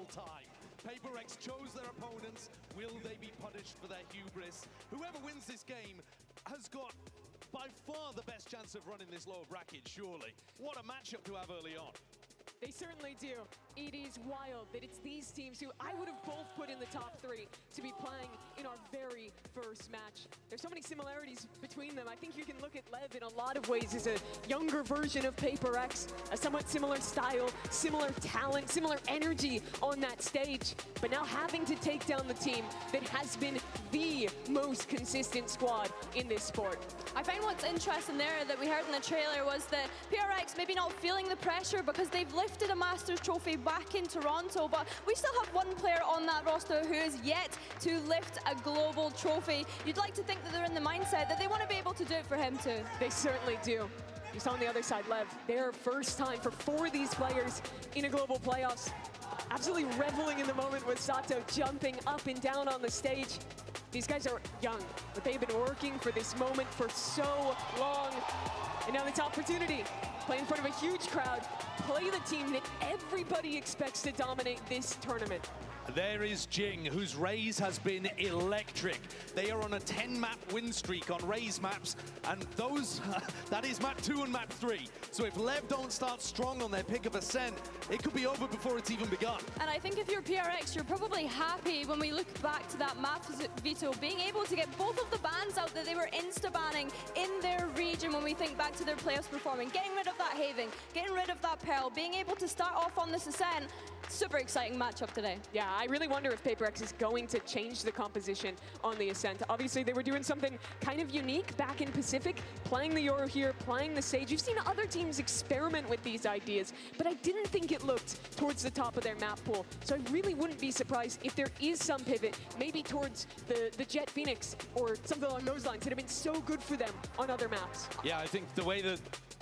time. PaperX chose their opponents. Will they be punished for their hubris? Whoever wins this game has got by far the best chance of running this lower bracket, surely. What a matchup to have early on. They certainly do. It is wild that it's these teams who I would have both put in the top 3 to be playing in our very first match. There's so many similarities between them. I think you can look at LEV in a lot of ways as a younger version of PaperX, a somewhat similar style, similar talent, similar energy on that stage. But now having to take down the team that has been the most consistent squad in this sport. I find what's interesting there that we heard in the trailer was that PRX maybe not feeling the pressure because they've lifted a Masters trophy back in Toronto, but we still have one player on that roster who is yet to lift a global trophy. You'd like to think that they're in the mindset that they want to be able to do it for him too. They certainly do. Just on the other side, LEV, their first time for 4 of these players in a global playoffs. Absolutely reveling in the moment with Sato jumping up and down on the stage. These guys are young, but they've been working for this moment for so long. And now this opportunity, play in front of a huge crowd, play the team that everybody expects to dominate this tournament. There is Jing, whose Raze has been electric. They are on a 10-map win streak on Raze maps, and those, that is map 2 and map 3. So if LEV don't start strong on their pick of ascent, it could be over before it's even begun. And I think if you're PRX, you're probably happy when we look back to that map veto, being able to get both of the bans out that they were insta-banning in their region when we think back to their playoffs performing, getting rid of that Haven, getting rid of that Pearl, being able to start off on this ascent. Super exciting matchup today. Yeah, I really wonder if PaperX is going to change the composition on the Ascent. Obviously, they were doing something kind of unique back in Pacific, playing the Yoru here, playing the Sage. You've seen other teams experiment with these ideas, but I didn't think it looked towards the top of their map pool. So I really wouldn't be surprised if there is some pivot, maybe towards the Jet Phoenix or something along those lines that have been so good for them on other maps. Yeah, I think the way that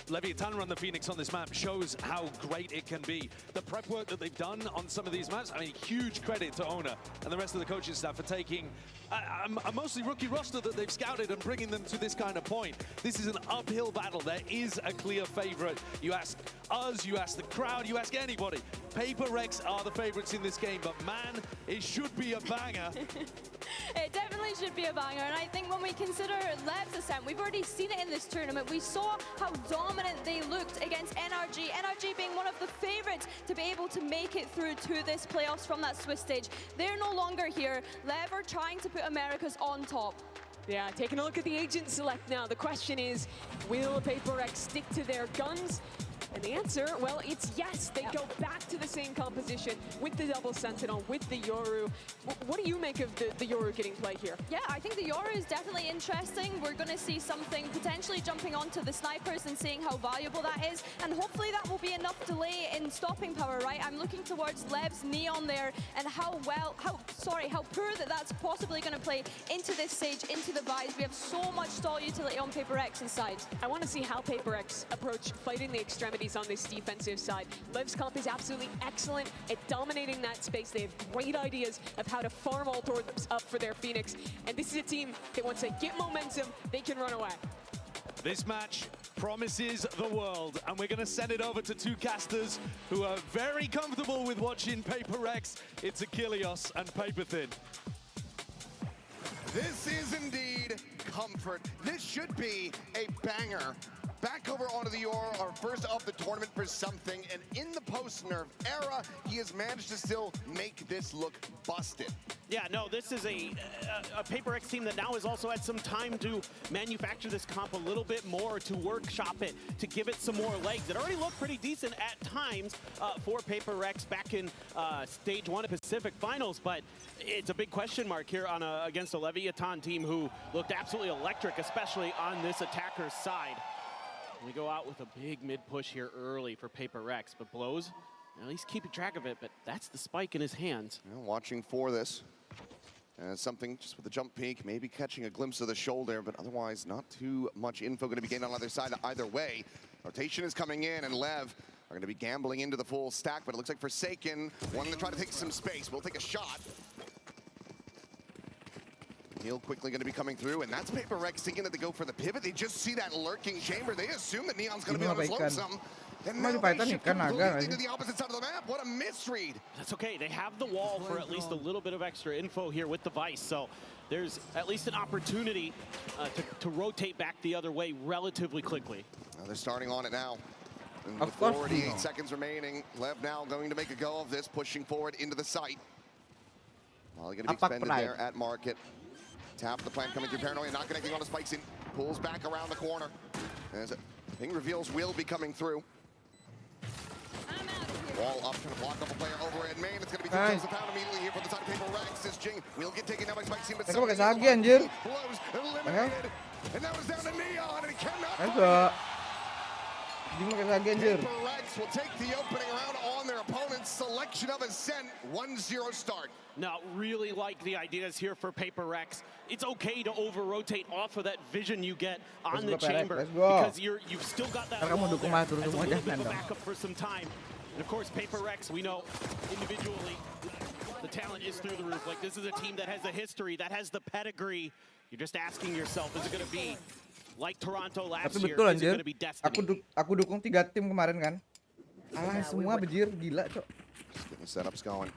Leviousa run the Phoenix on this map shows how great it can be. The prep work that they've done on some of these maps, I mean, huge credit to Ona and the rest of the coaching staff for taking a mostly rookie roster that they've scouted and bringing them to this kind of point. This is an uphill battle. There is a clear favorite. You ask us, you ask the crowd, you ask anybody. PaperX are the favorites in this game, but man, it should be a banger. It definitely should be a banger, and I think when we consider LEV's ascent, we've already seen it in this tournament. We saw how dominant they looked against NRG. NRG being one of the favorites to be able to make it through to this playoffs from that Swiss stage. They're no longer here. LEV are trying to put Americas on top. Yeah, taking a look at the agent select now. The question is, will PaperX stick to their guns? And the answer, well, it's yes. They go back to the same composition with the double Sentinel, with the Yoru. What do you make of the Yoru getting played here? Yeah, I think the Yoru is definitely interesting. We're going to see something potentially jumping onto the snipers and seeing how valuable that is. And hopefully that will be enough delay in stopping power, right? I'm looking towards LEV's Neon there and how poor that's possibly going to play into this Sage, into the Vise. We have so much stall utility on PaperX's side. I want to see how PaperX approach fighting the extremities on this defensive side. LEV's comp is absolutely excellent at dominating that space. They have great ideas of how to farm all doors up for their Phoenix. And this is a team that once they get momentum, they can run away. This match promises the world, and we're going to send it over to 2 casters who are very comfortable with watching PaperX. It's Achilles and Paperthin. This is indeed comfort. This should be a banger. Back over onto the Yoru, our first of the tournament for something, and in the post-nerf era, he has managed to still make this look busted. Yeah, no, this is a PaperX team that now has also had some time to manufacture this comp a little bit more, to workshop it, to give it some more legs. It already looked pretty decent at times for PaperX back in Stage 1 of Pacific Finals, but it's a big question mark here on against a Leviousa team who looked absolutely electric, especially on this attacker's side. We go out with a big mid-push here early for PaperX, but blows, at least keeping track of it, but that's the spike in his hands. Yeah, watching for this. Something just with the jump peak, maybe catching a glimpse of the shoulder, but otherwise not too much info going to be gained on either side either way. Rotation is coming in, and LEV are going to be gambling into the full stack, but it looks like Forsaken wanting to try to take some space. We'll take a shot. Heal quickly going to be coming through, and that's PaperX thinking that they go for the pivot. They just see that lurking chamber. They assume that Neon's going to be on his lonesome. And Cuma di now they Python shift ikan naga nggak completely to sih? the opposite side of the map. What a misread. That's okay. They have the wall for at least a little bit of extra info here with the Vice. So there's at least an opportunity to rotate back the other way relatively quickly. They're starting on it now. And Of with course, 48 Bruno. seconds remaining, Lev now going to make a go of this, pushing forward into the site. Well, going to be Apak expended pride. there at market. Tap the plant coming through Paranoia, not connecting on the spikes in. Pulls back around the corner. As Ping reveals will be coming through. Wall up, trying to block up a player over at main. It's going to be two Nice. kills a pound immediately here for the side of PRX. This Jing will get taken down by Spike Scene, but Mereka pakai something sagi, anjir. blows eliminated. And now it's down to Neon, and he cannot Ayo, fight. Jing pakai sagi anjir. PRX will take the opening round on their opponent's selection of Ascent. 1-0 start. Now, really like the ideas here for PRX. It's okay to over-rotate off of that vision you get on Let's the go, PRX, chamber. let's go. Because you've still got that Ntar kamu wall dukung there Matur as a semua, little bit jangan of a dong. backup for some time. And of course, PRX, we know individually, the talent is through the roof. Like, this is a team that has a history, that has the pedigree. You're just asking yourself, is it going to be like Toronto last Tapi year? betul Is it anjir. going to be Destiny? Aku dukung 3 tim kemarin kan. Kalah semua bejir, gila cok. Just getting the setups going.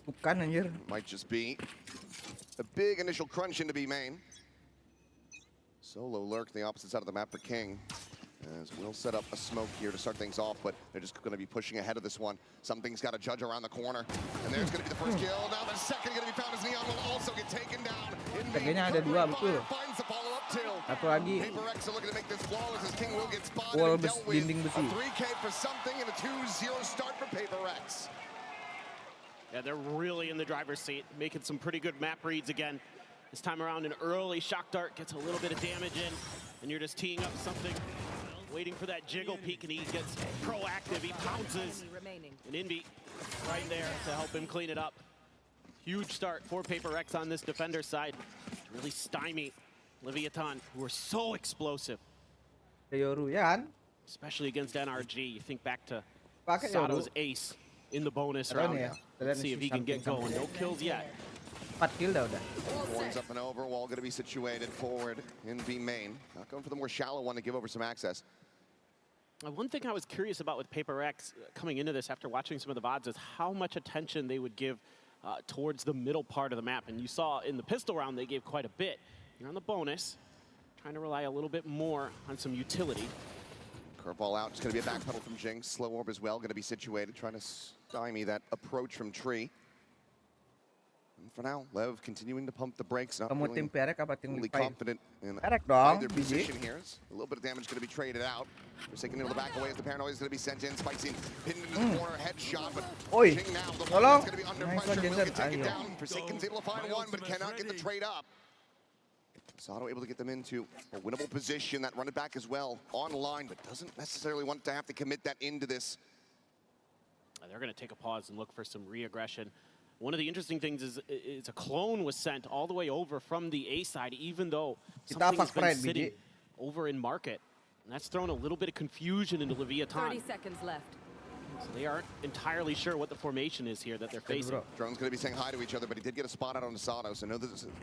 Bukan anjir. Might just be a big initial crunch into B main. Solo lurk the opposite side of the map for King. As we'll set up a smoke here to start things off, but they're just going to be pushing ahead of this one. Something's got to judge around the corner. And there's going to be the first kill. Now the second going to be found as Neon will also get taken down. Teganya ada dua, betul. Finds the follow-up kill. Satu lagi. PRX are looking to make this flawless as King will get spotted Wall and dealt with. dinding A besi. 3K for something and a 2-0 start for PRX. Yeah, they're really in the driver's seat, making some pretty good map reads again. This time around, an early shock dart gets a little bit of damage in, and you're just teeing up something, waiting for that jiggle peek, and he gets proactive. He pounces, and Envy right there to help him clean it up. Huge start for PRX on this defender side to really stymie Leviathan, who are so explosive, Yoru ya kan? especially against NRG. You think back to Pakai Yoru. Sato's ace in the bonus Ada round. nih ya. Let's see if he can get going. No kills yet. 4 kill dah udah. Horns up and over, wall going to be situated forward in B main. Not going for the more shallow one to give over some access. One thing I was curious about with PRX coming into this after watching some of the VODs is how much attention they would give towards the middle part of the map. And you saw in the pistol round they gave quite a bit. You're on the bonus, trying to rely a little bit more on some utility. Curveball out, just going to be a backpedal from Jinx. Slow orb as well, going to be situated, trying to stymie that approach from Tree. And for now, Lev continuing to pump the brakes, not Kamu tim feeling PRX apa tim fully Levi? confident in PRX dong, either biji. position here. A little bit of damage going to be traded out. Forsaken able to back away as the Paranoia is going to be sent in. Spikes in, pinned into the corner, headshot, but Oi, Jing now, the one tolong. that's going to be under Nice one, pressure, will Jensen. get taken Ayo. down. Forsaken's able to find one, but cannot get the trade up. Sato able to get them into a winnable position. That run it back as well online, but doesn't necessarily want to have to commit that into this. They're going to take a pause and look for some re-aggression. One of the interesting things is a clone was sent all the way over from the A side, even though something's apak been pride, sitting biji. over in market. And that's thrown a little bit of confusion into Leviathan. 30 seconds left. So they aren't entirely sure what the formation is here that they're facing. bro. Drone's going to be saying hi to each other, but he did get a spot out on Sato, so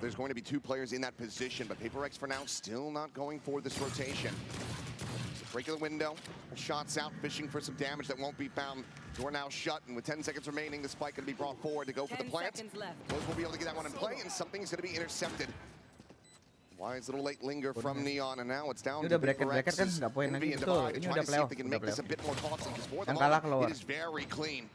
there's going to be 2 players in that position, but PRX for now still not going for this rotation. So break of the window, shots out, fishing for some damage that won't be found. Door now shut, and with 10 seconds remaining, the spike going to be brought forward to go for the 10 plant. seconds left. Those will be able to get that one in play, and something's going to be intercepted. Wise little late linger from Neon, and now it's down Ini to udah bracket-bracket kan, PRX's nggak poin Envy lagi. and Betul, Divide to ini try udah to see if playoff, they can udah make this a playoff. bit more costly, because for the Yang kalah moment, keluar. it is very clean.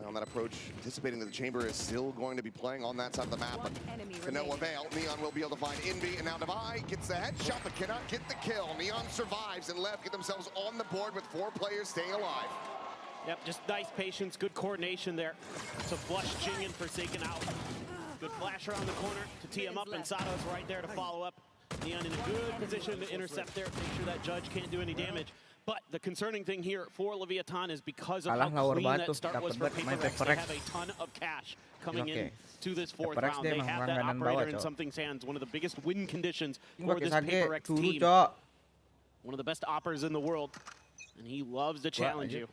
On that approach, anticipating that the chamber is still going to be playing on that side of the map, but enemy to no remaining. avail. Neon will be able to find Envy, and now Divide gets the headshot, but cannot get the kill. Neon survives, and Lev get themselves on the board with 4 players staying alive. Yep, just nice patience, good coordination there to flush Jing and Forsaken out. Good flash around the corner to tee him up, and Sato's right there to follow up. Neon in a good position to intercept there, make sure that Judge can't do any damage. But the concerning thing here for Leviathan is because of Kalah how ngawur clean banget that tuh, start was dapet for main PRX. They PRX. have a ton of cash coming Oke. in to this 4th PRX round. dia They emang have that langganan operator bawah, in Cok. something's hands, one of the biggest win conditions Ini for pakai this sage PRX dulu, team. Cok. One of the best oppers in the world, and he loves to challenge aja. you.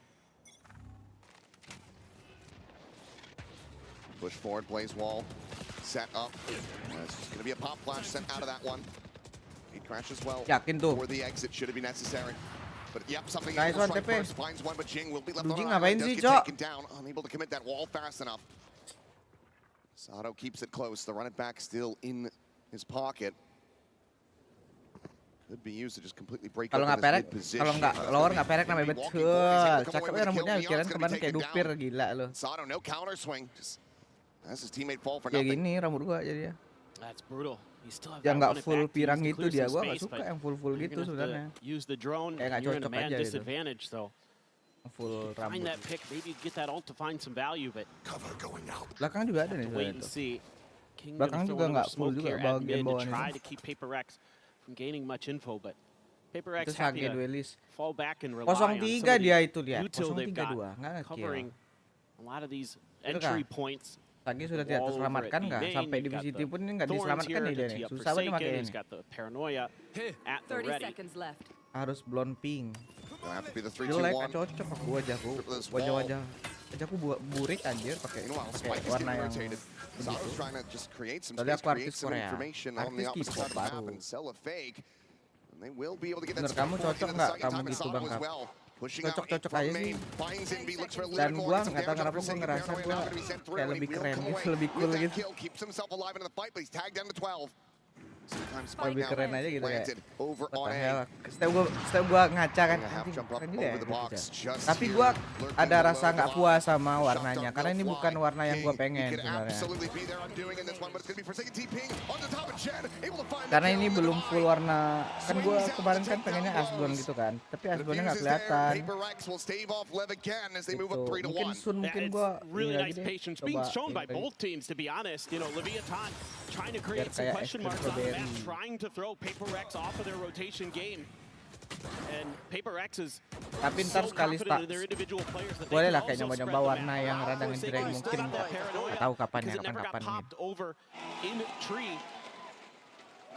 Push forward, Blaze Wall, set up. It's just going to be a pop flash sent out of that one. He crashes well. Yakin tuh. For the exit, should it be necessary. But yep, something Nice able to one, strike TP. first, finds one, but Jing will be left Lu on Jing an island, ngapain does sih, get Cok? taken down, unable to commit that wall fast enough. Sato keeps it close, the run it back still in his pocket. Could be used to just completely break Kalau open nggak perek, this mid position. kalau nggak lower nggak perek namanya betul. Cakep ya rambutnya, kirain kemarin kayak dupir, gila lo. Sato no counter swing, just as his teammate fall for Kayak nothing. gini rambut gua jadinya. That's brutal. You still have Yang that nggak run it full back to use pirang to gitu clear dia, some gua nggak space, suka but yang full you're gitu gonna have to sebenarnya. Use the drone, Kayak nggak you're in a cocok man aja gitu. disadvantage, so Full find rambut. that pick, maybe get that ult to find some value, but Belakang juga ada nih wait sebenarnya and tuh. see. King Belakang gonna juga throw nggak another full smoke juga here at bagian mid to bawah try nih. to keep PRX from gaining much info, but Itu PRX sage happy to duelis. fall back and rely on 03 some dia of itu the lihat. util they've got 032 nggak ngekill. covering a lot of these Itu entry kah? points. Sage sudah tidak terselamatkan nggak? Sampai di VCT pun ini nggak diselamatkan nih dia nih. Susah banget pakai ini. He's got the paranoia at the 30 ready. seconds left. Harus blonde pink. Gonna have to be the Jelek, 3-2-1. cocok aku wajahku. Wajahku burik anjir pakai Meanwhile, Spec is warna getting yang rotated. Sato's trying to just create some Soalnya space, aku create artis some Korea. information on the Artis opposite K-pop side of the map baru. and sell a fake. And they will be able to get Menurut that kamu spike cocok into the nggak second kamu time, and gitu, Sato Bang as Kap? well. Pushing out Cocok-cocok from aja main, sih. finds Envy, looks for a little Dan bit more, gua some nggak tahu damage kenapa over gua Sage, ngerasa Paranoia gua now gonna be sent through, kayak and he lebih will keren come gitu, away lebih with cool that gitu. kill, keeps himself alive into the fight, but he's tagged down to 12. Sometimes Lebih now keren aja gitu kayak. planted over What on the A. hell? Setiap gua ngaca kan, Gonna have anjing, jump up keren juga ya over the gitu box, aja. just Tapi here, gua lurking ada below rasa the nggak block. puas sama Shot warnanya, dart karena will ini fly. bukan warna yang gua King, pengen he could sebenarnya. absolutely be there undoing in this one, but it's gonna be forsaken TPing on the top of Chen, able to find the Karena kill ini in the belum divide. full warna, kan gua Swings out kemarin to kan take pengennya down asblon blows. gitu kan, tapi The asblonnya nggak diffuse is there. kelihatan. PRX will stave off Lev again as they move Gitu. up 3-1. Mungkin Sun, Yeah, mungkin it's gua really ini lagi nice deh, patience being coba shown by ini lagi. both teams, to be honest. You know, Leviathan trying to create some kayak question Extreme marks on the map, Strawberry. trying to throw PRX off of their rotation game. And PRX is Tapi so ntar sekali confident in their individual players that they boleh can lah kayak also nyoba-nyoba spread the warna map yang around. rada Forsaken ngejreng, still mungkin got that paranoia nggak tahu kapan because ya, it never got kapan-kapan popped over in tree.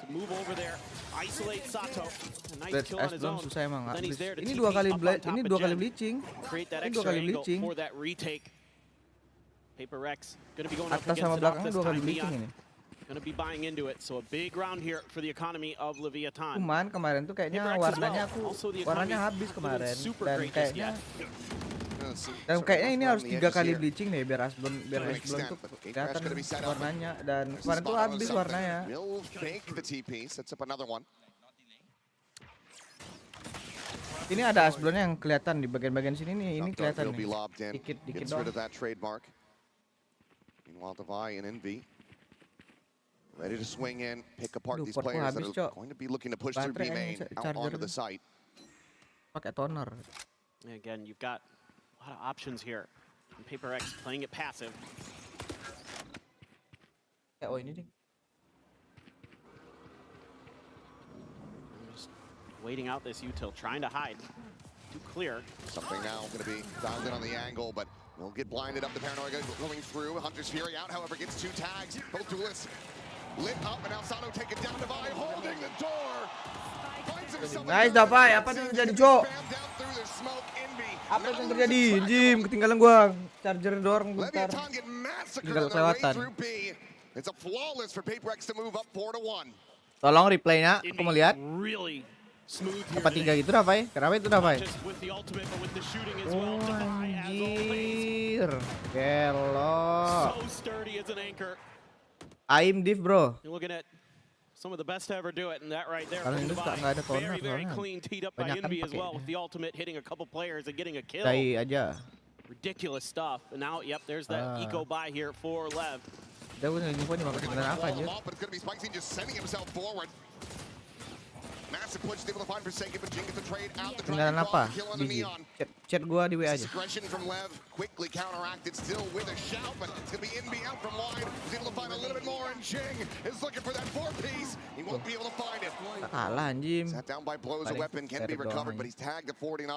To move over there, isolate Sato. A nice Blade kill on his asblon own. susah emang. Then he's there to Ini TP dua kali up on blade, top ini of dua kali Jen. bleaching. Create that Ini dua extra kali angle bleaching. for that retake. PRX gonna be going up Atas sama against it off belakang this dua kali time. bleaching Neon ini. gonna be buying into it. So a big round here for the economy of Leviathan. Cuman kemarin tuh kayaknya PRX as warnanya well. aku Also the warnanya economy habis isn't kemarin super dan great just kayaknya yet. kayaknya ini harus 3 kali bleaching. bleaching deh biar asblon tuh kelihatan warnanya dan kemarin tuh habis warnanya. Will fake the TP, sets up another one. Ini ada asblonnya yang kelihatan di bagian-bagian sini nih, ini Jump dart kelihatan will be nih. lobbed in. Dikit Gets doang. rid of that trademark. Meanwhile, Devi and Envy ready to swing in, pick apart Duh, these portku players that habis, are Cok. going to be looking to push through B Baterai main ini out charger onto the nih. site. Pakai toner. And again, you've got a lot of options here. And PRX playing it passive. Oh ini nih. Just waiting out this util, trying to hide. Too clear. Something now going to be dialed in on the angle, but will get blinded up. The paranoia going through. Hunter's Fury out, however, gets 2 tags. Both duelists lit up, and now Sato taken down. Devi holding the door. Finds himself Nice, Devi. Apa yang terjadi, Cok? Apa yang terjadi? Jim, ketinggalan gua. Charger doang bentar. Leviathan get massacred Tinggal on their way kelewatan. through B. It's a flawless for PRX to move up 4-1. Tolong replaynya, aku mau lihat. Really smooth here Apa 3 today. gitu Dafai? Kenapa itu Dafai? Just with the ultimate, but with the shooting as well. Oh Devi, as always, anjir. Gelo. so sturdy as an anchor. Aim div bro. You're looking at some of the best to ever do it, and that right there Kalau from ini Devi. nggak ada corner Very, very soalnya. clean, teed up by Banyakan Envy as pakai well ini. with the ultimate, hitting a couple players and getting a kill. Dai aja. Ridiculous stuff. And now, yep, there's that eco buy here for Lev. Dia punya info nih makanya ketinggalan apa aja. But it's going to be Spikesy just sending himself forward. Massive push, able to find Forsaken, but Jing gets the trade out the Ketinggalan Dragon apa? Claw, kill on the Biji. Neon. Chat gua di WA This aja. aggression from Lev, quickly counteracted, still with a shout, but it's going to be Envy out from wide. He's able to find a little bit more, and Jing is looking for that 4-piece. He won't be able to find it. Kalah anjim. Sat down by blows, a Paling weapon can be seret recovered, doang but he's tagged to 49.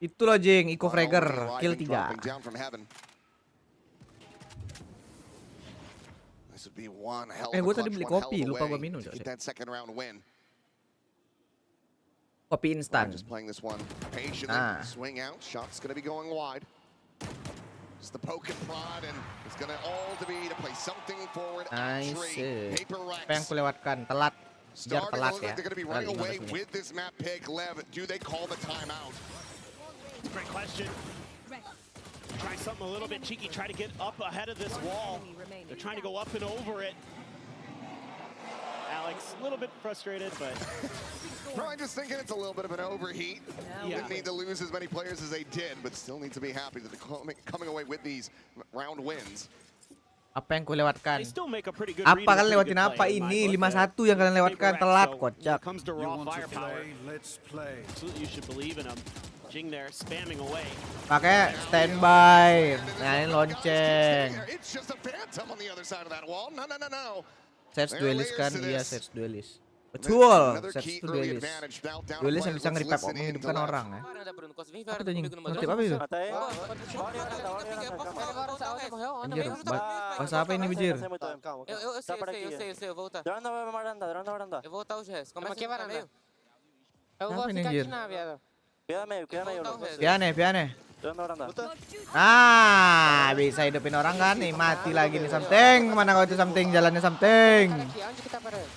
Itu loh Jing, Eco Not Fragger, only kill Rising 3. dropping down from heaven. This would be one hell of a Gua tadi clutch, beli one hell kopi, of a lupa way gua minum, to Cok. get that second round win. Kopi instan. Just playing this one patiently. Swing out. Shot's going to be going wide. Just the poke and prod, and it's going to all to be to play something forward. Nice. Paper Apa yang Rex. kulewatkan? Telat. Biar telat ya. They're going to be running away with this map pick. Lev, do they call the timeout? Great question. Try something a little bit cheeky, try to get up ahead of this wall. They're trying to go up and over it. Alex, a little bit frustrated, but... Probably just thinking it's a little bit of an overheat. Didn't need to lose as many players as they did, but still need to be happy that they're coming away with these round wins. Apa yang kulewatkan? They still make a pretty good Apa read and kalian pretty lewatin good apa play in my ini? book 5-1 yang kalian lewatkan, telat So, when kocak. it comes to raw firepower, Let's play. absolutely you should believe in them. Jing there, spamming away. Pakai standby. Nah, ini lonceng. It's just a phantom on the other side of that wall. No, no, no, no. Sets duelist kan? Layers to Iya, this. sets duelist. Betul, Another sets key itu early duelist. advantage. Now down to Duelist yang players. bisa Let's nge-revive listen in to menghidupkan Lev. orang ya. Apa tuh, Nying? Nge-tip apa itu? Anjir, bahasa apa ini, Bijir? Apa ini, anjir? Piane. Ah, bisa hidupin orang kan nih, mati lagi nih something. Mana kau itu something, jalannya something.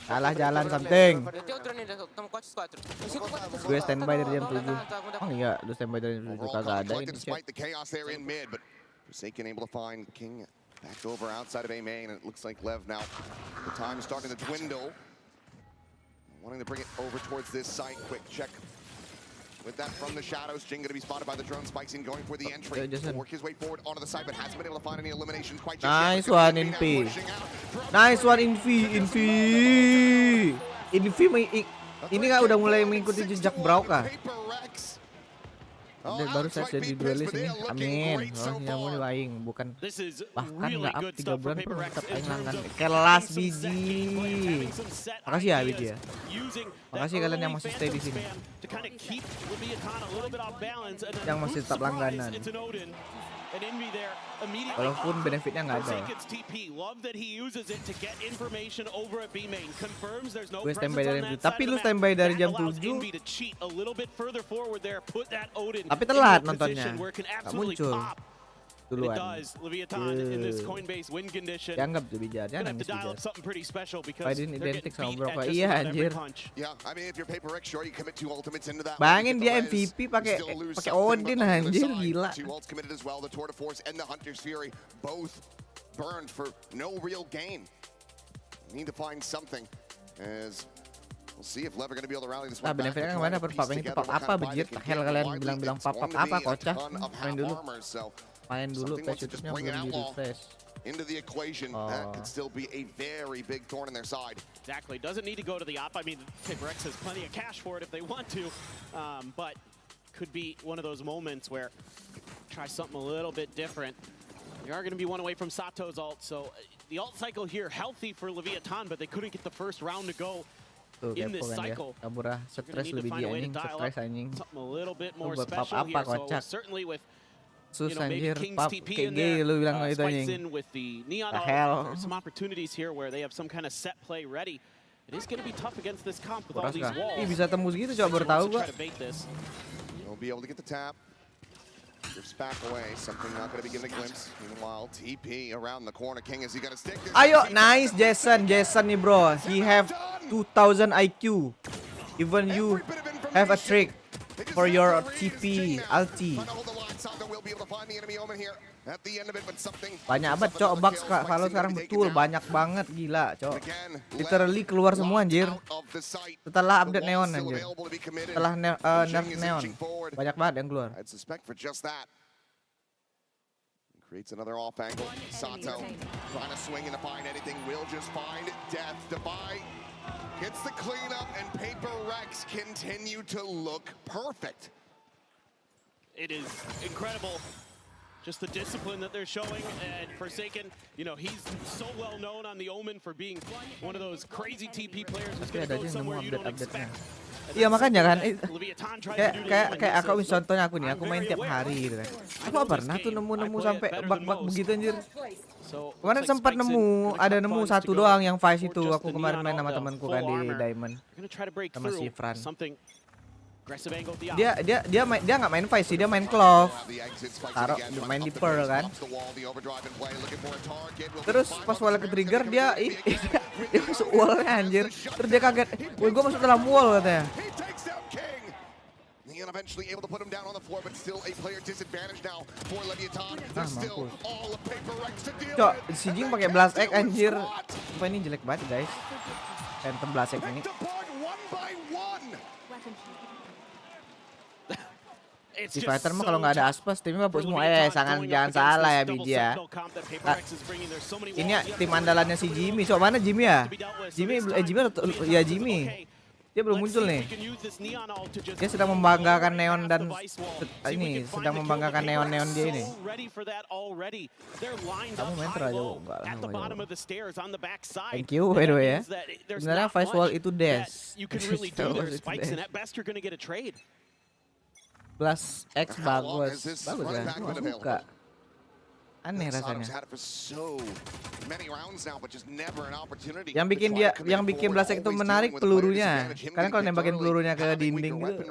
Salah jalan something. Gue standby dari jam 7. Oh iya, lu standby dari jam 7 kagak ada ini. Despite the chaos there in mid, but Forsaken able to find King back over outside of A main, and it looks like Lev now. The time is starting to dwindle. Wanting to bring it over towards this site. Quick check. With that from the shadows, Jing going to be spotted by the drone. Spikes in, going for the entry. Work his way forward onto the side, but hasn't been able to find any eliminations quite just yet. Nice one, Invi. Nice one, Invi. Ini kan udah mulai mengikuti jejak Brauk kah? Baru saya jadi duelis ini. Amin. Oh, ya mau dilaing, bukan bahkan nggak up 3 bulan pun tetap aing langgan. Kelas biji. Makasih ya biji ya. Makasih kalian yang masih stay di sini. Yang masih tetap langganan. Walaupun benefitnya nggak ada ya. Gue standby dari jam 7. Tapi lu standby dari jam 7. Tapi telat nontonnya. Gak muncul. Duluan. Dianggap tuh bijar. Dia nangis bijar. Biden identik sama Broco. Iya anjir. Bayangin dia MVP pakai Odin anjir, gila. Nah, benefitnya kan kemana? Pap ini tuh pap apa bejir? Hell kalian bilang-bilang pap apa kocak? Main dulu patch YouTube-nya belum di refresh. Into the equation, that could still be a very big thorn in their side. Exactly, doesn't need to go to the op. I mean, HyperX has plenty of cash for it if they want to, but could be one of those moments where try something a little bit different. They are going to be one away from Sato's ult, so the ult cycle here healthy for Leviathan, but they couldn't get the first round to go in this cycle. Kaburah stres lebih dia anjing, stres anjing. Something a little bit more Buat pap special apa here, so kocak? certainly with Sus maybe anjir, King's pap TP in kayak there, lu bilang itu Spikes anjing. in with the Neon The ult. hell? There's some opportunities here where they have some kind of set play ready. It is going to be tough against this comp with all Kuras these kah? walls. Ih, bisa tembus gitu, coba baru tahu gua. He'll be able to get the tap. Drifts back away. Something not going to be given a glimpse. Meanwhile, TP around the corner. King, is he going to stick this? Ayo, nice Jason nih bro. He have 2000 IQ. Even you have a trick for your TP ulti. Banyak banget cok, box kalau sekarang betul banyak banget, gila cok. Literally keluar semua anjir. Setelah update neon anjir. Setelah nerf neon, banyak banget yang keluar. Creates another off angle. Sato trying to swing and to find anything. Will just find death. Defy gets the cleanup, and PRX continue to look perfect. It is incredible. Just the discipline that they're showing, and Forsaken, you know, he's so well known on the Omen for being one of those crazy TP players who's going to go somewhere you don't expect. Iya makanya kan, kayak aku contohnya aku nih, aku main tiap hari gitu kan. Aku gak pernah tuh nemu sampai bug-bug begitu anjir. Kemarin sempat ada nemu satu doang yang Vice itu, aku kemarin main sama temanku kan di Diamond sama si Fran. Aggressive angle at the Dia nggak main Vice sih, dia main Clove. Taruh main di Pearl kan. Terus pas wall ke trigger dia masuk wallnya anjir. Terus dia kaget, gue masuk dalam wall katanya. And eventually able to put him down on the floor, but still a player disadvantage now for Leviousa. There's still all of PRX to deal Cok, with. si Jing pakai blast egg anjir. Apa ini jelek banget guys. Phantom blast egg ini. Si fighter mah kalau nggak ada aspas timnya mah semua jangan salah ya Biji ya. Nah, ini tim andalannya si Jimmy. Cok, mana Jimmy ya? Jimmy. Dia belum muncul nih. Dia sedang membanggakan neon dan ini sedang membanggakan neon dia ini. Kamu main aja enggak lah. Thank you by the way ya. Sebenarnya Vice Wall itu dash. Blast X bagus kan? Suka. Aneh rasanya. Yang bikin Blast X itu menarik pelurunya. Karena kalau nembakin pelurunya ke dinding gitu,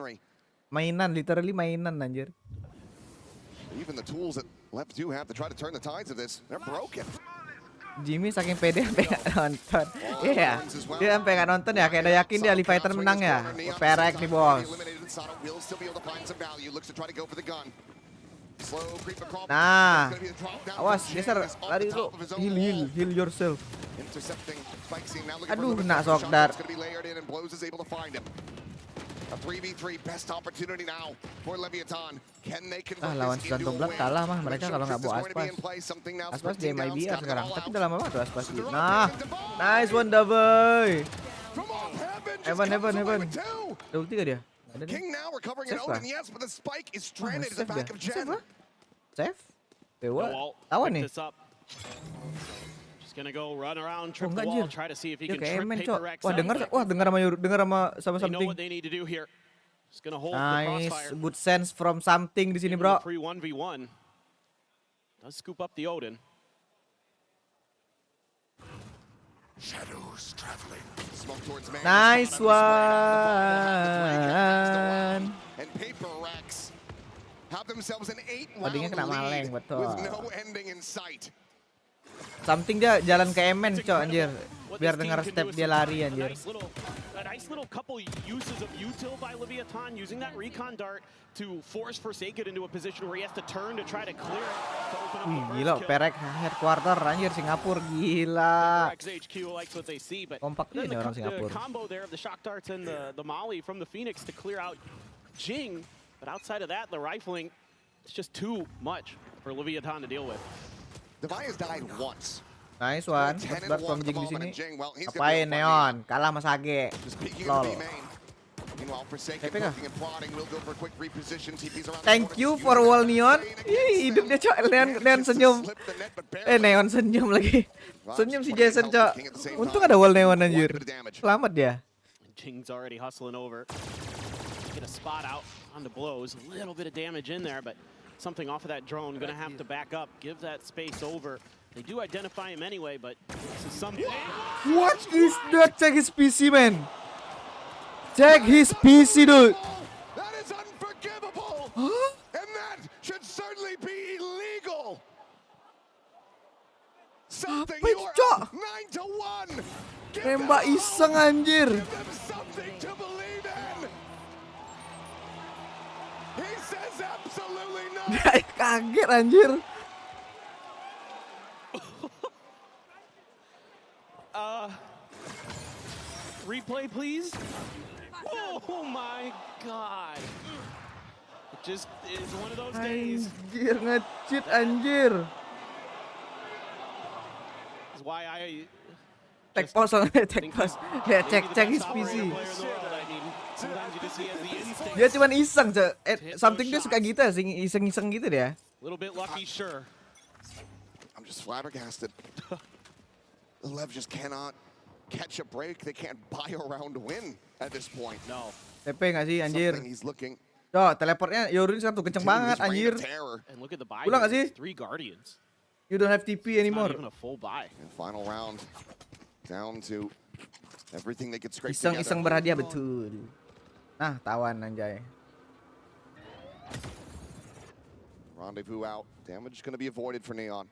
mainan, literally mainan anjir. Jimmy saking pede sampai nggak nonton. Iya, dia sampai nggak nonton ya. Kayak udah yakin dia Ali Fighter menang ya. PRX nih bos. Nah, awas geser, lari dulu, heal yourself. Aduh, kena Sokdar. Lawan Susanto Black kalah mah mereka kalau nggak bawa aspas. Aspas di MIBR sekarang, tapi udah lama banget aspas. Nah, nice one double. Evan. Ada ulti gak dia? King now recovering an Odin, yes, but the spike is stranded at the back of Jen. Save? Dewa? Tahu nih. Just gonna go run around, trip the wall, try to see if he can trip PRX. Wah, dengar sama They know something. what they need to do here. Just gonna hold the Nice, crossfire. good sense from something di sini, bro. Free 1v1. Does scoop up the Odin. Shadows traveling. Smoke towards man. Nice one. And PRX have themselves an 8-round Odinnya kena maleng, lead betul. with no ending in sight. Something dia jalan ke Emen, cok, anjir. Biar dengar step dia lari, anjir. A nice little couple uses of util by Leviousa, using that recon dart to force Forsaken into a position where he has to turn to try to clear it. To open up the first Gila, kill. PRX headquarter, anjir, Singapura, gila. PRX HQ likes what they see, but Kompak then dia orang the Singapura. combo there of the shock darts and the molly from the Phoenix to clear out Jing. But outside of that, the rifling, it's just too much for Leviousa to deal with. Device died once. Nice one. Pas from Jing di sini. Apain Neon? Kalah sama Sage. Lol. Thank you for wall Neon. Ih, hidup dia, cok. Neon senyum. Neon senyum lagi. Senyum si Jason, cok. Untung ada wall Neon anjir. Selamat dia. Jing's already hustling over. Get a spot out on the blows. A little bit of damage in there, but something off of that drone. Gonna have to back up. Give that space over. They do identify him anyway, but this is something. What is that? Check his PC, man. Check his PC, dude. That is unforgivable. Huh? And that should certainly be illegal. Something Apa itu, cok? 9-1. Nembak iseng anjir. Give them something to believe in. He says absolutely not. Dia kaget anjir. Replay, please. Oh my God. It just is one of those days. Anjir, nge-cheat anjir. That's why I Tag pause soalnya, tag pause. Ya, cek his top PC. player in the world. I mean, sometimes you just see as the instinct. Dia cuman iseng, cok. Something dia suka gitu, iseng-iseng gitu dia. Little bit lucky, sure. I'm just flabbergasted. The Lev just cannot catch a break. They can't buy a round to win at this point. No. TP nggak sih anjir? Something he's looking. Cok, teleportnya Yorin sekarang tuh kenceng banget anjir. And look at the buy. Ulang nggak sih? 3 Guardians. You don't have TP Not anymore. even a full buy. And final round down to everything they could scrape together. Iseng-iseng berhadiah betul. Nah, tawan anjay. Rendezvous out. Damage going to be avoided for Neon.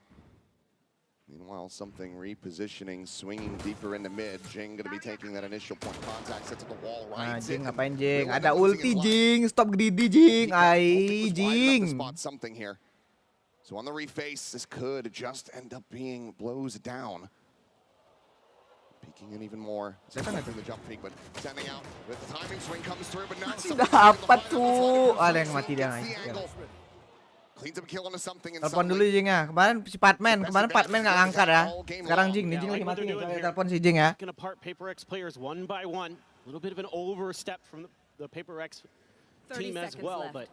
Meanwhile, something repositioning, swinging deeper into mid. Jing going to be taking that initial point contact, sets up the wall right. Jing ngapain Jing? Ada ulti Jing, stop greedy Jing. Ai Jing. Something here. So on the reface, this could just end up being blows down. Peeking in even more. The jump peek, but standing out. The timing swing comes through, but now dapat tuh. Ada yang mati dia guys. Cleans up kill onto something. Telepon dulu Jing ya. Kemarin si Patman nggak angkat ya. Sekarang Jing lagi mati nih. Telepon si Jing ya. Apart PaperX players one by one. A little bit of an overstep from the PaperX team as well, but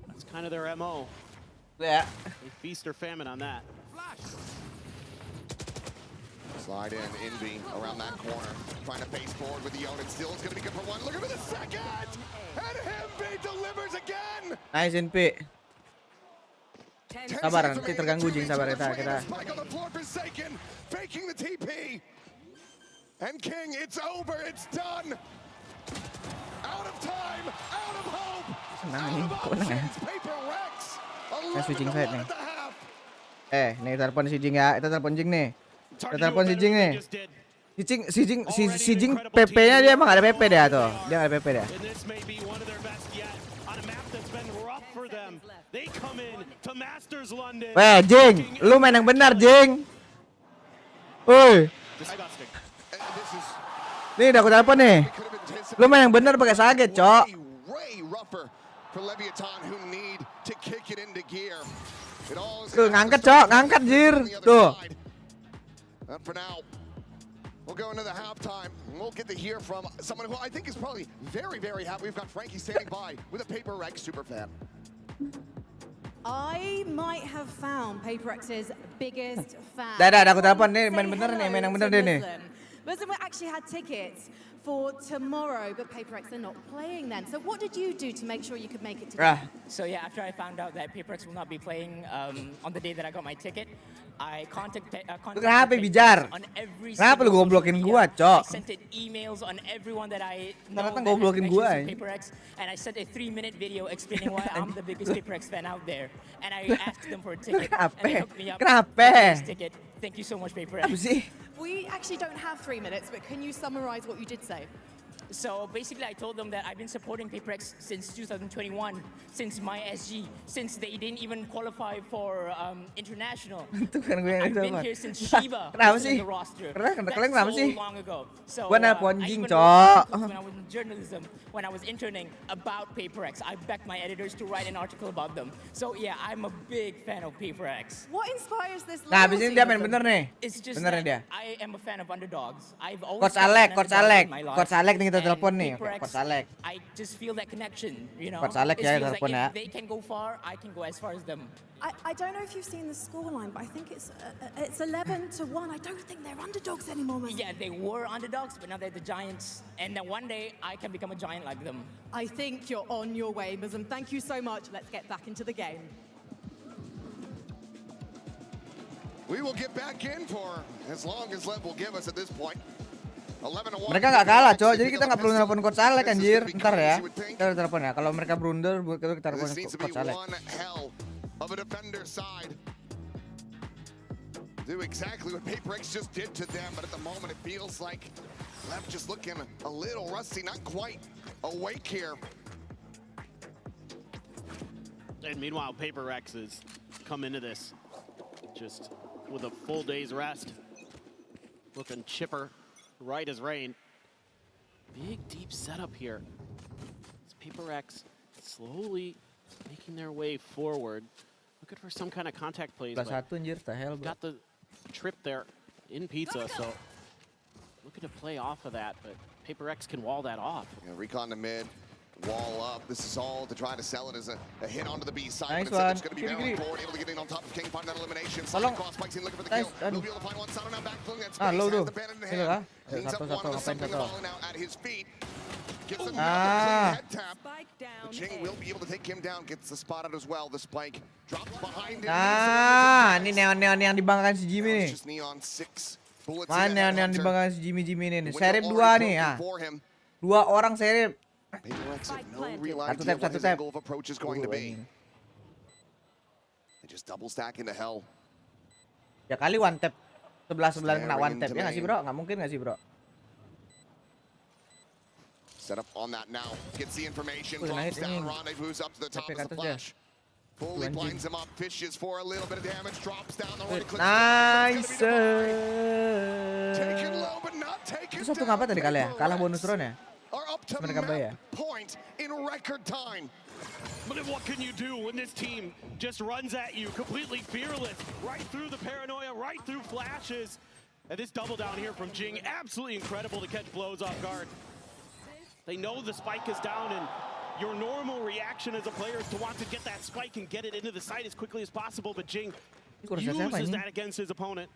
that's kind of their MO. Yeah. They feast or famine on that. Slide in, Envy around that corner, trying to face forward with the own. It still is going to be good for one. Look at the second! And Envy delivers again! Nice Envy. Sabar, nanti terganggu Jing, sabar kita. Faking the TP. And King, it's over, it's done. Out of time, out of hope. Senang nih, kok menang ya? Saya switching side nih. Nih telepon si Jing ya, kita telepon Jing nih. Kita telepon si Jing nih. Si Jing PP-nya dia emang ada PP dia tuh. Dia ada PP dia. Weh Jing, lu main yang benar Jing. Woi. Nih udah aku telepon nih. Lu main yang benar pakai saget, Cok. Tuh ngangkat, Cok, ngangkat Jir. Tuh. For now, we'll go into the halftime. We'll get to hear from someone who I think is probably very, very happy. We've got Frankie standing by with a PaperX superfan. I might have found PaperX's biggest fan. Dah, aku telepon nih, main bener nih, main yang bener deh nih. Muslim actually had tickets for tomorrow, but PaperX they're not playing then. So what did you do to make sure you could make it today? So yeah, after I found out that PaperX will not be playing on the day that I got my ticket, I contacted kenapa bijar? Kenapa lu goblokin gua, Cok? I sent emails on everyone that I know that goblokin gua. PaperX, and I sent a 3-minute video explaining why I'm the biggest PaperX fan out there. And I asked them for a ticket, and they hooked me up with this ticket. Thank you so much, PaperX. We actually don't have 3 minutes, but can you summarize what you did say? So basically, I told them that I've been supporting PaperX since 2021, since my SG, since they didn't even qualify for international. I've been here since Shiba was in the roster. That's so long ago. So I even when I was in journalism, when I was interning about PaperX, I begged my editors to write an article about them. So yeah, I'm a big fan of PaperX. What inspires this? Nah, abis ini dia main bener nih. It's just bener dia. I am a fan of underdogs. I've always Coach Alek nih kita telepon nih, Coach Alek. I just feel that connection, you know. Coach Alek ya telepon ya. If they can go far, I can go as far as them. I don't know if you've seen the scoreline, but I think it's 11-1. I don't think they're underdogs anymore, man. Yeah, they were underdogs, but now they're the giants. And then one day, I can become a giant like them. I think you're on your way, Muslim. Thank you so much. Let's get back into the game. We will get back in for as long as Lev will give us at this point. Mereka nggak kalah, Cok. Jadi kita nggak perlu nelpon Coach Alek anjir. Ntar ya. Kita telepon ya. Kalau mereka blunder, kita telepon Coach Alek. Of a defender side. Do exactly what PaperX just did to them, but at the moment it feels like Lev just looking a little rusty, not quite awake here. And meanwhile, PaperX has come into this just with a full day's rest. Looking chipper, right as rain. Big deep setup here. It's PaperX slowly making their way forward. Looking for some kind of contact plays. Got the trip there in pizza, so looking to play off of that, but PaperX can wall that off. Yeah, recon to mid, wall up. This is all to try to sell it as a hit onto the B side. Nice but one. it's going to be very forward, able to get in on top of King, find that elimination. Cross spikes in, looking for the kill. He'll be able to find one. Sato now back, filling that space. Has the bandit in the hand. Cleans up one of the something the ball now at his feet. Gets a head tap. Jing will be able to take him down. Gets the spot out as well. The spike drops behind him. Ini neon yang dibanggakan si Jimmy nih. Just Neon 6 bullets. Mana neon yang dibanggakan si Jimmy nih. Serif 2 nih ya. 2 orang seri. PRX have no real Satu idea tap, what satu his tap. angle of approach is going to be. They just double stack into hell. Ya kali one tap. Sebelah kena one tap. Staring Ya nggak sih into bro? Nggak mungkin nggak sih bro? Set up on that now. Gets the information. Udah naik Drops down. ini. Rendezvous up to the top Sampai as ke a atas dia. flash. Fully blinds him up. Fishes for a little bit of damage. Drops down. Nice. Taken low, but not taken Itu satu down. ngapa tadi kali ya? Kalah bonus round ya? Are up to Mereka bayar. map point in record time. But then what can you do when this team just runs at you completely fearless, right through the paranoia, right through flashes? And this double down here from Jing, absolutely incredible to catch blows off guard. They know the spike is down, and your normal reaction as a player is to want to get that spike and get it into the site as quickly as possible, but Jing uses that against his opponent.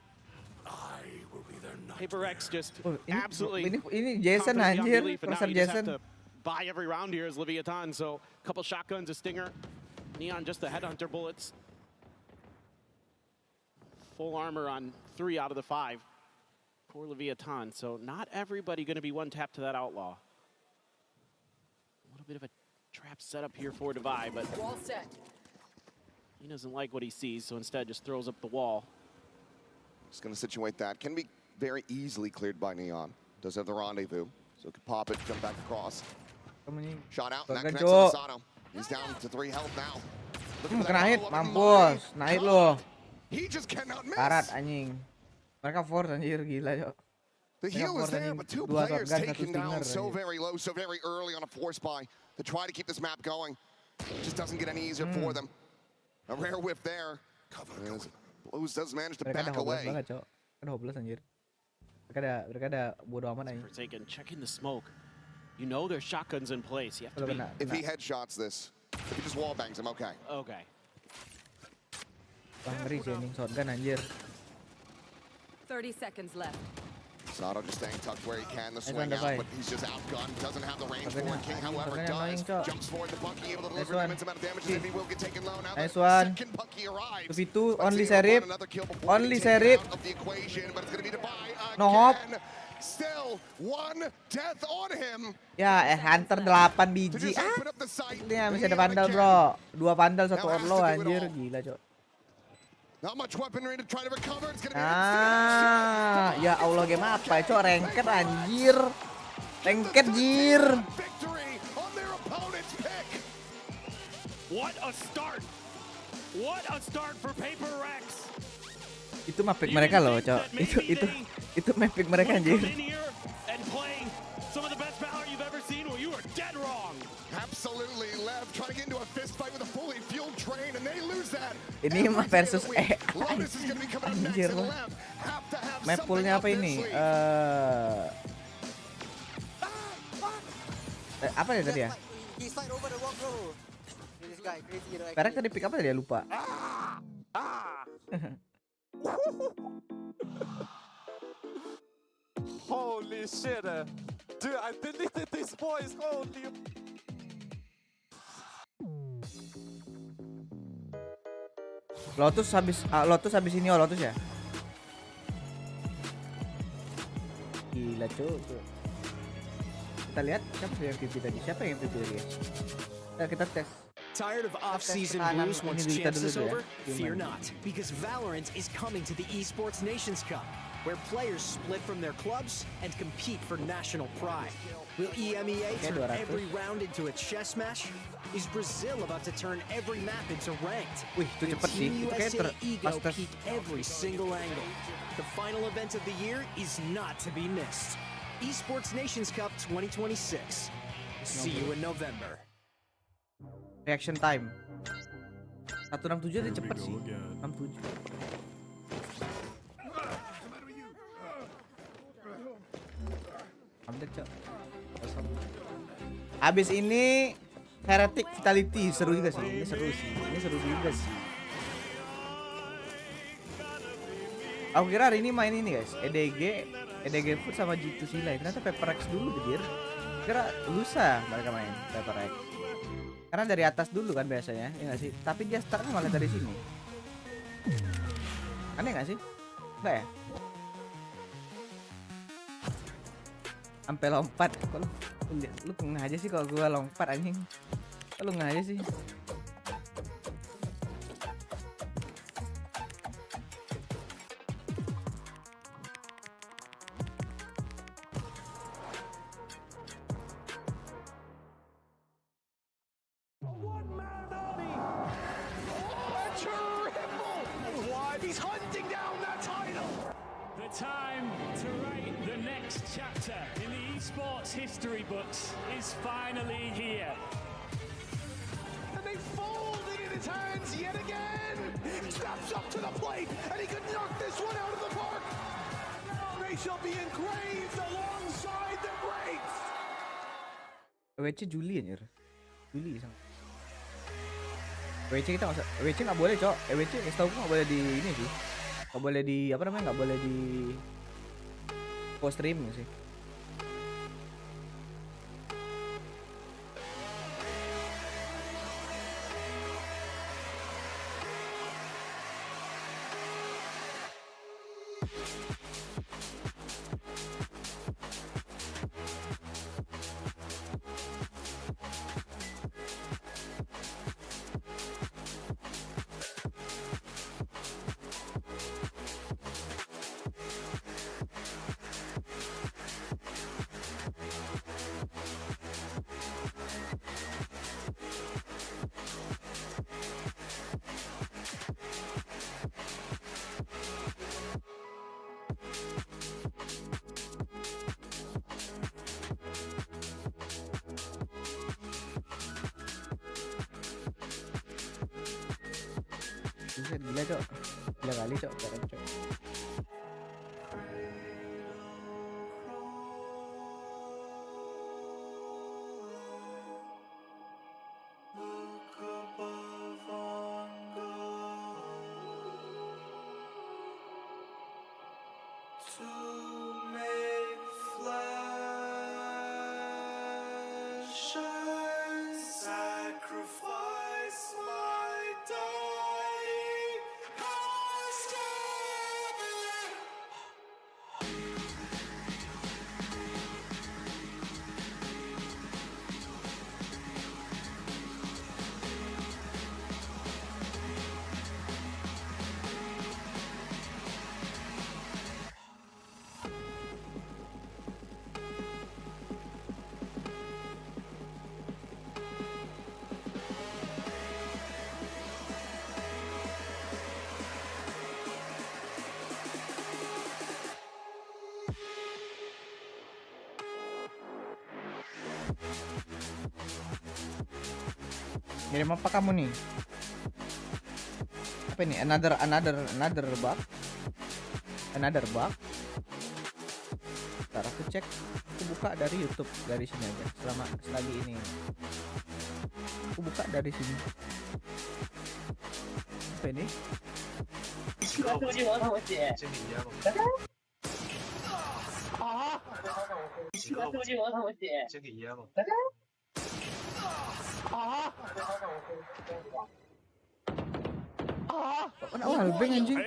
HyperX just absolutely ini Jason confident anjir, beyond belief, and now Roster you just have Jason. to buy every round here as Leviathan, so a couple shotguns, a stinger. Neon just the headhunter bullets. Full armor on 3 out of the 5 for Leviathan, so not everybody going to be one tap to that outlaw. A little bit of a trap setup here for Divide, but Wall set. he doesn't like what he sees, so instead just throws up the wall. Just going to situate that. Can be very easily cleared by Neon. Does have the rendezvous, so could pop it, jump back across. Shot out, and that connects on Sato. He's down to 3 health now. Kena hit, mampus. Naik lo. He just cannot miss. Karat anjing. Mereka force anjir, gila yo. The heal is there, but 2 players taken down so very low, so very early on a force buy to try to keep this map going. It just doesn't get any easier for them. A rare whiff there. Blues does manage to back away. Banget, Cok. Kan hopeless anjir. Mereka ada bodo amat anjing. Forsaken checking the smoke. You know there's shotguns in place. You have to be If he headshots this, if he just wall bangs him, okay. okay. Bang ngeri sih anjing shotgun anjir. 30 seconds left. Sato just staying tucked where he can, the swing out, but he's just outgunned, doesn't have the range for it. King, however, does. Jumps forward the Bucky, able to deliver an immense amount of damage, and he will get taken low. Now the second Bucky arrives. VIT only serif. Only serif. Of the equation, but it's going to be Divide No hop. again. Still, 1 death on him. Ya, Hunter 8 biji. Ah, ini masih ada vandal bro. 2 vandal 1 orlo anjir, gila Cok. Not much weaponry to try to recover. It's gonna be Ya Allah game apa ya, Cok? Ranked anjir. Ranked jir. victory on their opponent's pick. What a start! What a start for PRX! Itu map pick mereka loh, Cok. Itu map pick mereka anjir. Some of the best valor you've ever seen. Well, you are dead wrong. Absolutely, Lev trying to get into a fist fight with a fully fueled train, and they lose that. Ini mah versus Lotus is going to be coming up next, anjir. and Lev have to have Map something poolnya up apa their ini? sleeve. Apa ya tadi ya? PRX tadi pick apa tadi ya, lupa. Holy shit, dude, I deleted these boys. Holy. Lotus habis ini Lotus ya. Gila Cuk. Kita lihat siapa yang MVP tadi. Siapa yang MVP tadi? Kita tes. Tired of off-season blues once champs is over? Fear not, because Valorant is coming to the Esports Nations Cup, where players split from their clubs and compete for national pride. Will EMEA turn every round into a chess match? Is Brazil about to turn every map into ranked? Wih, itu cepet sih. Itu kayak ego peak every single angle. The final event of the year is not to be missed. Esports Nations Cup 2026. See you in November. Reaction time 167 itu cepet sih. 67. Update Cok. Habis ini Heretic Vitality seru juga sih. Ini seru juga sih. Aku kira hari ini main ini guys, EDG Food sama G2 Silai. Ternyata PRX dulu anjir. Kira lusa mereka main PRX. Karena dari atas dulu kan biasanya, ya nggak sih? Tapi dia startnya malah dari sini. Aneh nggak sih? Enggak ya? Sampai lompat. Lu ngeh aja sih kalau gua lompat anjing. Lu ngeh aja sih. He's hunting down that title. The time to write the next chapter in the esports history books is finally here. And they fold it in his hands yet again. Steps up to the plate, and he could knock this one out of the park. They shall be engraved alongside the greats. WC Juli anjir. Juli sama. WC kita nggak boleh cok. WC setahu gua nggak boleh di ini sih. Nggak boleh di apa namanya, nggak boleh di co-stream sih. Gila cok, gila kali cok, keren cok. Ngirim apa kamu nih? Apa ini? Another bug? Another bug? Ntar aku cek, aku buka dari YouTube, dari sini aja. Selagi ini aku buka dari sini. Apa ini? Mana wallbang anjing?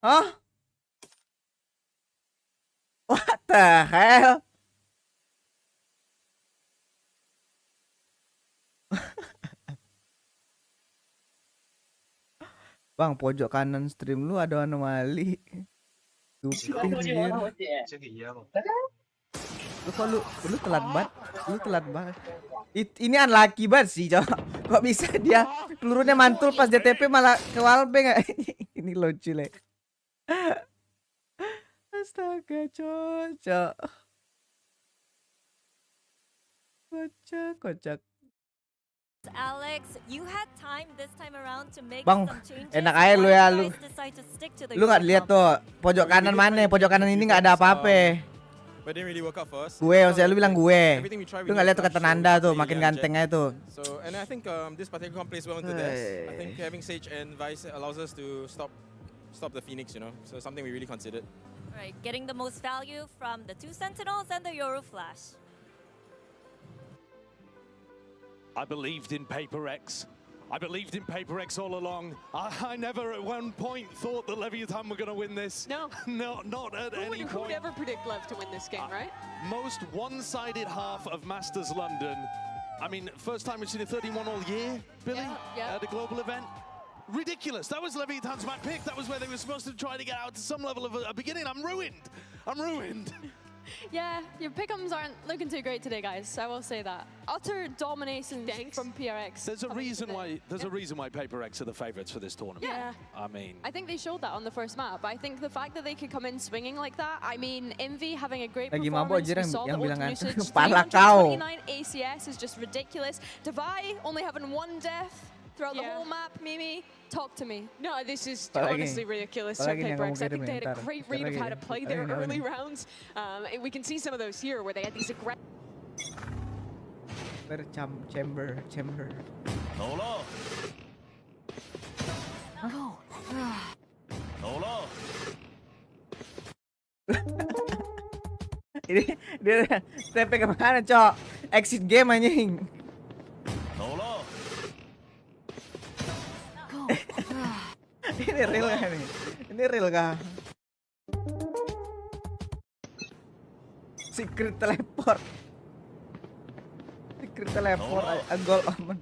Hah? What the hell? Bang, pojok kanan stream lu ada anomali. Dupir anjir. Lu telat banget. Lu telat banget. Ini unlucky banget sih, Cok. Kok bisa dia pelurunya mantul pas DTP malah ke wallbang. Ini lucu, Le. Astaga, Cok. Kocak. Alex, you had time this time around to make Bang, some changes. enak aja lu ya lu. Lu nggak lihat tuh pojok kanan mana? Pojok kanan ini nggak ada apa-apa. But didn't really work out for us. Gue, maksudnya lu bilang gue. Lu nggak lihat tuh kata Nanda tuh, makin ganteng aja tuh. So, and I think this particular comp plays well into this. I think having Sage and Vice allows us to stop the Phoenix, you know. So something we really considered. Right, getting the most value from the two Sentinels and the Euro Flash. I believed in PaperX. I believed in PaperX all along. I never at one point thought that Leviathan were going to win this. No. No, not at any point. Who would ever predict Lev to win this game, right? Most one-sided half of Masters London. I mean, first time we've seen a 31 all year, Billy, at a global event. Ridiculous. That was Leviathan's map pick. That was where they were supposed to try to get out to some level of a beginning. I'm ruined. I'm ruined. Yeah, your pick'ems aren't looking too great today, guys. I will say that. Utter domination from PRX. There's a reason why. There's a reason why PaperX are the favorites for this tournament. Yeah. I mean, I think they showed that on the first map. I think the fact that they could come in swinging like that. I mean, Envy having a great performance. We saw the ultimate usage. 329 ACS is just ridiculous. Divai only having 1 death throughout the whole map. Mimi, talk to me. No, this is honestly ridiculous. So PaperX, I think they had a great read of how to play their early rounds. And we can see some of those here where they had these aggressive... Chamber. Nolo. Nolo. Ini dia TP kemana, Cok? Exit game anjing. Nolo. Ini real kah nih? Ini real kah? Secret teleport. Secret teleport. Gol omen.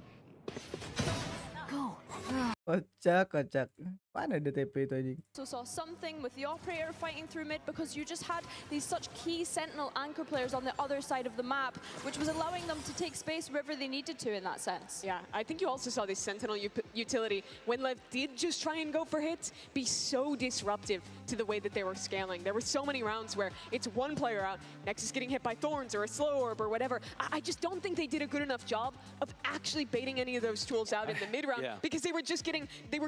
Kocak. Mana ada TP itu anjing? So saw something with the operator fighting through mid because you just had these such key sentinel anchor players on the other side of the map, which was allowing them to take space wherever they needed to in that sense. Yeah, I think you also saw this sentinel utility when Lev did just try and go for hits be so disruptive to the way that they were scaling. There were so many rounds where it's one player out, next is getting hit by thorns or a slow orb or whatever. I just don't think they did a good enough job of actually baiting any of those tools out in the mid round because they were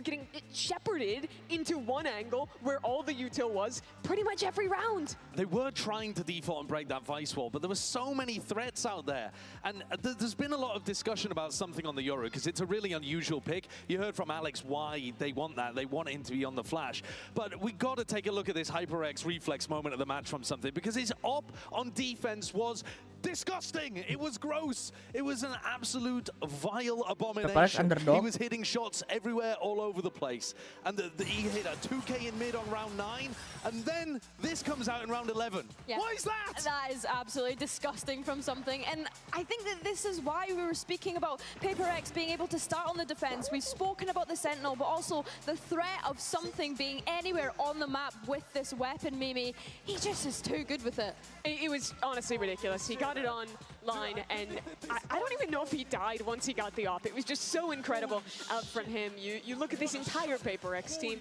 getting shepherded into one angle where all the util was pretty much every round. They were trying to default and break that vice wall, but there were so many threats out there. And there's been a lot of discussion about something on the Yoru because it's a really unusual pick. You heard from Alex why they want that. They want him to be on the flash. But we got to take a look at this HyperX reflex moment of the match from something because his op on defense was disgusting. It was gross. It was an absolute vile abomination. He was hitting shots everywhere all over the place. And he hit a 2K in mid on round 9. And then this comes out in round 11. Yeah. What is that? That is absolutely disgusting from something. And I think that this is why we were speaking about PaperX being able to start on the defense. We've spoken about the Sentinel, but also the threat of something being anywhere on the map with this weapon, Mimi. He just is too good with it. It was honestly ridiculous. He got it online, and I don't even know if he died once he got the op. It was just so incredible out from him. You look at this entire PaperX team,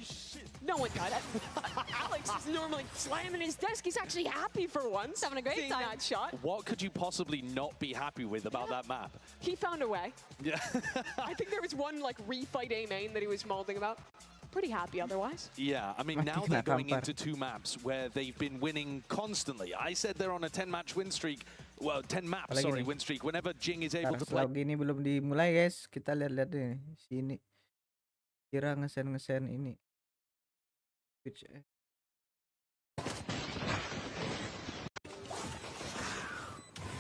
no one got it. Alex is normally slamming his desk. He's actually happy for once. Having a great time. That shot. What could you possibly not be happy with about that map? He found a way. Yeah. I think there was one like refight A main that he was molding about. Pretty happy otherwise. Yeah, I mean, now they're going into 2 maps where they've been winning constantly. I said they're on a 10-match win streak. Well, 10 maps, sorry, win streak. Whenever Jing is able to play. Ini belum dimulai, guys. Kita lihat-lihat nih. Sini. Kira ngesen ini. Switch.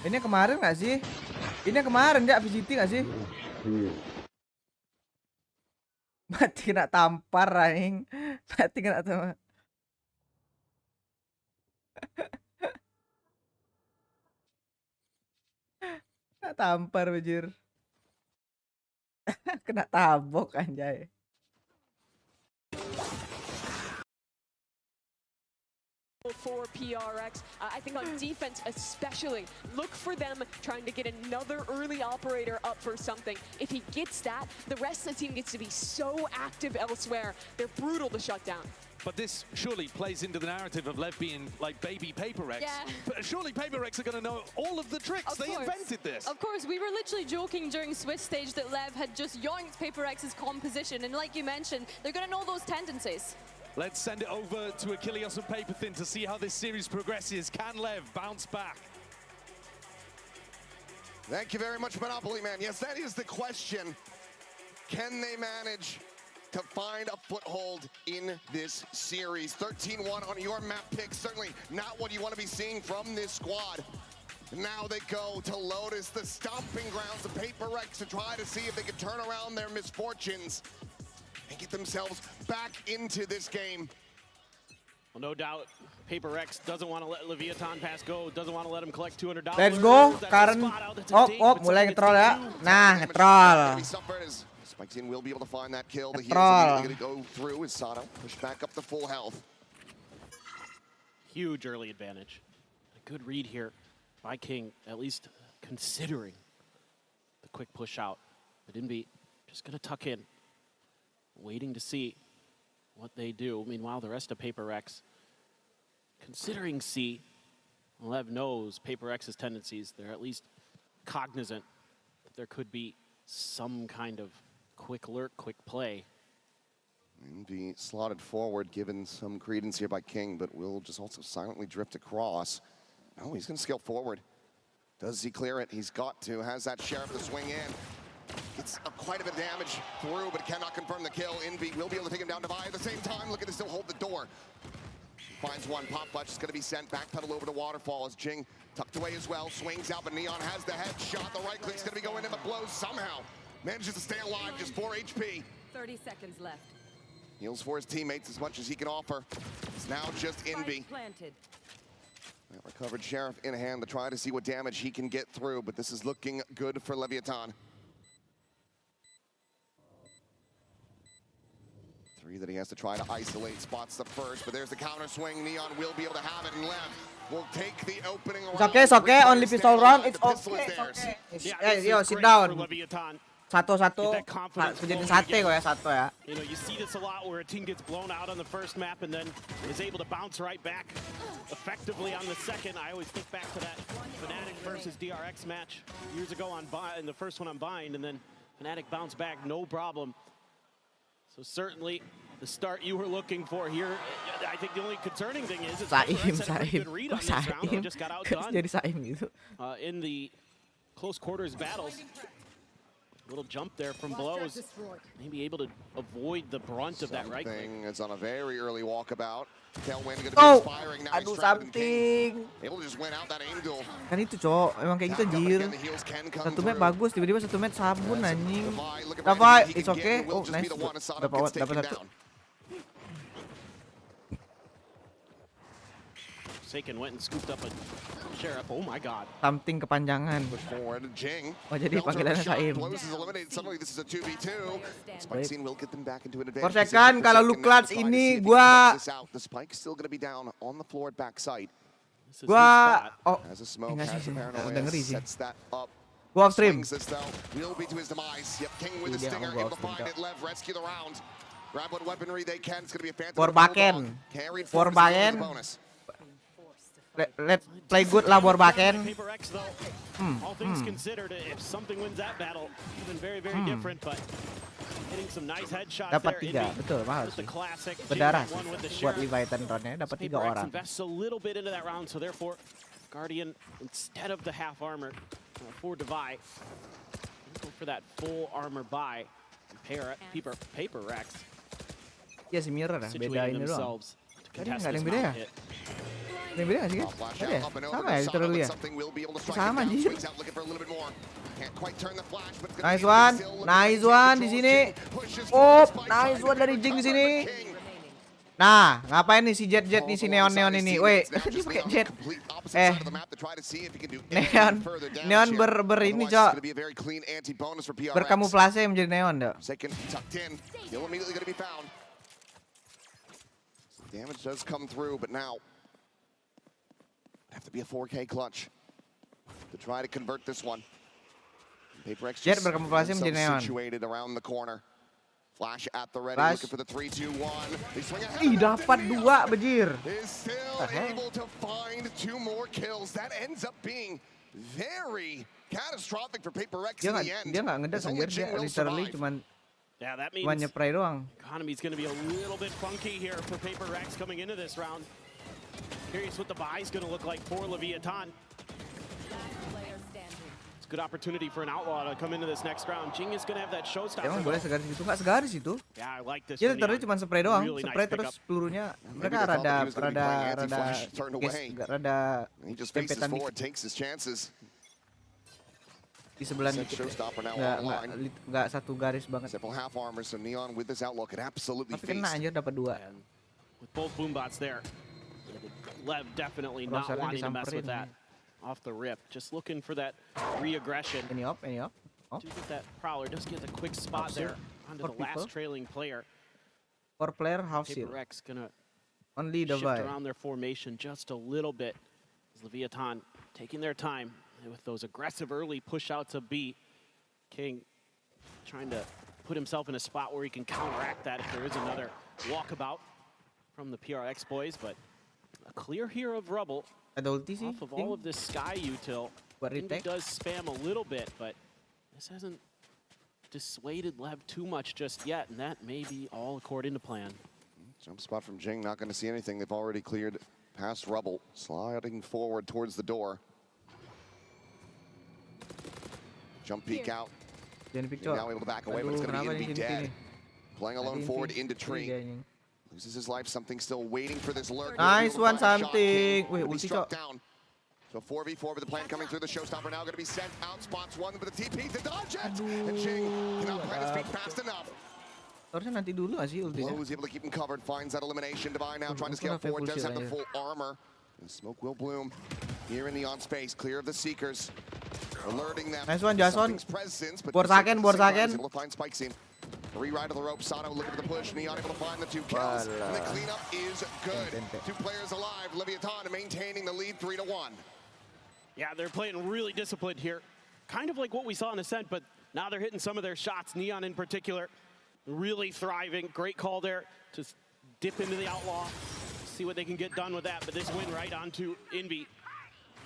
Ini kemarin nggak sih? Ini kemarin ya VCT nggak sih? Mati kena tampar anjing. Mati kena tampar. Kena tampar bajir. Kena tabok anjay. For PRX, I think on defense especially, look for them trying to get another early operator up for something. If he gets that, the rest of the team gets to be so active elsewhere. They're brutal to shut down. But this surely plays into the narrative of Lev being like baby PaperX. Yeah. But surely PaperX are going to know all of the tricks. They invented this. Of course, we were literally joking during Swiss stage that Lev had just yoinked PaperX's composition. And like you mentioned, they're going to know those tendencies. Let's send it over to Achilles and Paperthin to see how this series progresses. Can Lev bounce back? Thank you very much, Monopoly Man. Yes, that is the question. Can they manage to find a foothold in this series? 13-1 on your map pick. Certainly not what you want to be seeing from this squad. Now they go to Lotus, the stomping grounds of PRX, to try to see if they can turn around their misfortunes and get themselves back into this game. Well, no doubt, PRX doesn't want to let Leviathan pass go, doesn't want to let him collect $200. Let's go, Karen. Mulai ngetrol ya. Nah, ngetrol. Spike team will be able to find that kill. The heal's immediately going to go through as Sato push back up to full health. Huge early advantage. A good read here by King, at least considering the quick push out. But Invi just going to tuck in, waiting to see what they do. Meanwhile, the rest of PRX, considering C, Lev knows PRX's tendencies. They're at least cognizant that there could be some kind of quick lurk, quick play. Invi slotted forward, given some credence here by King, but will just also silently drift across. No, he's going to scale forward. Does he clear it? He's got to. Has that Sheriff to swing in. Gets quite a bit of damage through, but cannot confirm the kill. Invi will be able to take him down to Vi. At the same time, looking to still hold the door. Finds one. Pop Clutch is going to be sent. Backpedal over to Waterfall as Jing tucked away as well. Swings out, but Neon has the headshot. The right click's going to be going in, but blows somehow. Manages to stay alive, just 4 HP. 30 seconds left. Heals for his teammates as much as he can offer. It's now just Invi. That recovered Sheriff in hand to try to see what damage he can get through, but this is looking good for Leviathan. 3 that he has to try to isolate. Spots the first, but there's the counter swing. Neon will be able to have it, and Lev will take the opening round. It's okay. Only pistol round. It's okay. Hey, yo, sit down. Satu-satu. Jadi sate kok ya, satu ya. You know, you see this a lot where a team gets blown out on the first map and then is able to bounce right back effectively on the second. I always think back to that Fnatic versus DRX match years ago in the first one on Bind, and then Fnatic bounced back, no problem. So certainly the start you were looking for here. I think the only concerning thing is it's Saim. read on this round and just got outdone Jadi Saim gitu. In the close quarters battles. Little jump there from blows. Maybe able to avoid the brunt of that right click. It's on a very early walkabout. Tailwind going to be expiring now. Aduh, something. Able to just win out that aim duel. Kan itu, Cok. Emang kayak gitu, anjir. Satu match bagus, tiba-tiba satu match sabun, anjing. Dapat, it's okay. Oh, nice. Dapat satu. Saken went and scooped up a Sheriff. Oh my god. Something kepanjangan. Oh, jadi panggilannya Saim. Korsekan, kalau lu clutch ini gua enggak sih, udah ngeri sih. Gua off stream. Borbaken. Let's play good lah Borbaken. All things considered, if something wins that battle, even very different, but hitting some nice headshots dapat there. 3, betul, mahal sih. Berdarah sih buat Leviathan run-nya, dapat 3 orang. Invests a little bit into that round, so therefore Guardian, instead of the half armor for Devi, go for that full armor buy. PRX. Ya si Mirror lah, beda ini doang. Tadi nggak ada yang beda ya? Ada yang beda nggak sih? Ada ya? Sama ya literally ya? Sama anjir. Nice one di sini. Oh, nice one dari Jing di sini. Nah, ngapain nih si Jet nih si Neon ini? Weh, dia pakai Jet. Neon ber ini, Cok. Berkamuflase menjadi Neon, Cok. Damage does come through, but now have to be a 4K clutch to try to convert this one. PRX Jet berkamuflase menjadi Neon. Situated around the corner. Flash at the ready, looking for the 3-2-1. They swing ahead. Ih, dapat 2, bejir. Is still able to find 2 more kills. That ends up being very catastrophic for PRX in the end. Dia nggak ngedas anjir, dia literally cuman nyepray doang. Economy's going to be a little bit funky here for PRX coming into this round. Curious what the buy is going to look like for Leviathan. good opportunity for an outlaw to come into this next round. Jing is going to have that showstopper. Emang boleh segaris itu? Nggak segaris itu. Yeah, I like this. Dia literally cuma spray doang, Really spray nice terus pelurunya mereka rada tempetan dikit. Di sebelah dikit. Nggak satu garis banget. Tapi kena anjir dapat 2. With both boombots there. Lev definitely not wanting to mess with that off the rip. Just looking for that re-aggression. Any up. To get that Prowler, does get a quick spot there onto the last trailing player. 4 player half shield. HyperX gonna only the shift around their formation just a little bit. As Leviathan taking their time with those aggressive early push outs of B. King trying to put himself in a spot where he can counteract that if there is another walkabout from the PRX boys, but a clear here of rubble off of all of this sky util. It does spam a little bit, but this hasn't dissuaded Lev too much just yet, and that may be all according to plan. Jump spot from Jing, not going to see anything. They've already cleared past rubble, sliding forward towards the door. Jump peek out. Now able to back away, but it's going to be dead. Playing alone forward into tree. Loses his life, something still waiting for this lurk. Nice one, something. Wait, ulti cok. So 4v4 with the plan coming through. The showstopper now going to be sent out. Spots one with the TP to dodge it. And Jing cannot plant his feet fast enough. Harusnya nanti dulu sih ultinya. Lowe's able to keep him covered. Finds that elimination. Divine now trying to scale forward. Does have the full armor. And smoke will bloom here in the on space. Clear of the seekers. Alerting them. Nice one, Jason. Borsaken. Able to find Spike Scene. Rewrite of the rope. Sato looking for the push. Neon able to find the 2 kills. And the cleanup is good. 2 players alive. Leviathan maintaining the lead 3-1. Yeah, they're playing really disciplined here. Kind of like what we saw in Ascent, but now they're hitting some of their shots. Neon in particular, really thriving. Great call there to dip into the outlaw. See what they can get done with that. But this win right onto Envy.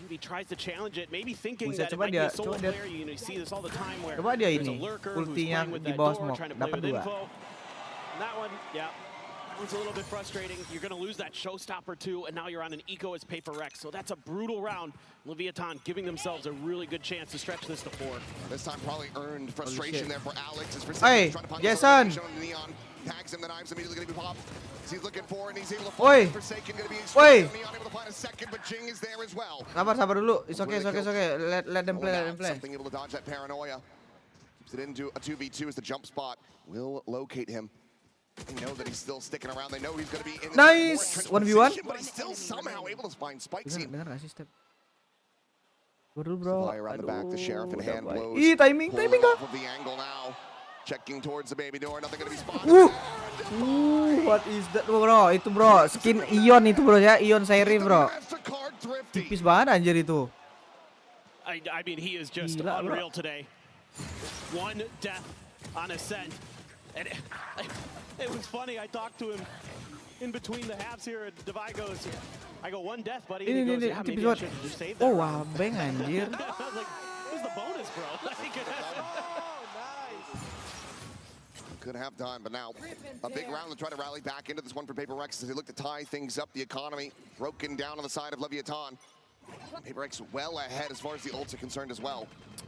Envy tries to challenge it, maybe thinking that it might be a solo player. You see this all the time where there's a lurker who's playing with that door, trying to play with info. And that one, yeah, that one's a little bit frustrating. You're going to lose that showstopper too, and now you're on an eco as PaperX. So that's a brutal round. Leviathan giving themselves a really good chance to stretch this to 4. This time probably earned frustration there for Alex. Hey, Jason. Tags him, the knives immediately going to be popped. He's looking for and he's able to find Forsaken, going to be exposed. Neon able to find a second, but Jing is there as well. Sabar dulu. It's okay. Let them play. Something able to dodge that paranoia. Keeps it into a 2v2 as the jump spot will locate him. They know that he's still sticking around. They know he's going to be in nice 1v1. But he's still somehow able to find Spike Scene. Dengar nggak sih step? Bro. Around the back, the sheriff and hand blows. Ih, timing kah? Of the angle now. Checking towards the baby door, nothing going to be spotted. What is that, bro? Itu bro, skin Ion itu bro ya, Ion Seri bro. Tipis banget anjir itu. I mean, he is just unreal today. 1 death on Ascent. And it was funny, I talked to him in between the halves here, and Devi goes, I go 1 death, buddy. And he goes, yeah, maybe I should just save that. Oh, wow, bang anjir. I was like, where's the bonus, bro? Could have done, but now a big round to try to rally back into this one for PaperX as they look to tie things up. The economy broken down on the side of Leviathan. PaperX well ahead as far as the ults are concerned as well.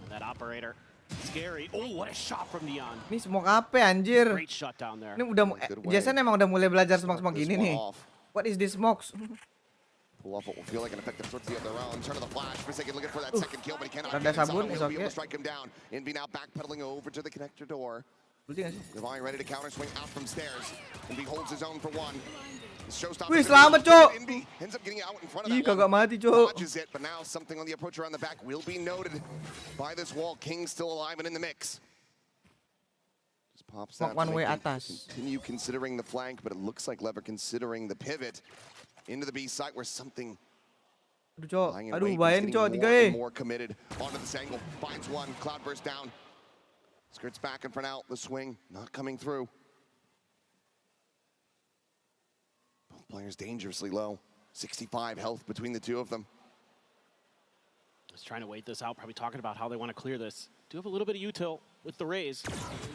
That operator, scary. Oh, what a shot from Neon. Ini smoke apa anjir? Great shot down there. Ini udah, Jason emang udah mulai belajar smoke gini nih. What is this smokes? Pull off what will feel like an effective sortie of their own. Turn of the flash. Forsaken looking for that second kill, but he cannot. Rada sabun, is okay. Strike him down. Envy now backpedaling over to the connector door. Divine ready to counter swing out from stairs. Envy holds his own for 1. Wih, selamat, Cok. Envy ends up getting out in front of Ih, that kagak mati, Cok. Dodges it, but now something on the approach around the back will be noted by this wall. King still alive and in the mix. Just pops out. One way atas. Continue considering the flank, but it looks like Lever considering the pivot into the B site where something. Aduh, Cok. Aduh, bayan, Cok. 3 more committed onto this angle. Finds 1. Cloudburst down. Skirts back and for now. The swing not coming through. Both players dangerously low. 65 health between the 2 of them. Just trying to wait this out. Probably talking about how they want to clear this. Do have a little bit of util with the raise.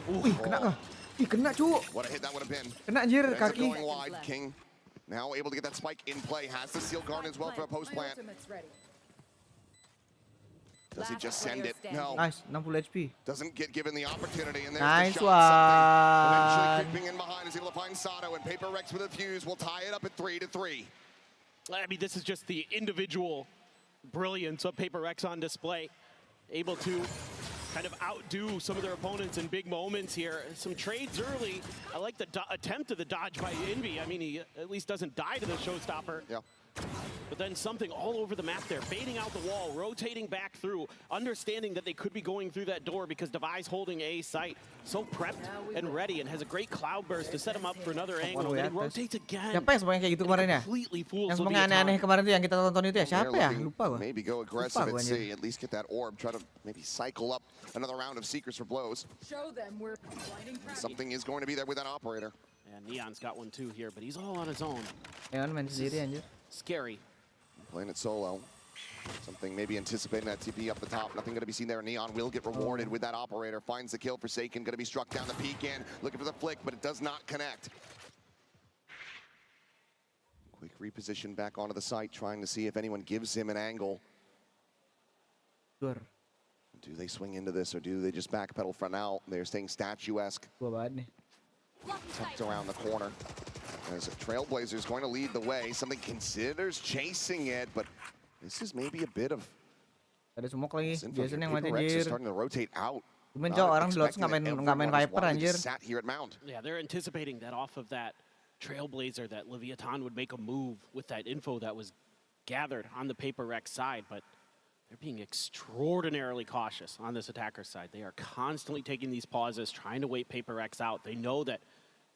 Wih, kena nggak? Ih, kena, Cuk. What a hit that would have been. Kena anjir kaki. Going wide. King now able to get that spike in play. Has the seal guard as well for a post plant. Does he just send it? No. Nice, 60 HP. Doesn't get given the opportunity, and there's Nice the shot. one. Eventually creeping in behind is able to find Sato, and PRX with a fuse will tie it up at 3-3. I mean, this is just the individual brilliance of PRX on display. Able to kind of outdo some of their opponents in big moments here. Some trades early. I like the attempt of the dodge by Envy. I mean, he at least doesn't die to the showstopper. Yeah. But then something all over the map there, baiting out the wall, rotating back through, understanding that they could be going through that door because Devi's holding A site, so prepped and ready, and has a great cloud burst to set him up for another angle. Then he rotates again. Siapa yang semuanya kayak gitu kemarin ya? Yang semuanya aneh-aneh kemarin tuh yang kita tonton itu ya? Siapa ya? Lupa gua. Maybe go aggressive at C, at least get that orb, try to maybe cycle up another round of Seekers for blows. Show them we're Something is going to be there with that operator. And Neon's got one too here, but he's all on his own. Neon main sendiri anjir. Scary. Playing it solo. Something maybe anticipating that TP up the top. Nothing going to be seen there. Neon will get rewarded with that operator. Finds the kill. Forsaken going to be struck down the peak in. Looking for the flick, but it does not connect. Quick reposition back onto the site, trying to see if anyone gives him an angle. Sure. Do they swing into this, or do they just backpedal for now? They're staying statuesque. Tucked around the corner. As Trailblazer is going to lead the way. Something considers chasing it, but this is maybe a bit of... Ada smoke lagi. Biasanya yang mati PRX is anjir. starting to rotate out. Cuman cowok orang di Lots nggak main Viper anjir. Sat here at Mount. Yeah, they're anticipating that off of that Trailblazer, that Leviathan would make a move with that info that was gathered on the PRX side, but they're being extraordinarily cautious on this attacker side. They are constantly taking these pauses, trying to wait PRX out. They know that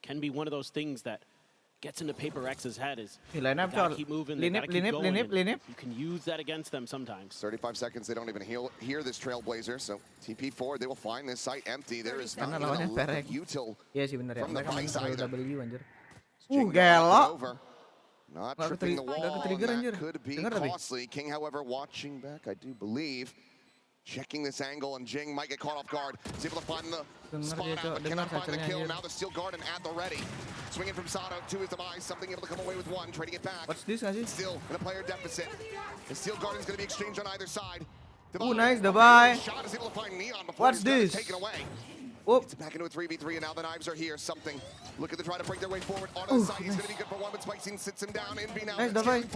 can be one of those things that gets into PRX's head is line up keep moving, they gotta keep going. You can use that against them sometimes. 35 seconds, they don't even hear this Trailblazer, so TP forward, they will find this site empty. There is not even a lot of util from the Vice either. Gelo. Not tripping the wall, that could be costly. King, however, watching back, I do believe. Checking this angle, and Jing might get caught off guard. He's able to find the spot out, but cannot find the kill. Now the Steel Garden at the ready. Swinging from Sato to his demise, something able to come away with one, trading it back. What's this, Aziz? Still in a player deficit. The Steel Garden's going to be exchanged on either side. Nice, Devi. Shot is able to find Neon before What's this? Taken away. It's back into a 3v3, and now the knives are here. Something looking to try to break their way forward onto the side. He's going to be good for one, but Spicing sits him down. Envy now. Nice, Devi.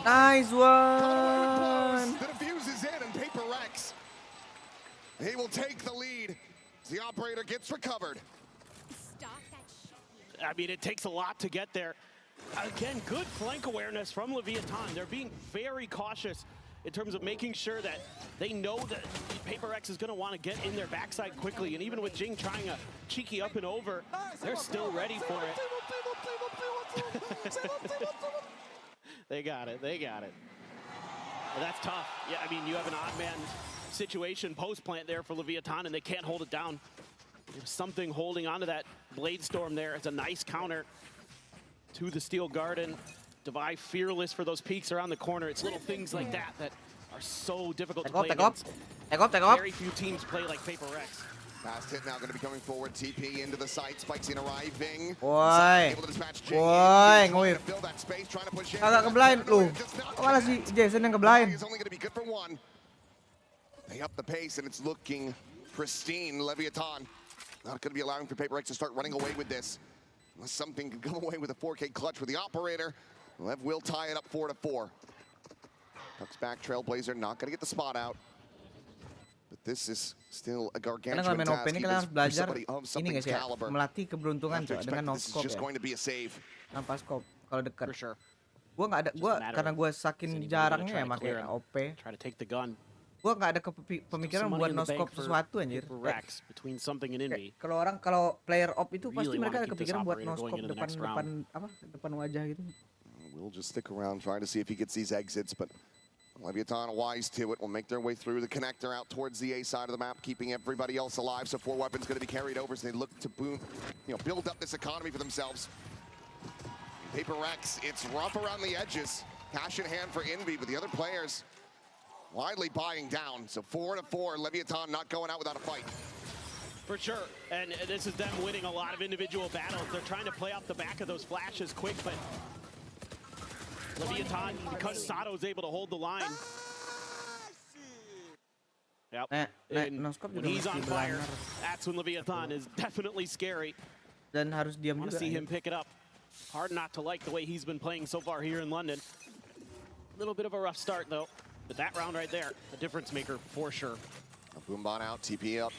Nice Nice one. The defuse is in, and PRX. He will take the lead. The operator gets recovered. I mean, it takes a lot to get there. Again, good flank awareness from Leviathan. They're being very cautious in terms of making sure that they know that PRX is going to want to get in their backside quickly. And even with Jing trying a cheeky up and over, they're still ready for it. They got it. They got it. Well, that's tough. Yeah, I mean, you have an odd man situation post-plant there for Leviathan, and they can't hold it down. There's something holding onto that Blade Storm there. It's a nice counter to the Steel Garden. Devi fearless for those peaks around the corner. It's little things like that that are so difficult to play against. Very few teams play like PRX. Fast hit now going to be coming forward. TP into the site. Spikes in arriving. Woi. Woi, ngoir. Agak ke-blind lu. Malah si Jason yang ke-blind. He's only going to be good for one. They up the pace, and it's looking pristine. Leviathan not going to be allowing for PRX to start running away with this. Unless something can come away with a 4K clutch with the operator. Lev will tie it up 4-4. Tucks back, Trailblazer not going to get the spot out. But this is still a gargantuan task. Ini kalian harus belajar ini guys ya, melatih keberuntungan coba dengan no scope ya. Tanpa scope kalau dekat. Gua nggak ada, karena gua saking jarangnya ya pakai OP. Gua nggak ada pemikiran buat no scope sesuatu anjir. Kalau player op itu pasti mereka ada kepikiran buat no scope depan wajah gitu. We'll just stick around trying to see if he gets these exits, but Leviathan wise to it, will make their way through the connector out towards the A side of the map, keeping everybody else alive. So 4 weapons going to be carried over, so they look to build up this economy for themselves. PRX, it's rough around the edges. Cash in hand for Envy, but the other players widely buying down. So 4-4, Leviathan not going out without a fight. For sure, and this is them winning a lot of individual battles. They're trying to play off the back of those flashes quick, but Leviathan, because Sato's able to hold the line. Yep. When he's on fire, that's when Leviathan is definitely scary. Dan harus diam juga. Want to see him pick it up. Hard not to like the way he's been playing so far here in London. A little bit of a rough start though, but that round right there, a difference maker for sure. Boombot out, TP up.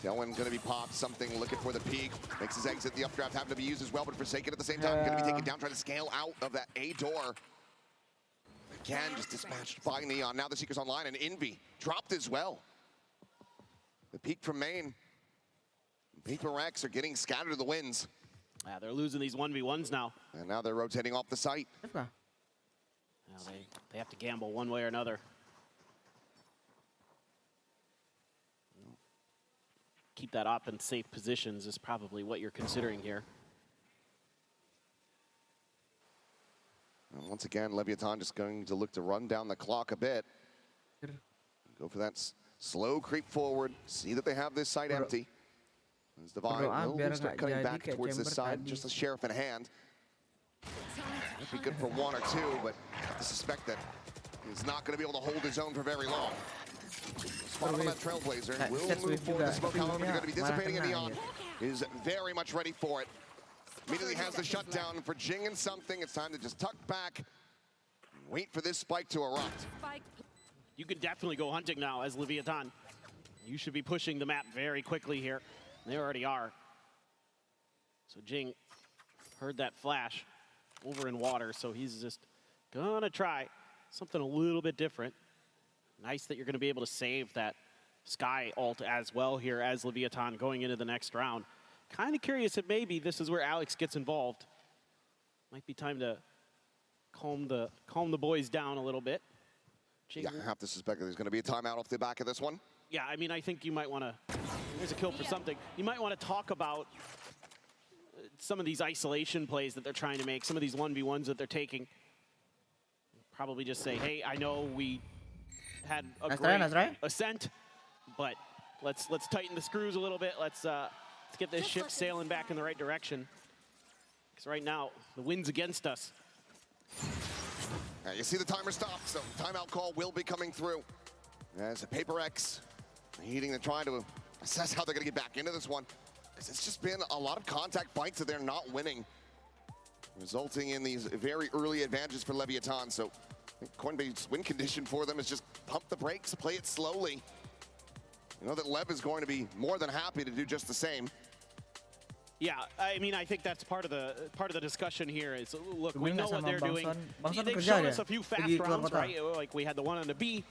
Tailwind gonna be popped, something looking for the peak. Makes his exit, the updraft having to be used as well, but Forsaken at the same time, gonna be taken down, trying to scale out of that A door. Again, just dispatched by Neon. Now the Seeker's online, and Envy dropped as well. The peak from main. PRX are getting scattered to the winds. Yeah, they're losing these 1v1s now. And now they're rotating off the site. Now they have to gamble one way or another. Keep that up in safe positions is probably what you're considering here. And once again, Leviathan just going to look to run down the clock a bit. Go for that slow creep forward. See that they have this site empty. As Divine will start cutting back towards this side, just a Sheriff in hand. Might be good for one or two, but I have to suspect that he's not going to be able to hold his own for very long. Spot on that Trailblazer. Will move forward the smoke, however, they're going to be dissipating in Neon. Is very much ready for it. Immediately has the shutdown for Jing and something. It's time to just tuck back and wait for this spike to erupt. You can definitely go hunting now as Leviathan. You should be pushing the map very quickly here. They already are. So Jing heard that flash over in water, so he's just gonna try something a little bit different. Nice that you're gonna be able to save that Sky ult as well here as Leviathan going into the next round. Kind of curious if maybe this is where Alex gets involved. Might be time to calm the boys down a little bit. Yeah, I have to suspect that there's going to be a timeout off the back of this one. Yeah, I mean, I think you might want to, there's a kill for something. You might want to talk about some of these isolation plays that they're trying to make, some of these 1v1s that they're taking. Probably just say, hey, I know we had a great ascent, but let's tighten the screws a little bit. Let's get this ship sailing back in the right direction. Because right now, the wind's against us. You see the timer stop, so timeout call will be coming through. As PRX needing to try to assess how they're going to get back into this one. Because it's just been a lot of contact fights that they're not winning, resulting in these very early advantages for Leviathan. So I think Coinbase's win condition for them is just pump the brakes, play it slowly. You know that Lev is going to be more than happy to do just the same. Yeah, I mean, I think that's part of the discussion here. Is look, we know what they're doing. They've shown us a few fast rounds, right? Like we had the one on the B,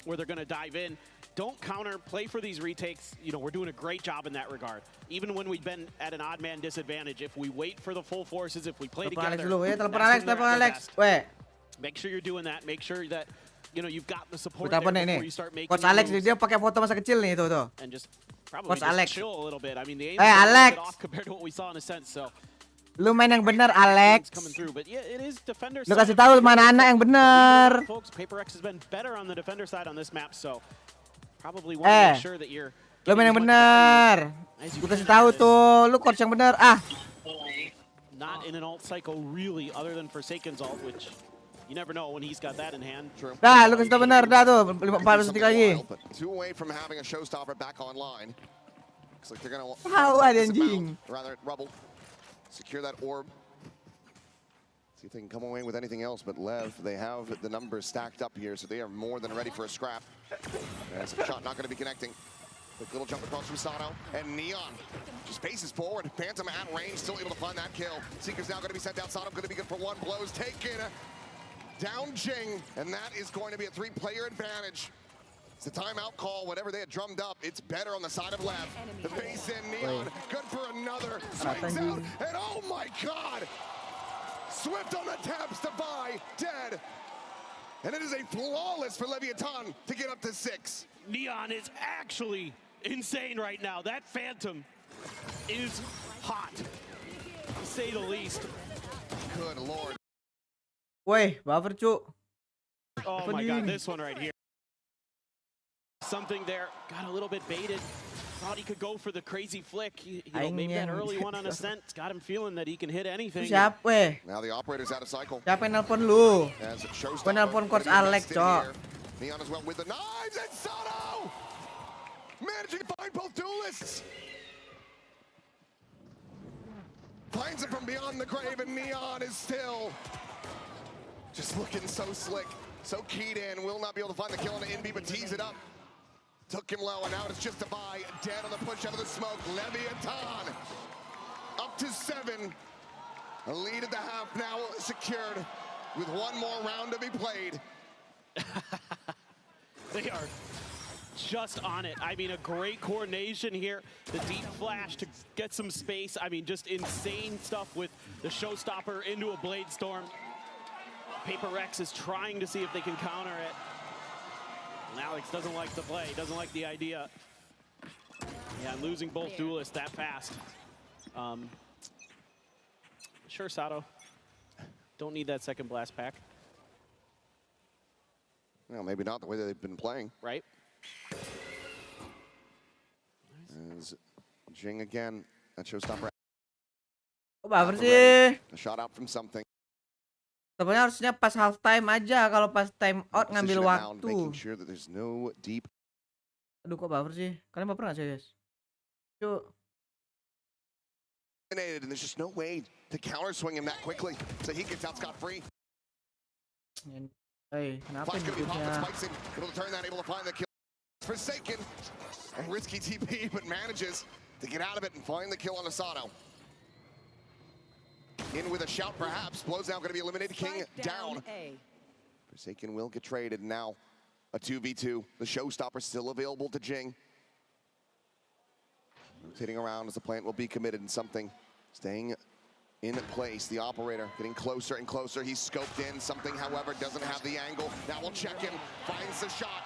where they're going to dive in. Don't counter, play for these retakes. You know, we're doing a great job in that regard. Even when we've been at an odd man disadvantage, if we wait for the full forces, if we play together, make sure you're doing that. Make sure that you've got the support there before you start making Coach Alex dia pakai foto masa kecil nih tuh. And just probably just chill a little bit. I mean, the aim is Alex, a bit off compared to what we saw in a sense. So lu main yang bener, Alex. Coming through, but yeah, it is defender lu kasih tahu mana anak yang bener. Folks, PRX has been better on the defender side on this map, so probably want to make sure that you're lu main yang bener. Lu kasih tahu tuh, lu coach yang bener. Not in an ult cycle really, other than Forsaken's ult, which you never know when he's got that in hand. True. Dah, lu kasih tahu bener, dah tuh, 4 detik lagi. Two away from having a showstopper back online. Looks like they're gonna rather rubble. Secure that orb. See if they can come away with anything else, but Lev, they have the numbers stacked up here, so they are more than ready for a scrap. As a shot not going to be connecting. Quick little jump across from Sano, and Neon just paces forward. Phantom at range, still able to find that kill. Seeker's now going to be sent out. Sano going to be good for one. Blows taken. Down Jing, and that is going to be a 3-player advantage. It's the timeout call. Whatever they had drummed up, it's better on the side of Lev. The base in Neon, good for another. Swings out, and oh my God! Swift on the taps to buy, dead. And it is a flawless for Leviathan to get up to 6. Neon is actually insane right now. That Phantom is hot, to say the least. Good Lord. Woi, buffer cuk. Oh my God, this one right here. Something there, got a little bit baited. Thought he could go for the crazy flick. Maybe that early one on Ascent's got him feeling that he can hit anything. Siapa? Now the operator's out of cycle. Siapa yang nelpon lu? As it shows Gua nelpon Coach Alex, cok. Neon as well with the knives, and Sato! Managing to find both duelists. Finds it from beyond the grave, and Neon is still just looking so slick, so keyed in. Will not be able to find the kill on the NB, but tees it up. Took him low, and now it's just a buy. Dead on the push out of the smoke. Leviathan up to 7. A lead at the half now secured with one more round to be played. They are just on it. I mean, a great coordination here. The deep flash to get some space. I mean, just insane stuff with the showstopper into a blade storm. PRX is trying to see if they can counter it. And Alex doesn't like the play, doesn't like the idea. Yeah, losing both duelists that fast. Sure, Sato. Don't need that second blast pack. Well, maybe not the way that they've been playing. Right. As Jing again, that showstopper. Baper sih. A shot out from something. Sebenarnya harusnya pas half time aja, kalau pas time out ngambil waktu. Making sure that there's no deep. Aduh, kok baper sih? Kalian baper nggak sih, guys? Yuk. And there's just no way to counter swing him that quickly, so he gets out scot-free. Hey, kenapa Able hidupnya? to turn that, able to find the kill. Forsaken and risky TP, but manages to get out of it and find the kill on Asano. In with a shout, perhaps. Blows now, going to be eliminated. King down. Forsaken will get traded. Now a 2v2. The showstopper still available to Jing. Rotating around as the plant will be committed in something. Staying in place. The operator getting closer and closer. He's scoped in. Something, however, doesn't have the angle. Now we'll check him. Finds the shot.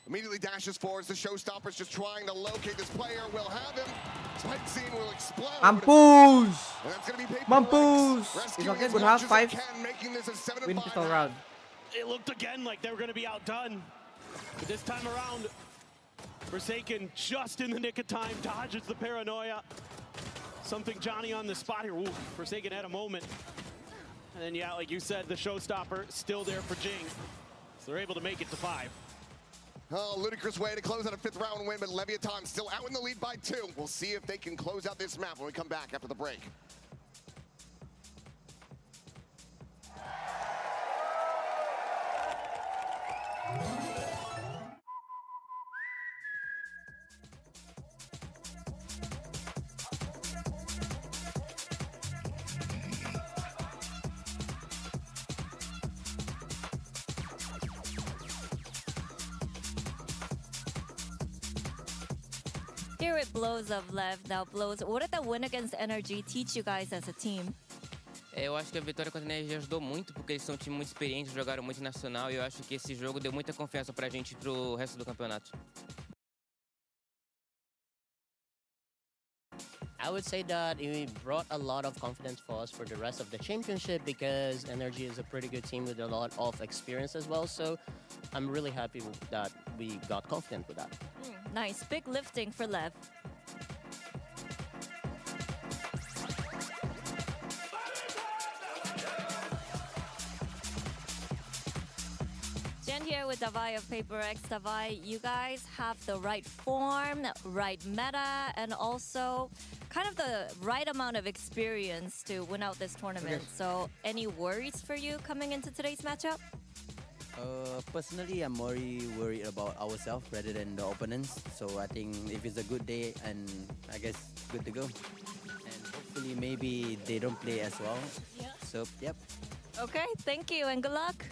Immediately dashes forwards. The showstopper's just trying to locate this player. We'll have him. Spike scene will explode. Mampus! And that's going to be Mampus! Rescuing It's okay, as good much half as five. they can, making this a 7-5 Win pistol round. It looked again like they were going to be outdone. But this time around, Forsaken just in the nick of time, dodges the paranoia. Something Johnny on the spot here. Ooh, Forsaken had a moment. And then, yeah, like you said, the showstopper still there for Jing. So they're able to make it to 5. Oh, ludicrous way to close out a 5th round win, but Leviathan still out in the lead by 2. We'll see if they can close out this map when we come back after the break. Here it blows of Lev, now blows. What did the win against Energy teach you guys as a team? Eu acho que a vitória contra a Energia ajudou muito, porque eles são um time muito experiente, jogaram muito nacional, e eu acho que esse jogo deu muita confiança pra gente pro resto do campeonato. I would say that it brought a lot of confidence for us for the rest of the championship, because Energy is a pretty good team with a lot of experience as well. So I'm really happy that we got confident with that. Nice, big lifting for Lev. Jen here with Davai of PRX. Davai, you guys have the right form, right meta, and also kind of the right amount of experience to win out this tournament. Okay. So any worries for you coming into today's matchup? Personally, I'm more worried about ourselves rather than the opponents. So I think if it's a good day, and I guess good to go. And hopefully maybe they don't play as well. Yeah. So, yep. Okay, thank you and good luck.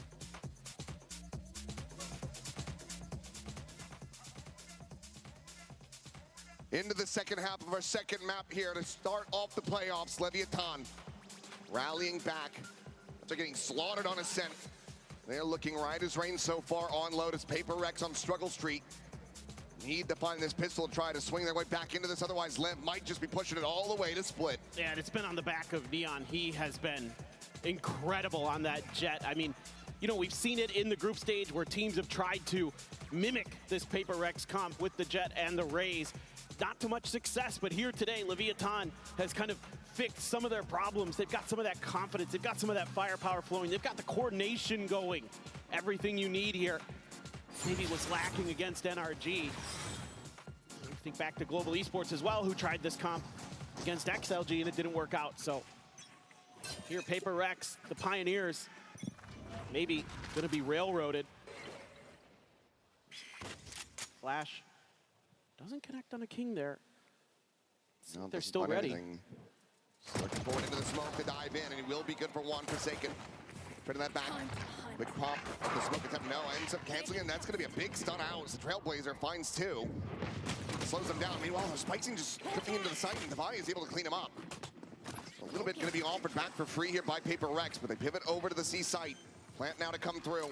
Into the second half of our second map here to start off the playoffs. Leviathan rallying back after getting slaughtered on Ascent. They're looking right as rain so far on Lotus. PRX on Struggle Street. Need to find this pistol to try to swing their way back into this. Otherwise, Lev might just be pushing it all the way to split. Yeah, and it's been on the back of Neon. He has been incredible on that jet. I mean, you know, we've seen it in the group stage where teams have tried to mimic this PRX comp with the jet and the Rays. Not too much success, but here today, Leviathan has kind of fixed some of their problems. They've got some of that confidence. They've got some of that firepower flowing. They've got the coordination going. Everything you need here maybe was lacking against NRG. Think back to Global Esports as well, who tried this comp against XLG and it didn't work out. So here, PRX, the Pioneers, maybe going to be railroaded. Flash doesn't connect on a King there. No, they're still ready. Looking forward into the smoke to dive in, and he will be good for one. Forsaken. Putting that back. Quick pop. The smoke attempt, no, ends up canceling, and that's going to be a big stun out as the Trailblazer finds two. Slows them down. Meanwhile, Spicing just drifting into the site, and Devi is able to clean him up. A little bit going to be offered back for free here by PRX, but they pivot over to the C site. Plant now to come through.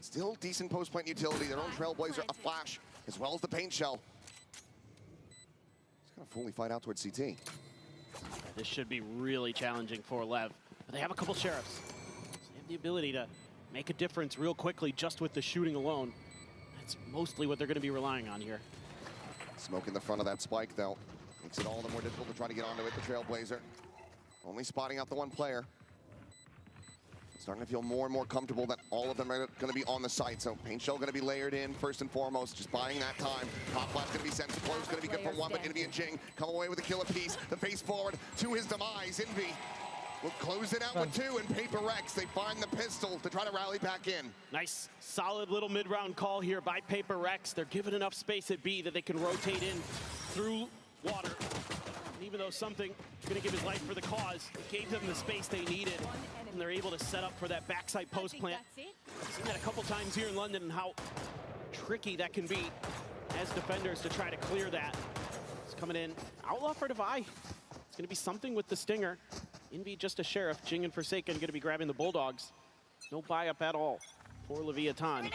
Still decent post-plant utility. Their own Trailblazer, a flash, as well as the paint shell. He's going to fully fight out towards CT. Yeah, this should be really challenging for Lev, but they have a couple Sheriffs. So they have the ability to make a difference real quickly just with the shooting alone. That's mostly what they're going to be relying on here. Smoke in the front of that spike, though. Makes it all the more difficult to try to get onto it, the Trailblazer. Only spotting out the one player. Starting to feel more and more comfortable that all of them are going to be on the site. So paint shell going to be layered in first and foremost, just buying that time. Pop flash going to be sent. Close going to be good for one, but going to be a Jing. Come away with a kill apiece. The face forward to his demise. Envy will close it out with two, and PRX, they find the pistol to try to rally back in. Nice, solid little mid-round call here by PRX. They're given enough space at B that they can rotate in through water. And even though something going to give his life for the cause, it gave them the space they needed, and they're able to set up for that backside post plant. Seen that a couple times here in London and how tricky that can be as defenders to try to clear that. It's coming in. Outlaw for Devi. It's going to be something with the Stinger. Envy just a Sheriff. Jing and Forsaken going to be grabbing the Bulldogs. No buy-up at all for Leviathan.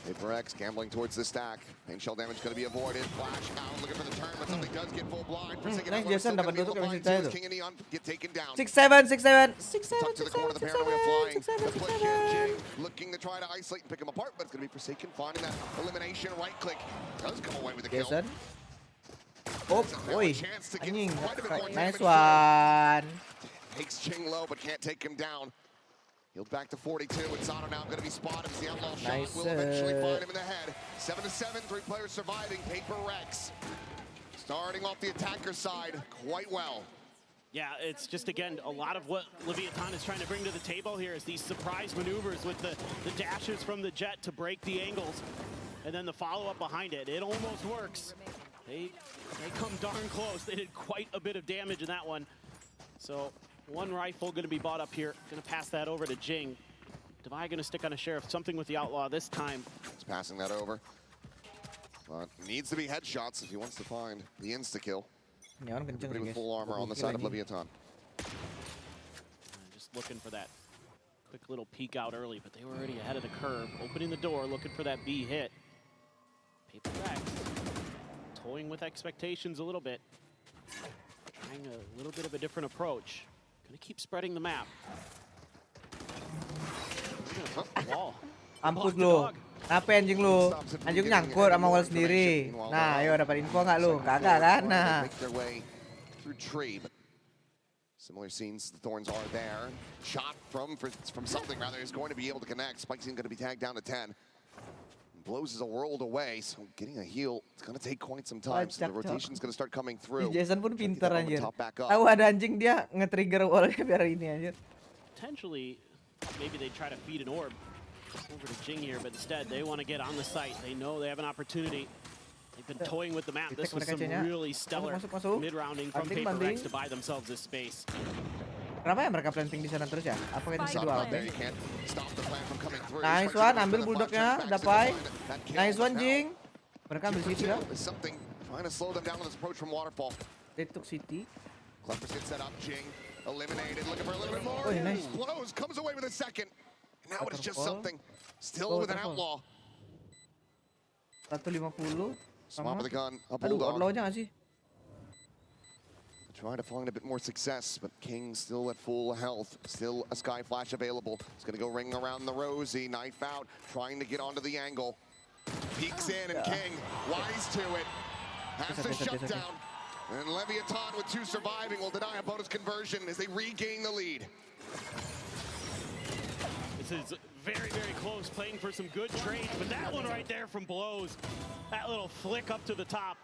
PRX gambling towards the stack. Paint shell damage going to be avoided. Flash out, looking for the turn, but something does get full blind. Nice, Jason dapat tutup yang cerita itu. King and Neon get taken down. 6-7. Tucked to the corner of the paranoia flying. The flick here, Jing looking to try to isolate and pick him apart, but it's going to be Forsaken finding that elimination. Right click does come away with the kill. Jason. Oh, oi. Anjing. Nice one. Takes Jing low, but can't take him down. Healed back to 42, and Sato now going to be spotted as the outlaw shot will eventually find him in the head. 7-7, 3 players surviving. PRX starting off the attacker side quite well. Yeah, it's just, again, a lot of what Leviathan is trying to bring to the table here is these surprise maneuvers with the dashes from the jet to break the angles, and then the follow-up behind it. It almost works. They come darn close. They did quite a bit of damage in that one. So one rifle going to be bought up here. Going to pass that over to Jing. Devi going to stick on a Sheriff. Something with the outlaw this time. He's passing that over. But needs to be headshots if he wants to find the insta-kill. Everybody with full armor on the side of Leviathan. Just looking for that quick little peek out early, but they were already ahead of the curve. Opening the door, looking for that B hit. PRX toying with expectations a little bit. Trying a little bit of a different approach. Gonna keep spreading the map. Wall. Mampus lu. Apa anjing lu? Anjing nyangkut sama wall sendiri. Nah, ayo dapat info nggak lu? Kagak kan? Nah. Through tree, but similar scenes. The Thorns are there. Shot from something rather is going to be able to connect. Spike's going to be tagged down to 10. Blows is a world away, so getting a heal, it's going to take quite some time. So the rotation's going to start coming through. Jason pun pintar anjir. Tahu ada anjing dia nge-trigger wallnya biar ini anjir. Potentially, maybe they try to feed an orb over to Jing here, but instead they want to get on the site. They know they have an opportunity. They've been toying with the map. This was some really stellar mid-rounding from PRX to buy themselves this space. Kenapa ya mereka planting di sana terus ya? Apa kita dua? Nice one, ambil bulldognya, dapat. Nice one, Jing. Mereka ambil City dah. Trying to slow them down on this approach from Waterfall. They took City. Clever's get set up, Jing eliminated, looking for a little bit more. Oh, nice. Blows, comes away with a second. Now it's just something. Still with an outlaw. 150. Swap of the gun, a Aduh, bulldog. outlawnya nggak sih? Trying to find a bit more success, but King still at full health. Still a Sky Flash available. He's going to go ring around the Rosie. Knife out, trying to get onto the angle. Peeks in, and King, wise to it. Has the shutdown. And Leviousa with 2 surviving will deny a bonus conversion as they regain the lead. This is very, very close, playing for some good trades, but that one right there from Blows, that little flick up to the top,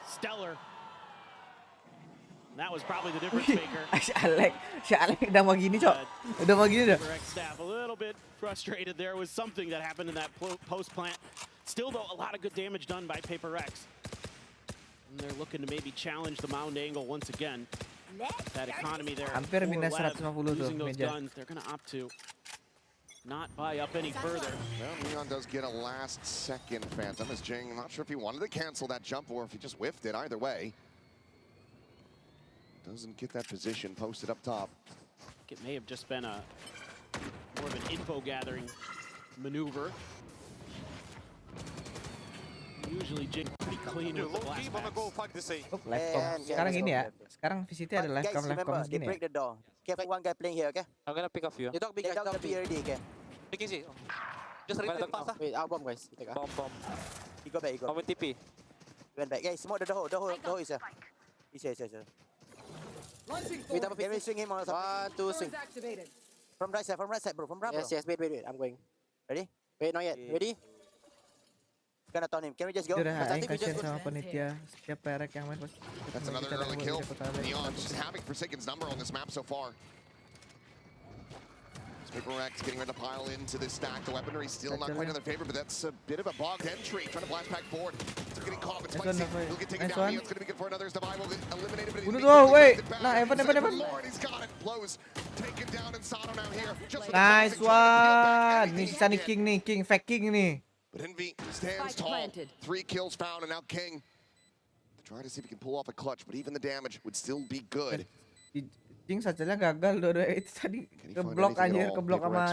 stellar. That was probably the difference maker. Si Alek udah mau gini, Cok. Udah mau gini dah. PRX staff a little bit frustrated there was something that happened in that post plant. Still though, a lot of good damage done by PRX. And they're looking to maybe challenge the mound angle once again. That economy there. Hampir minus 150 tuh losing those meja. guns, they're gonna opt to not buy up any further. Well, Neon does get a last second Phantom as Jing, I'm not sure if he wanted to cancel that jump or if he just whiffed it. Either way, doesn't get that position posted up top. It may have just been a more of an info gathering maneuver. Usually Jing pretty clean with the blast packs. Livecom. Sekarang ini ya. Sekarang VCT ada livecom They gini. break the door. Careful, one guy playing here, okay? I'm gonna pick off you. You don't be already, okay? Take easy. Just retake fast. Wait, our bomb, guys. Take Bomb. He go back, he go. Bomb TP. Went back. Yeah, smoke the door is here. He's here. We double pick. Can we swing him or something? 1, 2, swing. From right side, bro. From right, bro. Yes. Wait. I'm going. Ready? Wait, not yet. Ready? Gonna turn him. Can we just go? Dia udah aing kasihan sama penitia setiap PRX yang main pasti. That's another early kill. Neon just having Forsaken's number on this map so far. PRX getting ready to pile into this stack. The weaponry still not quite in their favor, but that's a bit of a bogged entry. Trying to blast back forward. Still getting caught with Spicy. He'll get taken down. Neon's going to be good for another. Devi will eliminate it, but Bunuh tuh, wait. Nah, Evan. Lord, he's got it. Blows. Taken down and Sato now here. Nice one. Nih sisa nih King fake King nih. But Envy stands tall. 3 kills found, and now King trying to see if he can pull off a clutch, but even the damage would still be good. King saja gagal dua itu tadi keblok anjir, keblok sama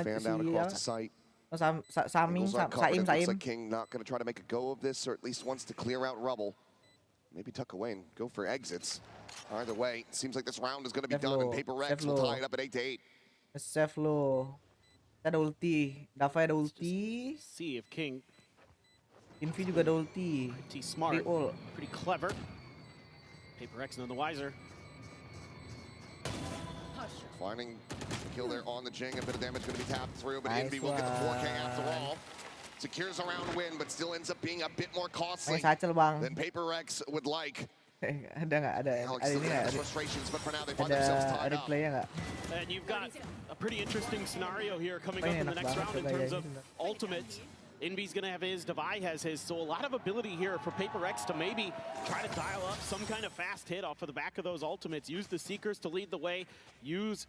Saim. King not going to try to make a go of this, or at least wants to clear out rubble. Maybe tuck away and go for exits. Either way, it seems like this round is going to be done, and PRX will tie it up at 8-8. Save lo. Ada ulti, Davai ada ulti. See if King. Invi juga ada ulti. Pretty smart, pretty clever. PRX none the wiser. Finding the kill there on the Jing, a bit of damage going to be tapped through, but Envy will get the 4K after all. Secures a round win, but still ends up being a bit more costly than PRX would like. Ada ini nggak? Frustrations, but for now they find themselves tied up. And you've got a pretty interesting scenario here coming up in the next round in terms of ultimates. Envy's gonna have his, Devi has his, so a lot of ability here for PRX to maybe try to dial up some kind of fast hit off of the back of those ultimates. Use the Seekers to lead the way. Use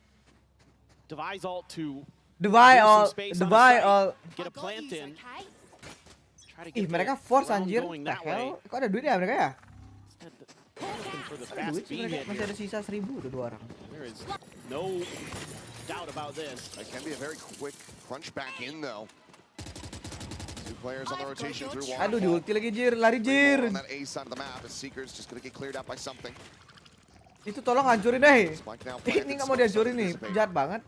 Devi's ult to get a plant in. Try to get mereka force anjir. Kok ada duit ya mereka ya? Masih ada sisa 1000 tuh 2 orang. There is no doubt about this. It can be a very quick crunch back in though. 2 players on the rotation through waterfall. Aduh, di ulti lagi Jir, lari Jir. On that A side of the map, the Seekers just gonna get cleared out by something. Itu tolong hancurin deh. Ini nggak mau dihancurin nih, jahat banget.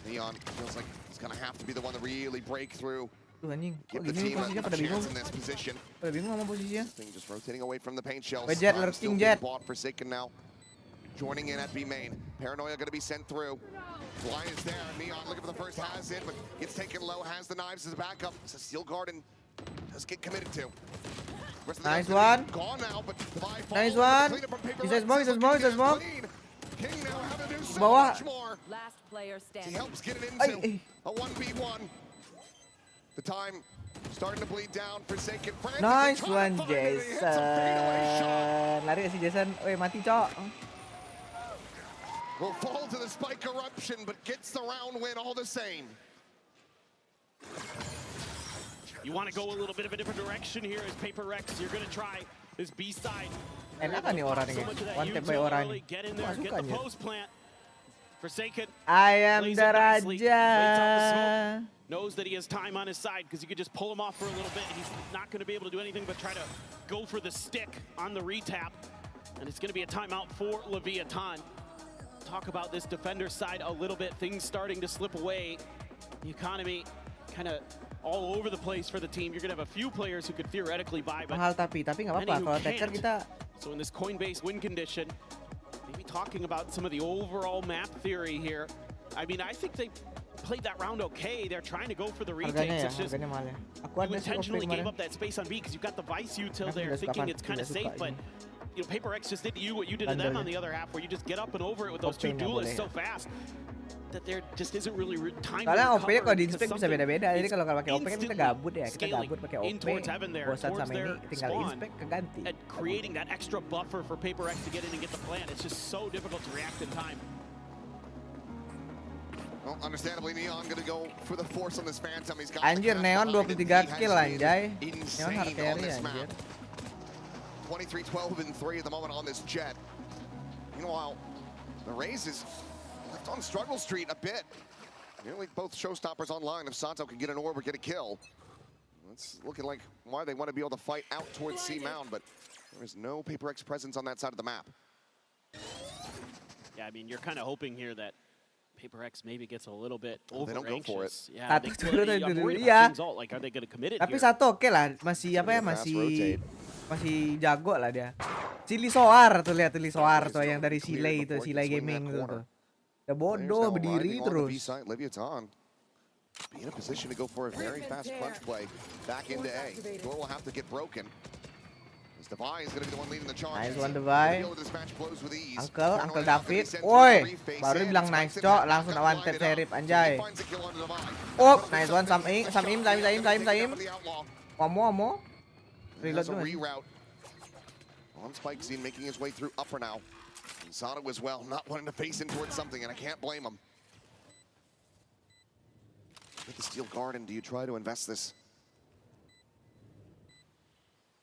Neon feels like he's gonna have to be the one to really break through. Tuh anjing, give the team a chance in this position. Pada bingung sama posisinya. Just rotating away from the paint shells. Jet, lurking Jet. Forsaken now. Joining in at B main. Paranoia gonna be sent through. Fly is there. Neon looking for the first, has it, but gets taken low, has the knives as a backup. It's a Steel Garden. Does get committed to. Nice one. Gone now, but nice one. Bisa smoke. King now having to do so bawah. much more. Last player standing. He helps get it into a 1v1. The time starting to bleed down. Forsaken. Nice one, Jason. Lari si Jason. Woi, mati, Cok. Will fall to the spike eruption, but gets the round win all the same. You want to go a little bit of a different direction here as PRX. You're going to try this B side. Enak kan nih orang ini? One tap by orang. Get in there, get the post plant. Forsaken. I am the Raja. Knows that he has time on his side because you could just pull him off for a little bit. He's not going to be able to do anything but try to go for the stick on the retap. And it's going to be a timeout for Leviousa. Talk about this defender side a little bit. Things starting to slip away. The economy kind of all over the place for the team. You're going to have a few players who could theoretically buy, but mahal tapi nggak apa-apa. Kalau Taker kita. So in this coin-based win condition, maybe talking about some of the overall map theory here. I mean, I think they played that round okay. They're trying to go for the retakes. It's just you intentionally gave up that space on B because you've got the Vice util there, thinking it's kind of safe, but you know, PRX just did to you what you did to them on the other half, where you just get up and over it with those two duelists so fast that there just isn't really time to recover. Karena OP kalau di because Spec bisa beda-beda. Jadi kalau pakai OP kan kita gabut ya. Kita gabut pakai OP. Bosan sama ini tinggal inspec keganti. And creating that extra buffer for PRX to get in and get the plant. It's just so difficult to react in time. Well, understandably, Neon gonna go for the force on this Phantom. He's got Anjir, Neon 23 kill anjay. Neon hard carry anjir. 23-12 and 3 at the moment on this Jet. Meanwhile, the Raze is left on struggle street a bit. Nearly both showstoppers online. If Santo can get an orb or get a kill, it's looking like why they want to be able to fight out towards C Mound, but there is no PRX presence on that side of the map. Yeah, I mean, you're kind of hoping here that PRX maybe gets a little bit over They don't go for it. Yeah, like, are they going to commit it Tapi here? satu oke lah, masih apa ya, masih jago lah dia. Si Lisoar tuh, lihat tuh Lisoar tuh yang dari Silay itu, Silay Gaming tuh. Udah bodoh berdiri terus. Leviousa be in a position to go for a very fast crunch play back into A. Door will have to get broken. As Devi is going to be the one leading the charge. Nice one Devi. Uncle David. Woi, baru bilang nice cok, langsung one tap serif anjay. Oh, nice one Saim. Omo. Reload dulu. On Spike Scene making his way through upper now. And Sato as well, not wanting to face in towards something, and I can't blame him. Get the Steel Garden, do you try to invest this?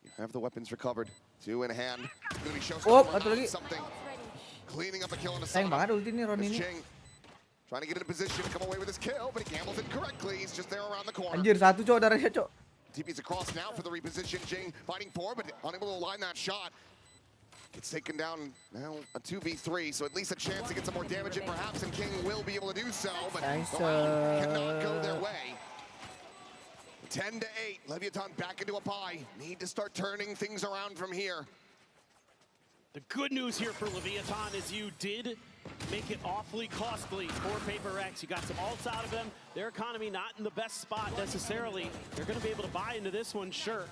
You have the weapons recovered. 2 in hand. Gonna be something. Cleaning up a kill on the side. Sayang banget ulti nih Ron ini. Trying to get in a position to come away with his kill, but he gambles it correctly. He's just there around the corner. Anjir, satu cok darahnya cok. TP's across now for the reposition. Jing fighting for, but unable to align that shot. Gets taken down now, a 2v3, so at least a chance to get some more damage in perhaps, and King will be able to do so, but nice. the round cannot go their way. 10-8, Leviathan back into a pie. Need to start turning things around from here. The good news here for Leviathan is you did make it awfully costly for PRX. You got some ults out of them. Their economy not in the best spot necessarily. They're going to be able to buy into this one, sure.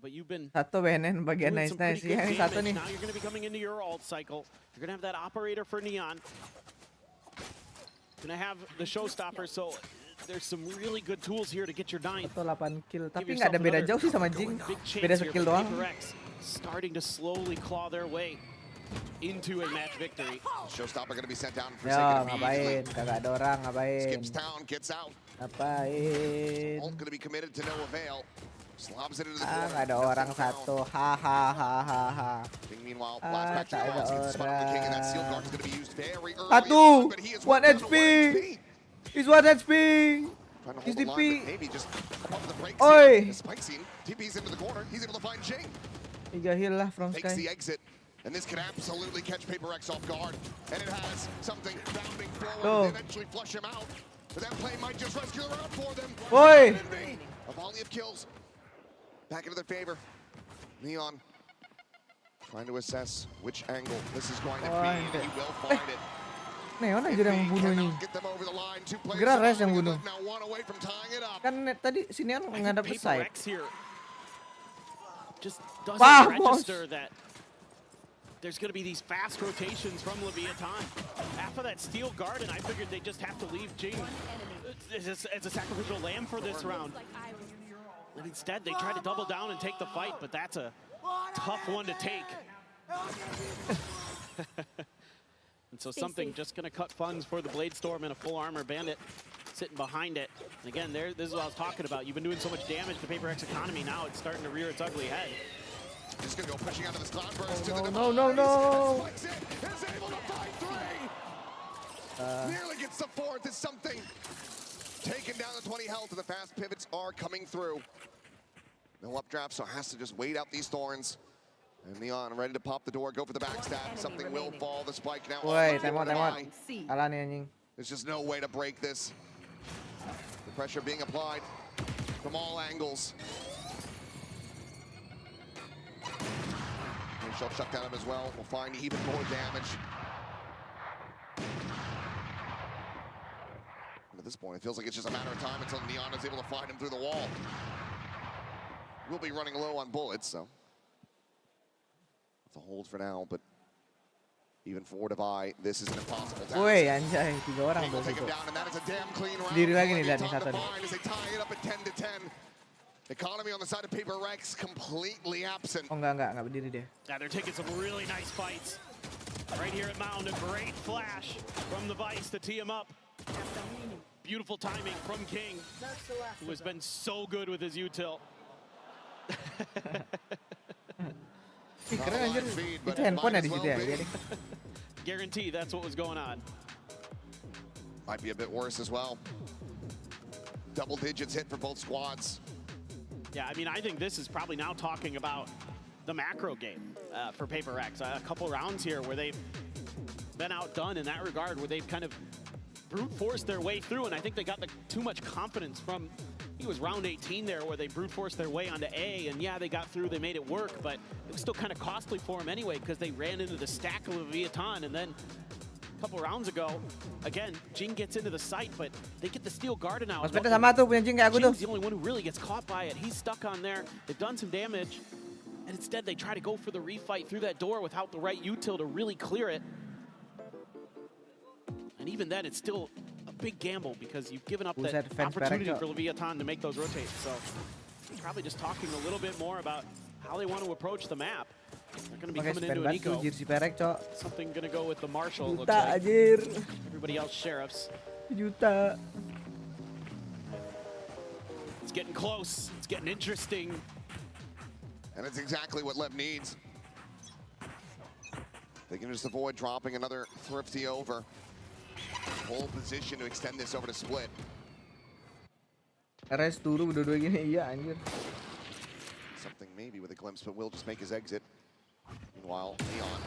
But you've been satu BNN bagian nice ya ini satu nih. Now you're going to be coming into your ult cycle. You're going to have that operator for Neon. Going to have the showstopper, so there's some really good tools here to get your 9th. 8 kill, tapi nggak ada beda jauh sih sama Jing. Beda skill doang. Starting to slowly claw their way into a match victory. Showstopper going to be sent down for ngapain? Kagak ada orang, ngapain? Skips down, gets out. Ngapain? Ult going to be committed to no avail. Slobs it into the corner. Nggak ada orang satu. Ha. Meanwhile, blast back to the gets the spot on the King, and that Steel Guard is going to be used very early. Satu. 1 HP. He's 1 HP. He's DP. Maybe just above the break. Oi. Spike Scene. TP's into the corner. He's able to find Jing. 3 heal lah from Takes Sky. the exit. And this can absolutely catch PRX off guard. And it has something bounding forward. They eventually flush him out. But that play might just rescue the round for them. Oi. A volley of kills. Back into their favor. Neon trying to assess which angle this is going to be. He will find it. Neon aja yang bunuh nih. Kira Res yang bunuh. Kan tadi si Neon ngadap ke side. Just doesn't register that there's going to be these fast rotations from Leviathan. After that Steel Garden, I figured they just have to leave Jing as a sacrificial lamb for this round. And instead, they try to double down and take the fight, but that's a tough one to take. And so something just going to cut funds for the Blade Storm and a full armor bandit sitting behind it. And again, this is what I was talking about. You've been doing so much damage to PRX economy. Now it's starting to rear its ugly head. Just going to go pushing out of this cloud burst to the no. Is able to fight 3. Nearly gets the 4th. Is something. Taking down the 20 health, and the fast pivots are coming through. No updraft, so has to just wait out these thorns. And Neon ready to pop the door, go for the backstab. Something will fall. The spike now. Woi, time out. Kalah nih anjing. There's just no way to break this. The The pressure being applied from all angles. Shell shut down him as well. We'll find even more damage. And at this point, it feels like it's just a matter of time until Neon is able to find him through the wall. We'll be running low on bullets, so it's a hold for now, but even for Devi, this is an impossible task. Woi, anjay, 3 orang Will tuh take him situ. down, and that is a damn clean round. Sendiri lagi nih, lihat nih satu nih. As they tie it up at 10-10. Economy on the side of PRX completely absent. Oh enggak berdiri dia. Yeah, they're taking some really nice fights. Right here at Mound, a great flash from the Vice to tee him up. Beautiful timing from King, who has been so good with his util. Keren anjir, itu handphone ya di situ ya. Guarantee that's what was going on. Might be a bit worse as well. Double digits hit for both squads. Yeah, I mean, I think this is probably now talking about the macro game for PRX. A couple rounds here where they've been outdone in that regard, where they've kind of brute forced their way through, and I think they got too much confidence from, I think it was round 18 there, where they brute forced their way onto A, and yeah, they got through, they made it work, but it was still kind of costly for them anyway, because they ran into the stack of Leviathan, and then a couple rounds ago, again, Jing gets into the site, but they get the steel guard now. Mas Peta sama tuh punya Jing kayak aku tuh. Jing's the only one who really gets caught by it. He's stuck on there. They've done some damage, and instead they try to go for the refight through that door without the right util to really clear it. And even then, it's still a big gamble because you've given up that opportunity for Leviathan to make those rotates. So probably just talking a little bit more about how they want to approach the map. They're going to be coming into an eco. Something going to go with the Marshal, looks like. Everybody else sheriffs. Juta. It's getting close. It's getting interesting. And it's exactly what Lev needs. They can just avoid dropping another thrifty over. Whole position to extend this over to split. RS turu berdua gini, iya anjir. Something maybe with a glimpse, but will just make his exit. Meanwhile, Neon,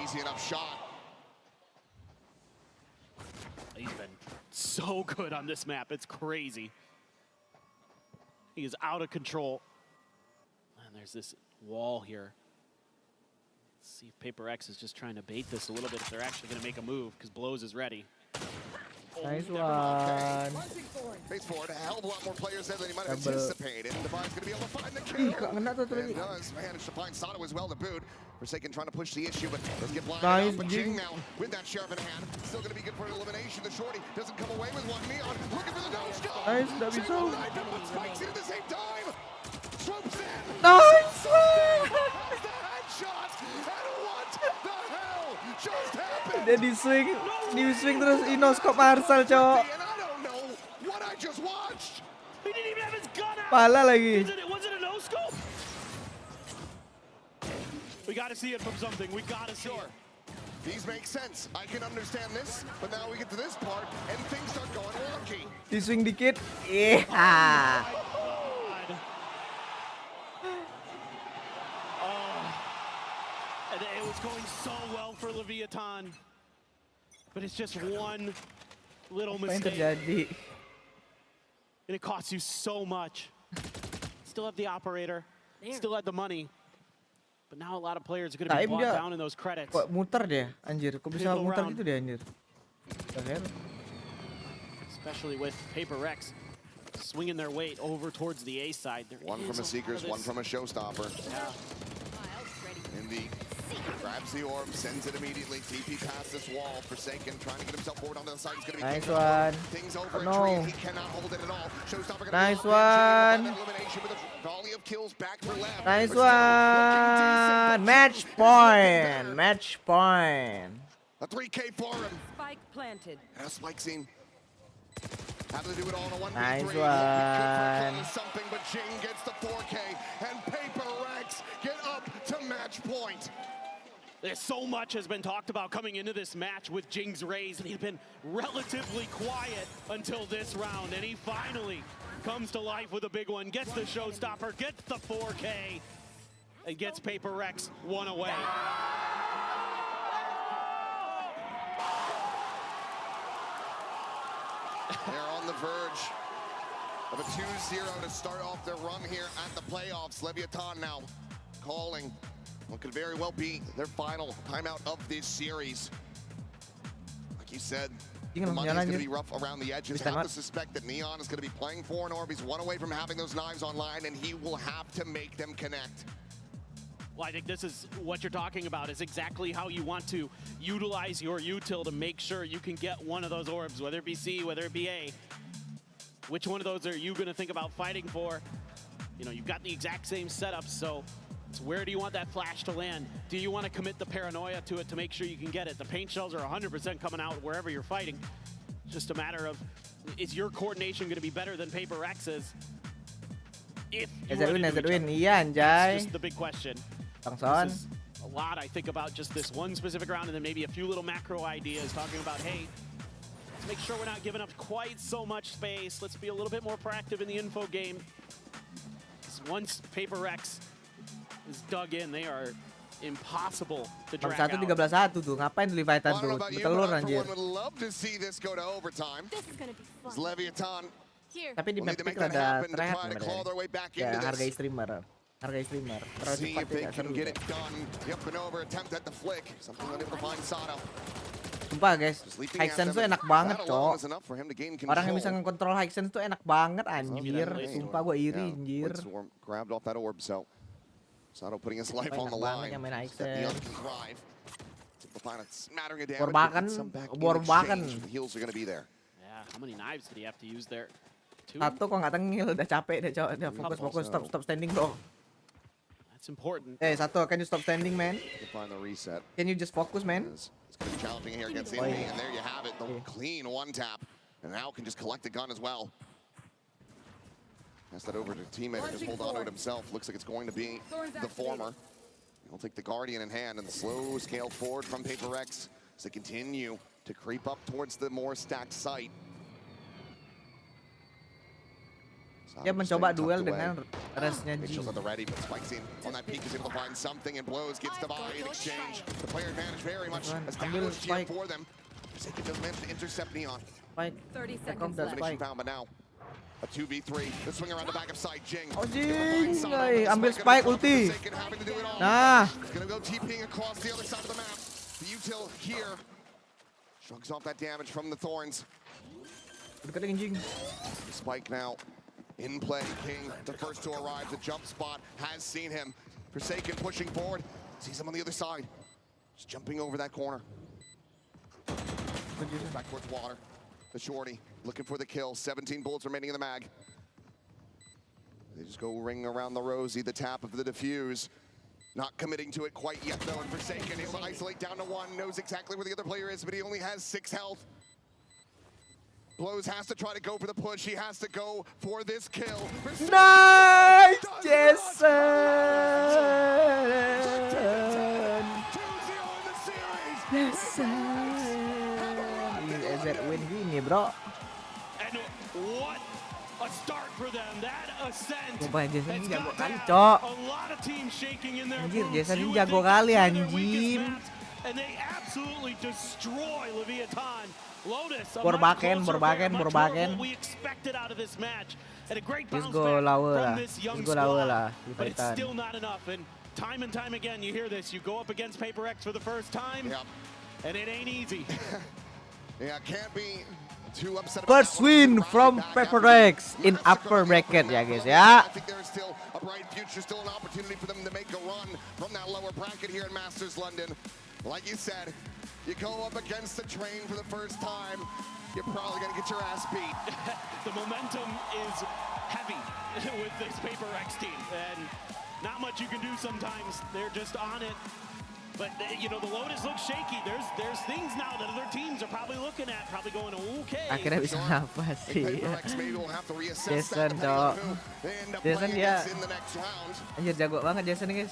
easy enough shot. He's been so good on this map, it's crazy. He is out of control. And there's this wall here. Let's see if PRX is just trying to bait this a little bit, if they're actually going to make a move, because Blows is ready. Nice one. Face forward, a hell of a lot more players there than he might have anticipated. Devi's going to be able to find the kill. And does manage to find Sato as well to boot. Forsaken trying to push the issue, but let's get blinded out. But Jing now with that sheriff in hand. Still going to be good for an elimination. The shorty doesn't come away with one. Neon looking for the no-scope. Nice, that'd be so. Spikes in at the same time. Swoops in. Nice one. The headshot. And what the hell just happened? Dia di swing terus inoskop Marcel, cowok. What I just watched. He didn't even have his gun out. Pala lagi. Was it a no scope? We got to see it from something. We got to see it. These make sense. I can understand this, but now we get to this part and things start going wonky. Di swing dikit. Yeah. And it was going so well for Leviathan, but it's just one little mistake. And it costs you so much. Still have the operator, still had the money, but now a lot of players are going to be bought down in those credits. Kok muter dia, anjir. Kok bisa muter gitu dia, anjir. Especially with PRX swinging their weight over towards the A side. One from a Seekers, one from a Showstopper. Yeah. Indy grabs the orb, sends it immediately. TP past this wall. Forsaken trying to get himself forward onto the side. He's going to be nice one. Things over Oh, no. He cannot hold it at all. Showstopper nice one. Elimination with a volley of kills back for Lev. Nice one. Match point. Match point. A 3K for him. Spike planted. And a spike scene. Having to do it all in a 1v3. Nice one. Something, but Jing gets the 4K, and PRX get up to match point. There's so much has been talked about coming into this match with Jing's raise, and he's been relatively quiet until this round, and he finally comes to life with a big one, gets the showstopper, gets the 4K, and gets PRX one away. They're on the verge of a 2-0 to start off their run here at the playoffs. Leviathan now calling what could very well be their final timeout of this series. Like you said, the money is going to be rough around the edges. Have to suspect that Neon is going to be playing for an orb. He's one away from having those knives online, and he will have to make them connect. Well, I think this is what you're talking about, is exactly how you want to utilize your util to make sure you can get one of those orbs, whether it be C, whether it be A. Which one of those are you going to think about fighting for? You know, you've got the exact same setup, so it's where do you want that flash to land? Do you want to commit the paranoia to it to make sure you can get it? The paint shells are 100% coming out wherever you're fighting. Just a matter of, is your coordination going to be better than PaperX's? If you run into each other. Iya anjay. Just the big question. Bangson. This is a lot, I think, about just this one specific round, and then maybe a few little macro ideas talking about, hey, let's make sure we're not giving up quite so much space. Let's be a little bit more proactive in the info game. Once PaperX is dug in, they are impossible to drag out. 1-13 tuh, ngapain tuh Leviathan tuh? Telur anjir. Would love to see this go to overtime. This is gonna be fun. Leviathan. Tapi di map pick ada threat ya, harga streamer. Harga streamer. Terlalu See cepat if they tidak can seru. get it done. Yep, and over attempt at the flick. Something unable to find Sato. Sumpah guys, HyperX tuh enak banget, cok. Orang yang bisa ngekontrol HyperX tuh enak banget anjir. Sumpah gua iri anjir. Grabbed off that orb, so Sato putting his life on the line. Main Neon can thrive. To find a smattering of damage. Borbakan, borbakan. The heals are going to be there. Yeah, how many knives did he have to use there? Satu kok nggak tengil, udah capek deh, cok. Udah fokus, stop standing bro. That's important. Hey, Sato, can you stop standing, man? Find the reset. Can you just focus, man? It's going to be challenging here against the enemy, and there you have it. The clean one tap, and now can just collect the gun as well. Pass that over to teammate and just hold on to it himself. Looks like it's going to be the former. He'll take the Guardian in hand, and the slow scale forward from PaperX as they continue to creep up towards the more stacked site. Dia mencoba duel dengan resnya G. Mitchell's at the ready, but Spike's in on that peak is able to find something, and Blows gets the buy in exchange. The player advantage very much established here for them. Forsaken does manage to intercept Neon. Spike. 30 seconds left. Found, but now a 2v3. The swing around the back of side. Jing. Oh Jing, ambil Spike ulti. Nah. He's gonna go TPing across the other side of the map. The util here shrugs off that damage from the Thorns. Spike now in play. King, the first to arrive. The jump spot has seen him. Forsaken pushing forward. Sees him on the other side. Just jumping over that corner. Back towards water. The shorty looking for the kill. 17 bullets remaining in the mag. They just go ring around the rosy. The tap of the defuse. Not committing to it quite yet though. And Forsaken able to isolate down to one. Knows exactly where the other player is, but he only has 6 health. Blows has to try to go for the push. He has to go for this kill. Nice, Jason! 2-0 in the series. Jason! Ini EZ win gini, bro. And what a start for them. That ascent. Sumpah Jason ini jago kali, cok. A lot of teams shaking in their Anjir, boots. Jason ini jago kali, anjing. And they absolutely destroy Leviathan. Lotus, Borbaken. we expected out of this match. And a great bounce Let's go lower from this young squad. But it's Leviathan. still not enough. And time again, you hear this. You go up against PaperX for the first time, and it ain't easy. Yeah, can't be too upset. First win from PaperX in upper bracket ya guys ya. I think there is still a bright future, still an opportunity for them to make a run from that lower bracket here in Masters London. Like you said, you go up against the train for the first time, you're probably going to get your ass beat. The momentum is heavy with this PaperX team, and not much you can do sometimes. They're just on it. But, you know, the Lotus looks shaky. There's things now that other teams are probably looking at, probably going, okay. Akhirnya bisa nafas sih. Jason, cok. Jason dia. Anjir, jago banget Jason nih, guys.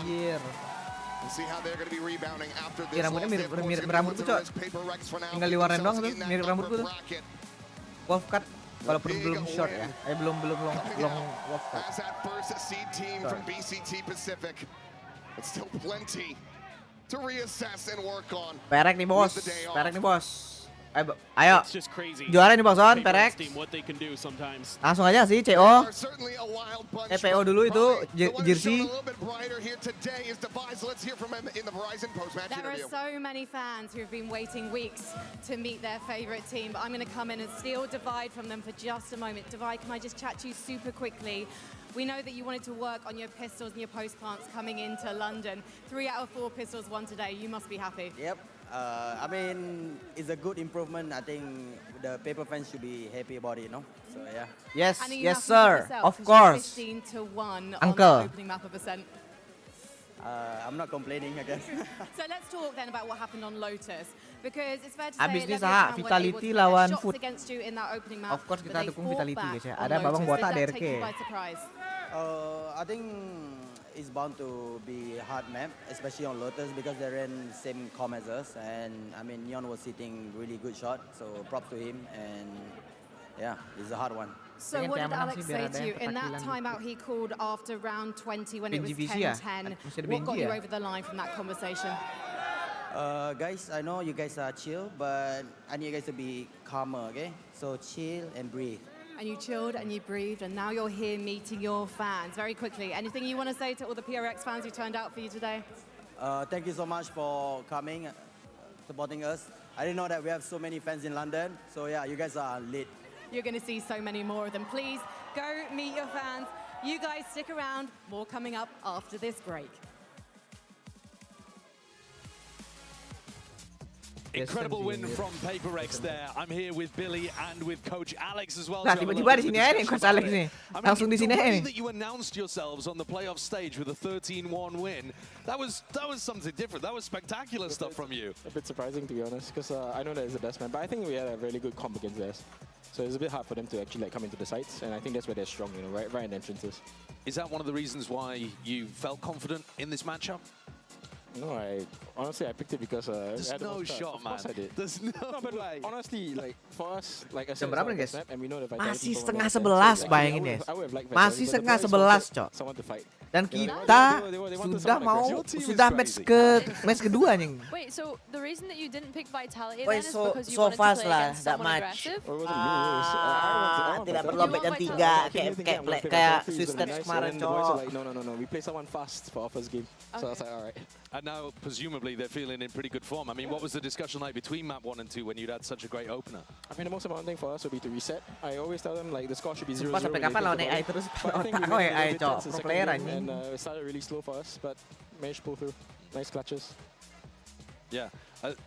Anjir. See how they're going to be rebounding after this. Ya, rambutnya mirip rambutku, cok. Tinggal diwarnain doang tuh, mirip rambutku tuh. Wolf cut, walaupun belum short ya. Belum long wolf cut. As that first seed team from VCT Pacific, it's still plenty to reassess and work on. PRX nih bos, PRX nih bos. Ayo. It's just crazy. Juara nih Bokson, PRX PRX. team, what they can do sometimes. Langsung aja sih CO. PO dulu itu jersey. There are so many fans who've been waiting weeks to meet their favorite team, but I'm going to come in and steal Divide from them for just a moment. Divide, can I just chat to you super quickly? We know that you wanted to work on your pistols and your post plants coming into London. 3 out of 4 pistols won today. You must be happy. Yep. I mean, it's a good improvement. I think the paper fans should be happy about it, no? So yeah. Yes, And yes sir. yourself, Of course. 15-1 Uncle. on the opening map of Ascent. I'm not complaining, I guess. So let's talk then about what happened on Lotus, because it's fair to Abis say ni Saha, Vitality lawan Foot. against you in that opening map. Of course but kita they dukung fought Vitality back guys ya. on Ada babang Lotus. botak Did that DRK. take you by surprise? I think it's bound to be a hard map, especially on Lotus, because they're in same com as us. And I mean, Neon was hitting really good shot, so props to him. And yeah, it's a hard one. So what did Alex say to you in that timeout he called after round 20 when it was 10-10? What got you over the line from that conversation? Guys, I know you guys are chill, but I need you guys to be calmer, okay? So chill and breathe. And you chilled and you breathed, and now you're here meeting your fans. Very quickly, anything you want to say to all the PRX fans who turned out for you today? Thank you so much for coming, supporting us. I didn't know that we have so many fans in London. So yeah, you guys are lit. You're going to see so many more of them. Please go meet your fans. You guys stick around. More coming up after this break. Incredible win from PaperX there. I'm here with Billy and with Coach Alex as well. Nah, tiba-tiba di sini aja nih Coach Alex nih. Langsung di sini aja nih. That you announced yourselves on the playoff stage with a 13-1 win. That was something different. That was spectacular stuff from you. A bit surprising, to be honest, because I know that it's the best man, but I think we had a really good comp against theirs. So it's a bit hard for them to actually come into the sites, and I think that's where they're strong, you know, right in entrances. Is that one of the reasons why you felt confident in this matchup? No, honestly I picked it because there's no shot, man. Of course I did. There's no way. Honestly, like for us, like I Jam said, berapa nih guys? and we know the Vitality Masih setengah 11 bayangin guys. Masih setengah 11 cok. Dan kita sudah match kedua nih. Wait, so the reason that you didn't pick Vitality then is because you so wanted fast to play lah against that someone match. aggressive? Tidak perlu bacaan 3 kayak Swiss Stats kemarin cok. No, we play someone fast for our first game. So I was like, alright. And now presumably they're feeling in pretty good form. I mean, what was the discussion like between map 1 and 2 when you'd had such a great opener? I mean, the most important thing for us would be to reset. I always tell them like the score should be 0-0. Sampai kapan lawan AI terus otak kau AI cok, pro player anjing. And it started really slow for us, but managed to pull through. Nice clutches. Yeah,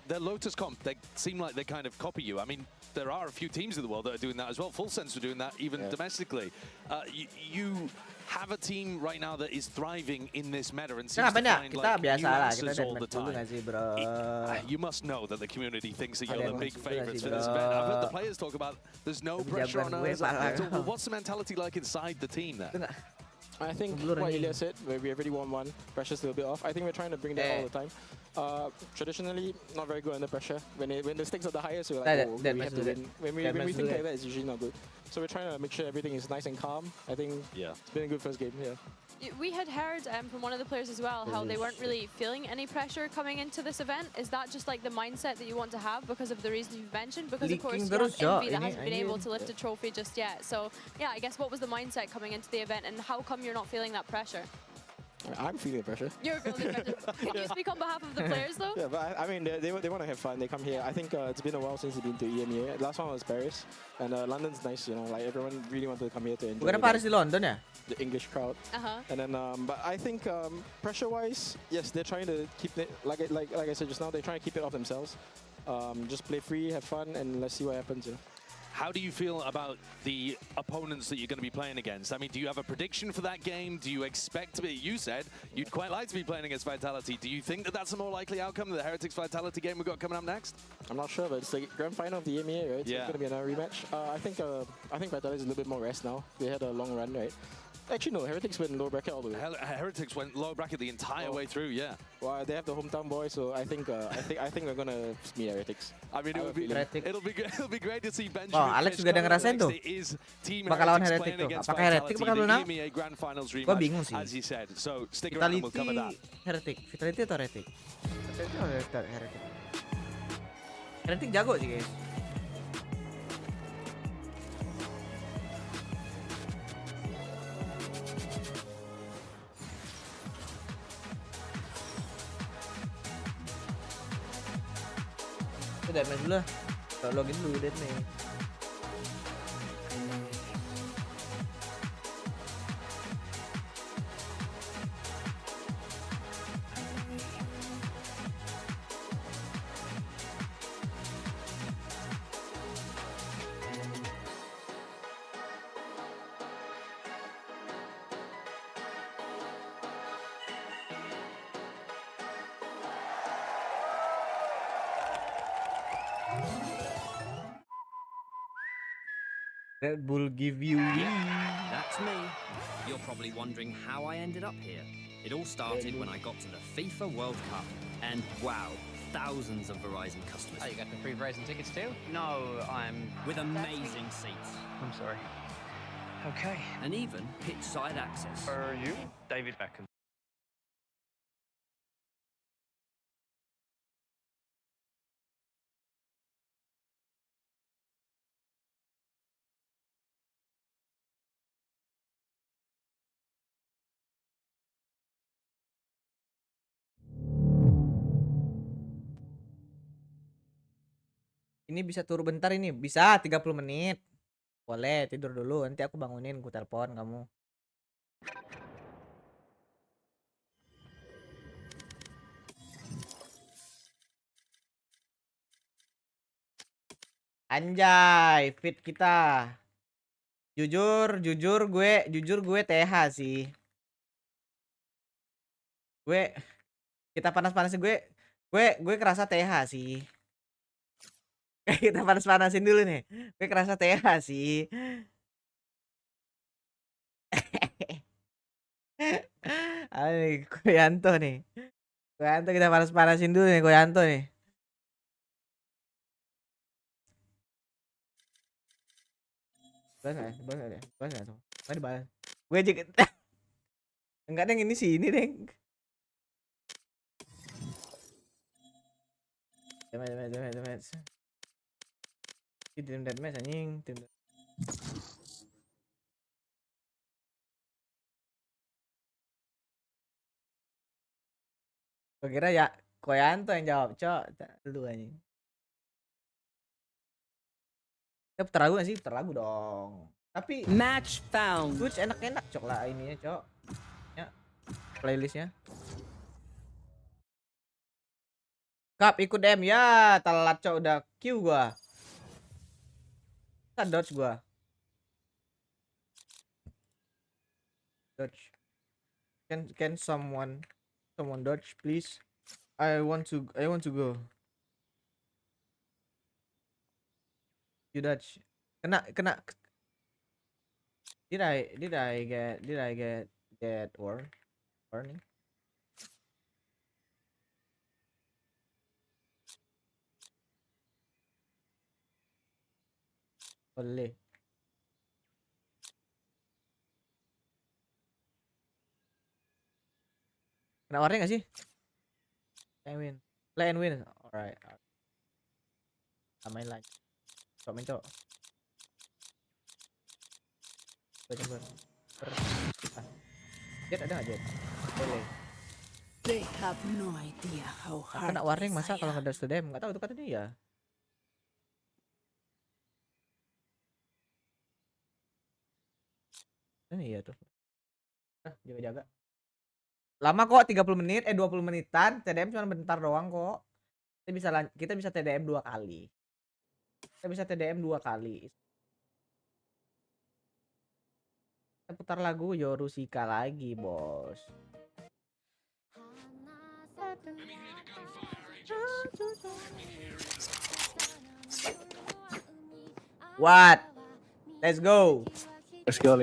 their Lotus comp, they seem like they kind of copy you. I mean, there are a few teams in the world that are doing that as well. Full Sense are doing that even domestically. You have a team right now that is thriving in this meta and seems to find like new answers all the time. You must know that the community thinks that you're the big favorites for this event. I've heard the players talk about there's no pressure on us. So what's the mentality like inside the team there? I think what Ilya said, where we already won one, pressure's a little bit off. I think we're trying to bring that all the time. Traditionally, not very good under pressure. When the stakes are the highest, we're like, oh, we have to win. When we think like that, it's usually not good. So we're trying to make sure everything is nice and calm. I think it's been a good first game, We had heard from one of the players as well how they weren't really feeling any pressure coming into this event. Is that just like the mindset that you want to have because of the reasons you've mentioned? Because of course you have Envy that hasn't been able to lift a trophy just yet. So yeah, I guess what was the mindset coming into the event and how come you're not feeling that pressure? I'm feeling pressure. You're feeling pressure. Can you speak on behalf of the players though? Yeah, but I mean, they want to have fun. They come here. I think it's been a while since they've been to EMEA. Last one was Paris, and London's nice. You know, like everyone really wanted to come here to enjoy. Bukan Paris di London ya? The English crowd. And then, but I think pressure-wise, yes, they're trying to keep it like I said just now. They're trying to keep it off themselves. Just play free, have fun, and let's see what happens. You know. How do you feel about the opponents that you're going to be playing against? I mean, do you have a prediction for that game? Do you expect to be, you said you'd quite like to be playing against Vitality. Do you think that that's a more likely outcome than the Heretics Vitality game we've got coming up next? I'm not sure, but it's the grand final of the EMEA, right? So it's going to be another rematch. I think Vitality is a little bit more rest now. They had a long run, right? Actually, no, Heretics went low bracket all the way. Heretics went low bracket the entire way through, yeah. Well, they have the hometown boy, so I think we're gonna meet Heretics. I mean, it'll be great to see Benjamin. Oh, Alex juga udah ngerasain tuh. Bakal lawan Heretic tuh. Apakah Heretic bakal menang? Gua bingung sih. Vitality, Heretic. Vitality atau Heretic? Heretic jago sih guys. Deadmatch dulu lah. Login dulu Deadmatch. Red Bull give you That's me. You're probably wondering how I ended up here. It all started when I got to the FIFA World Cup. And wow, thousands of Verizon customers. Oh, you got the free Verizon tickets too? No, I'm with amazing seats. I'm sorry. Okay. And even pitch side access. For you, David Beckham. Ini bisa turun bentar ini, bisa 30 menit. Boleh tidur dulu, nanti aku bangunin, ku telepon kamu. Anjay, fit kita. Jujur gue TH sih. Kita panas-panasin gue kerasa TH sih. Kita panas-panasin dulu nih. Gue kerasa TH sih. Ayo Koyanto nih. Koyanto kita panas-panasin dulu nih Koyanto nih. Balas tuh. Mari balas. Gue juga. Enggak deng, ini sini deng. Demet. Tim deathmatch anjing, tim. Gue kira ya Koyanto yang jawab, Cok. Lu anjing. Kita putar lagu gak sih? Putar lagu dong. Tapi match found. Twitch enak-enak Cok lah ininya, Cok. Ya. Playlistnya. Kap ikut DM ya, telat Cok, udah Q gua. Kita dodge gua. Dodge. Can someone dodge please? I want to go. You dodge. Kena. Did I get warning? Boleh. Kena warning gak sih? Play and win. Alright. Main lagi. Coba main Cok. Jet ada gak Jet? Boleh. They have no idea how hard. Kena warning masa kalau nggak ada DM? Nggak tahu itu katanya ya. Ini iya tuh. Jaga-jaga. Lama kok 30 menit, 20 menitan. TDM cuma bentar doang kok. Kita bisa TDM 2 kali. Kita bisa TDM 2 kali. Kita putar lagu Yorusika lagi, bos. What? Let's go. Let's go.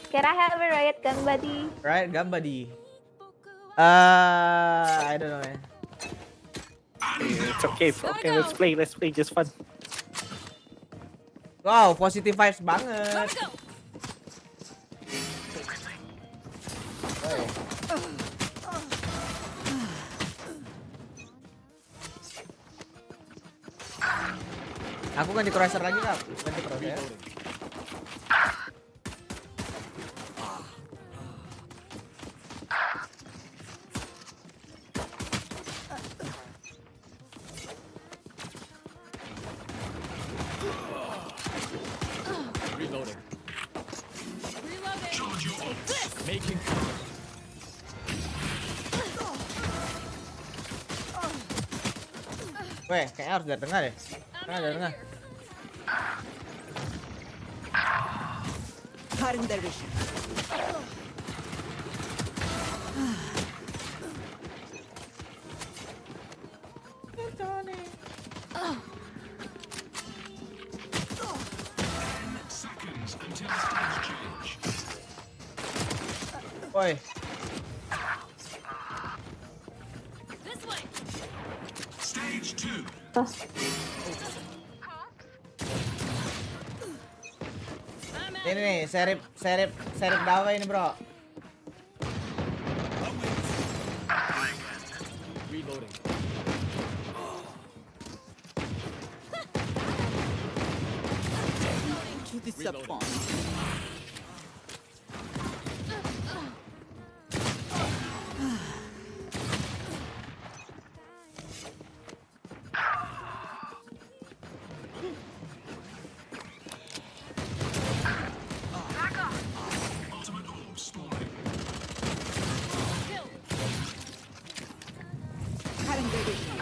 Can I have a riot gun buddy? Right, gun buddy. I don't know, man. It's okay. Okay, let's play just fun. Wow, positive vibes banget. Aku ganti crosser lagi Kak. Ganti crosser. Weh, kayaknya harus dari tengah deh. Dari tengah. Cutting their vision. Woi. Stage 2. Ini nih, serip dawa ini, bro. Reloading. To disappoint. Cutting their vision.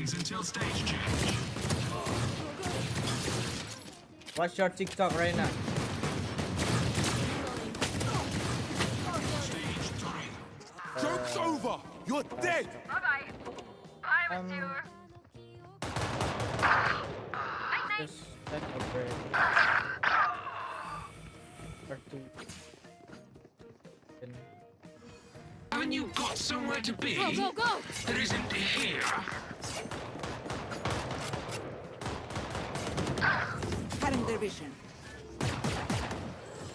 Until stage change. Watch your TikTok right now. Stage 3. Joke's over. You're dead. Bye-bye. Bye, monsieur. Just let me pray. Haven't you got somewhere to be? Go, go, go. There isn't here. Cutting their vision.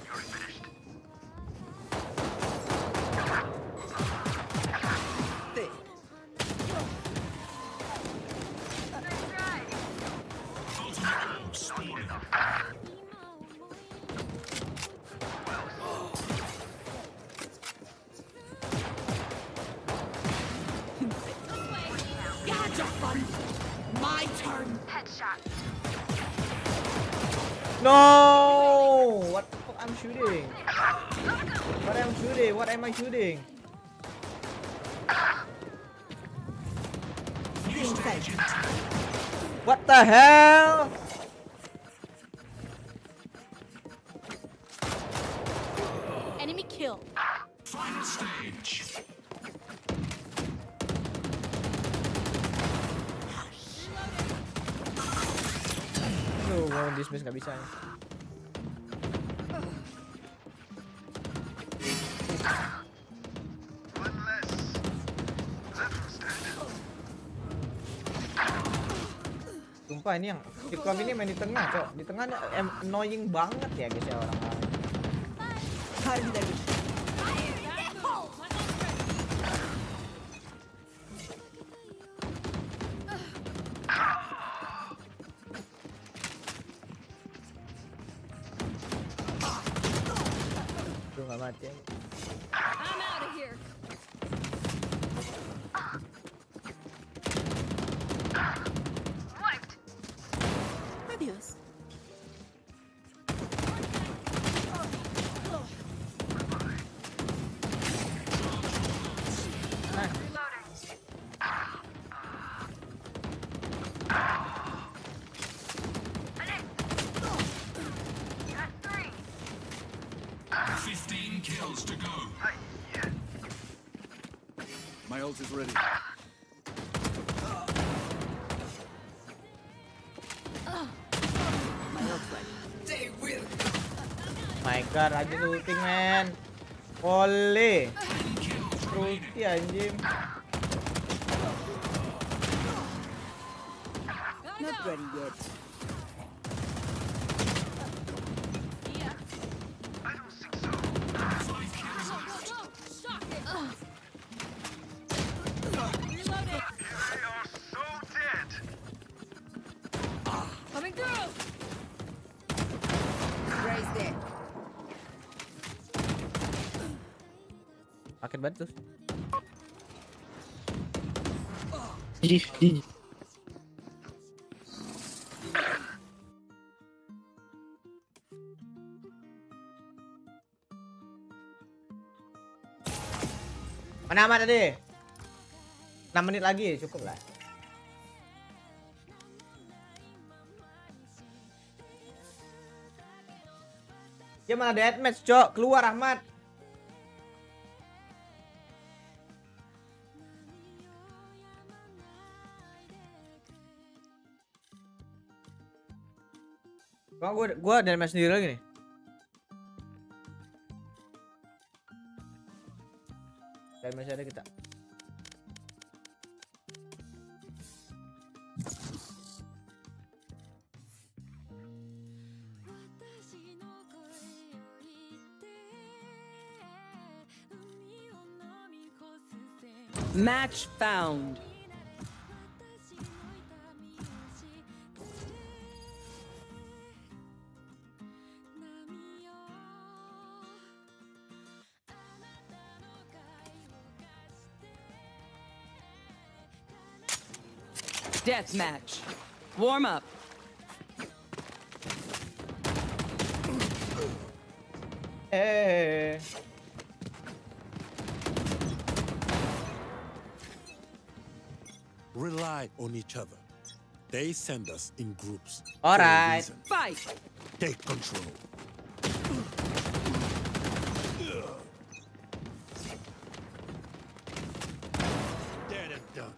You're finished. There. Ultimate orb spawning. Gotcha, fun. My turn. Headshot. No! What the fuck I'm shooting? What am I shooting? What the hell? Enemy kill. Final stage. Aduh, mau dismiss nggak bisa. Sumpah ini yang Kickoff ini main di tengah, Cok. Di tengah annoying banget ya guys ya orang-orang. Tuh nggak mati ya. I'm out of here. Wiped. Adios. Kills to go. My ult is ready. My ult's ready. They will. My god, rajin ulting men. Holy. Ulti anjing. Not ready yet. Coming through. Raise there. Paket banget tuh. Mana amat tadi? 6 menit lagi cukup lah. Dia malah deathmatch, Cok. Keluar Ahmad. Gua deathmatch sendiri lagi nih. Deathmatch ada kita. Match found. Death match. Warm up. Hey. Rely on each other. They send us in groups. All right. Fight. Take control. Dead and done.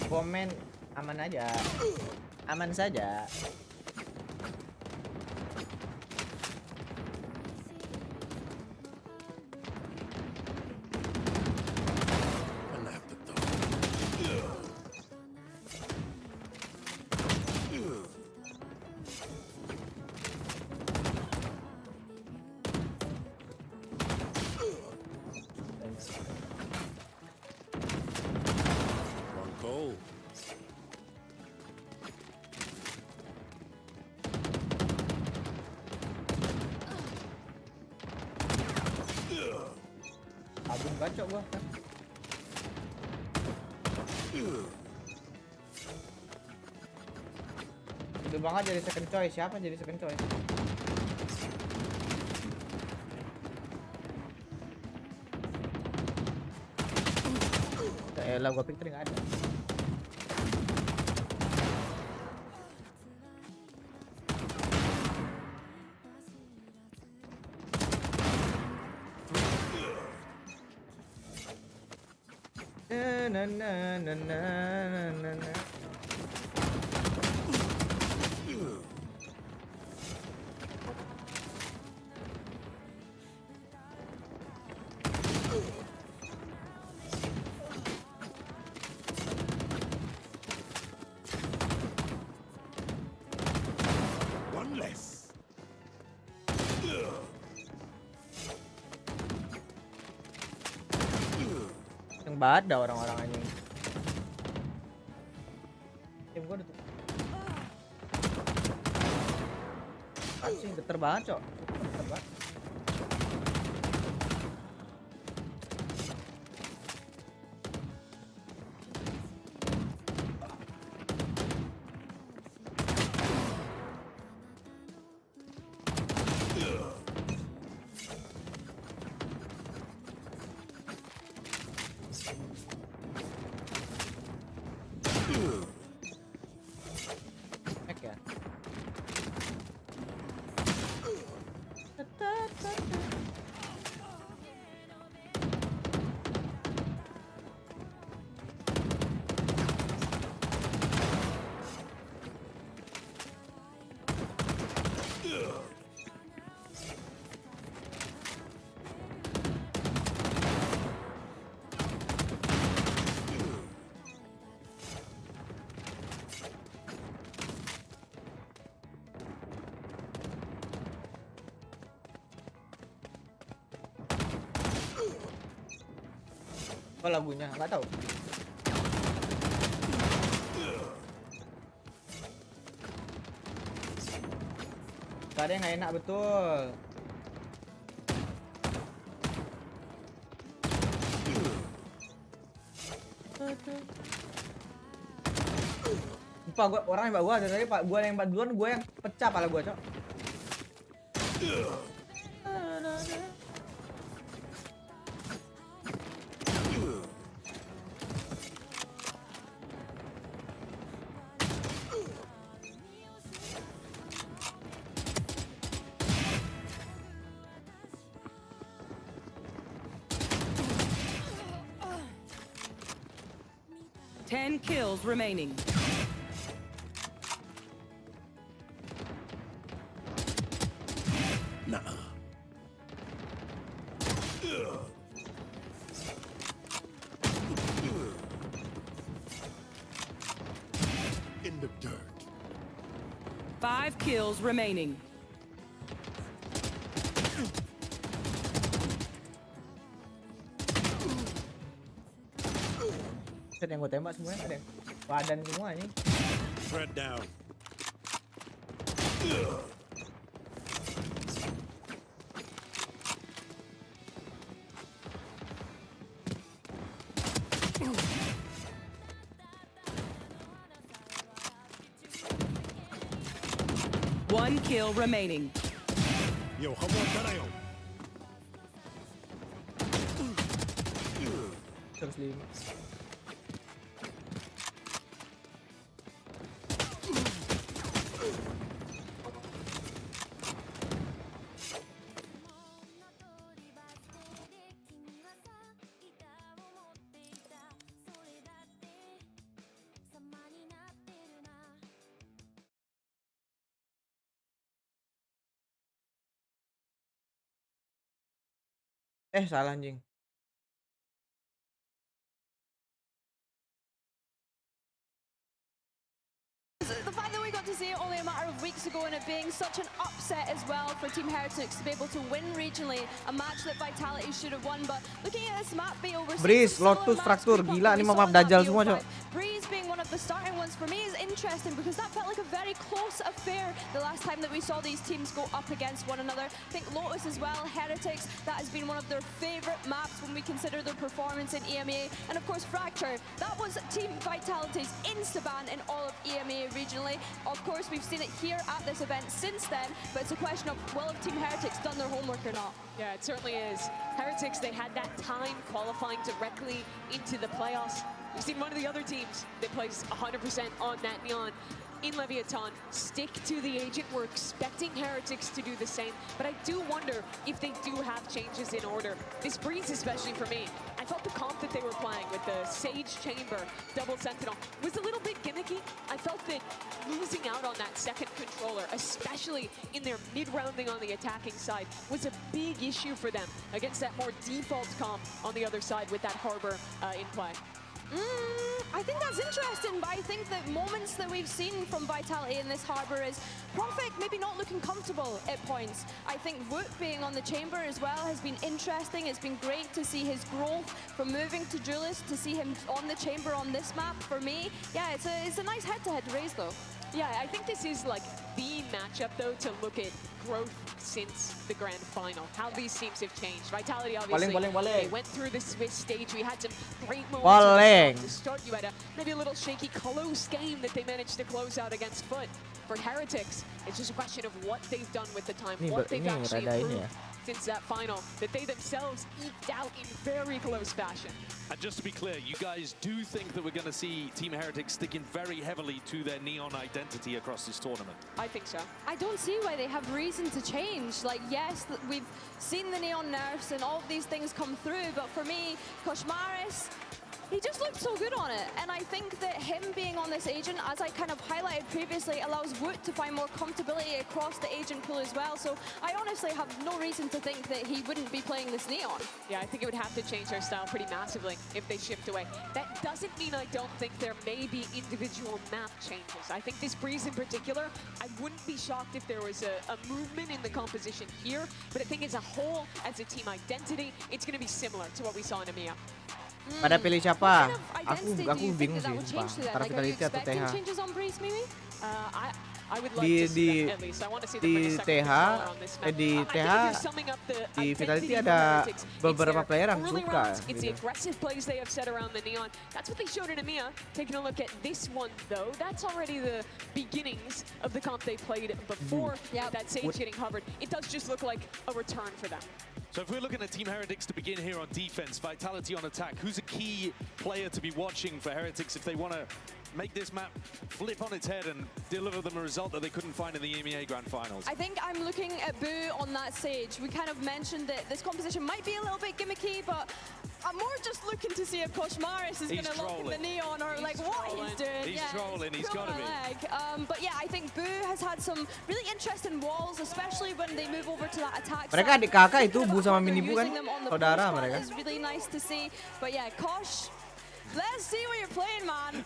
Komen aman aja. Aman saja. Abung gacok gua. Itu banget jadi second choice. Siapa jadi second choice? Elah gua pikir nggak ada. Na. One less. Yang banget dah orang-orang anjing. Tim gua udah tuh. Anjing geter banget, Cok. Geter banget. Ya. Apa lagunya? Nggak tahu. Gak ada yang nggak enak betul. Lupa gua orang nembak gua dari tadi, Pak. Gua yang nembak duluan, gua yang pecah pala gua, Cok. Ten kills remaining. Nah. In the dirt. 5 kills remaining. Set yang gue tembak semuanya ada badan semua ini. Threat down. One kill remaining. Yo, hamo tarayo. Terus 5. Salah anjing. The fact that we got to see it only a matter of weeks ago and it being such an upset as well for Team HyperX to be able to win regionally, a match that Vitality should have won. But looking at this map, Breeze, Lotus, Fraktur, gila nih map Dajjal semua, Cok. Breeze being one of the starting ones for me is interesting because that felt like a very close affair the last time that we saw these teams go up against one another. I think Lotus as well, Heretics, that has been one of their favorite maps when we consider their performance in EMEA. And of course Fracture, that was Team Vitality's insta-ban in all of EMEA regionally. Of course we've seen it here at this event since then, but it's a question of will have Team Heretics done their homework or not? Yeah, it certainly is. Heretics, they had that time qualifying directly into the playoffs. We've seen one of the other teams that plays 100% on that Neon in Leviathan stick to the agent. We're expecting Heretics to do the same, but I do wonder if they do have changes in order. This Breeze, especially for me, I felt the comp that they were playing with the Sage Chamber, Double Sentinel, was a little bit gimmicky. I felt that losing out on that second controller, especially in their mid-rounding on the attacking side, was a big issue for them against that more default comp on the other side with that Harbor in play. I think that's interesting, but I think that moments that we've seen from Vitality in this Harbor is Prophet maybe not looking comfortable at points. I think Woot being on the Chamber as well has been interesting. It's been great to see his growth from moving to Duelist, to see him on the Chamber on this map. For me, yeah, it's a nice head-to-head race though. Yeah, I think this is like the matchup though to look at growth since the grand final. How these teams have changed. Vitality obviously, they went through the Swiss stage. We had some great moments to start. You had maybe a little shaky, close game that they managed to close out against Foot. For Heretics, it's just a question of what they've done with the time, what they've actually improved since that final, that they themselves eked out in very close fashion. And just to be clear, you guys do think that we're going to see Team Heretics sticking very heavily to their Neon identity across this tournament? I think so. I don't see why they have reason to change. Like, yes, we've seen the Neon nerfs and all of these things come through, but for me, Koshmaris, he just looked so good on it. And I think that him being on this agent, as I kind of highlighted previously, allows Woot to find more comfortability across the agent pool as well. So I honestly have no reason to think that he wouldn't be playing this Neon. Yeah, I think it would have to change their style pretty massively if they shift away. That doesn't mean I don't think there may be individual map changes. I think this Breeze in particular, I wouldn't be shocked if there was a movement in the composition here, but I think as a whole, as a team identity, it's going to be similar to what we saw in EMEA. Pada pilih siapa? Aku bingung sih, antara Vitality atau TH. I would like to see that at least. I want to see them bring a second controller on this map. di I think if TH you're summing up the di Vitality identity of ada Heretics, beberapa it's player their yang early suka rounds, it's the gitu. aggressive plays they have set around the Neon. That's what they showed in EMEA. Taking a look at this one though, that's already the beginnings of the comp they played before that Sage getting hovered. It does just look like a return for them. So if we're looking at Team Heretics to begin here on defense, Vitality on attack, who's a key player to be watching for Heretics if they want to make this map flip on its head and deliver them a result that they couldn't find in the EMEA Grand Finals? I think I'm looking at Boo on that Sage. We kind of mentioned that this composition might be a little bit gimmicky, but I'm more just looking to see if Koshmaris is going to lock in the Neon or like what he's doing. He's trolling, he's got to be. But yeah, I think Boo has had some really interesting walls, especially when they move over to that attack Mereka side. adik kakak itu Bu sama Mini Bu kan Using them on the saudara push mereka. is really nice to see. But yeah, Kosh, let's see what you're playing, man.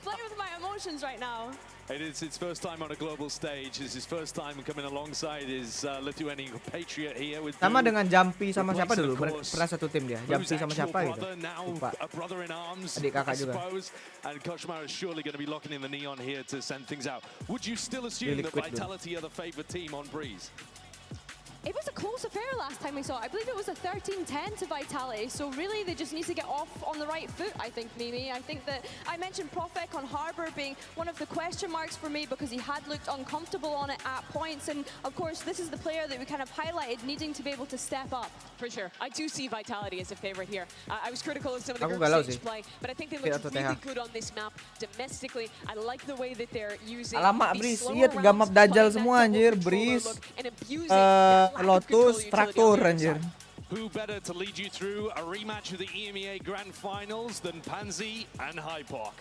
Playing with my emotions right now. It is his first time on a global stage. It's his first time coming alongside his Lithuanian compatriot here with Sama Boo. dengan Jumpy sama siapa dulu? Pernah satu tim dia. Jumpy sama siapa gitu? Lupa. A brother in arms, Adik kakak I juga. suppose. And Koshmar is surely going to be locking in the Neon here to send things out. Would you still assume that Vitality are the favourite team on Breeze? It was a close affair last time we saw it. I believe it was a 13-10 to Vitality, so really they just need to get off on the right foot, I think, Mimi. I think that I mentioned Profek on Harbour being one of the question marks for me because he had looked uncomfortable on it at points, and of course this is the player that we kind of highlighted needing to be able to step up. For sure. I do see Vitality as a favorite here. I was critical of some of the Aku group galau stage sih. play, but I think they look really good on this map domestically. I like the way that they're using Alamak, the Breeze, slower iya 3 map rounds, dajal playing semua that anjir. double Breeze, controller look and abusing that lack of Lotus, control utility Traktor on the other anjir. side. Who better to lead you through a rematch of the EMEA Grand Finals than Pansy and Hypoc?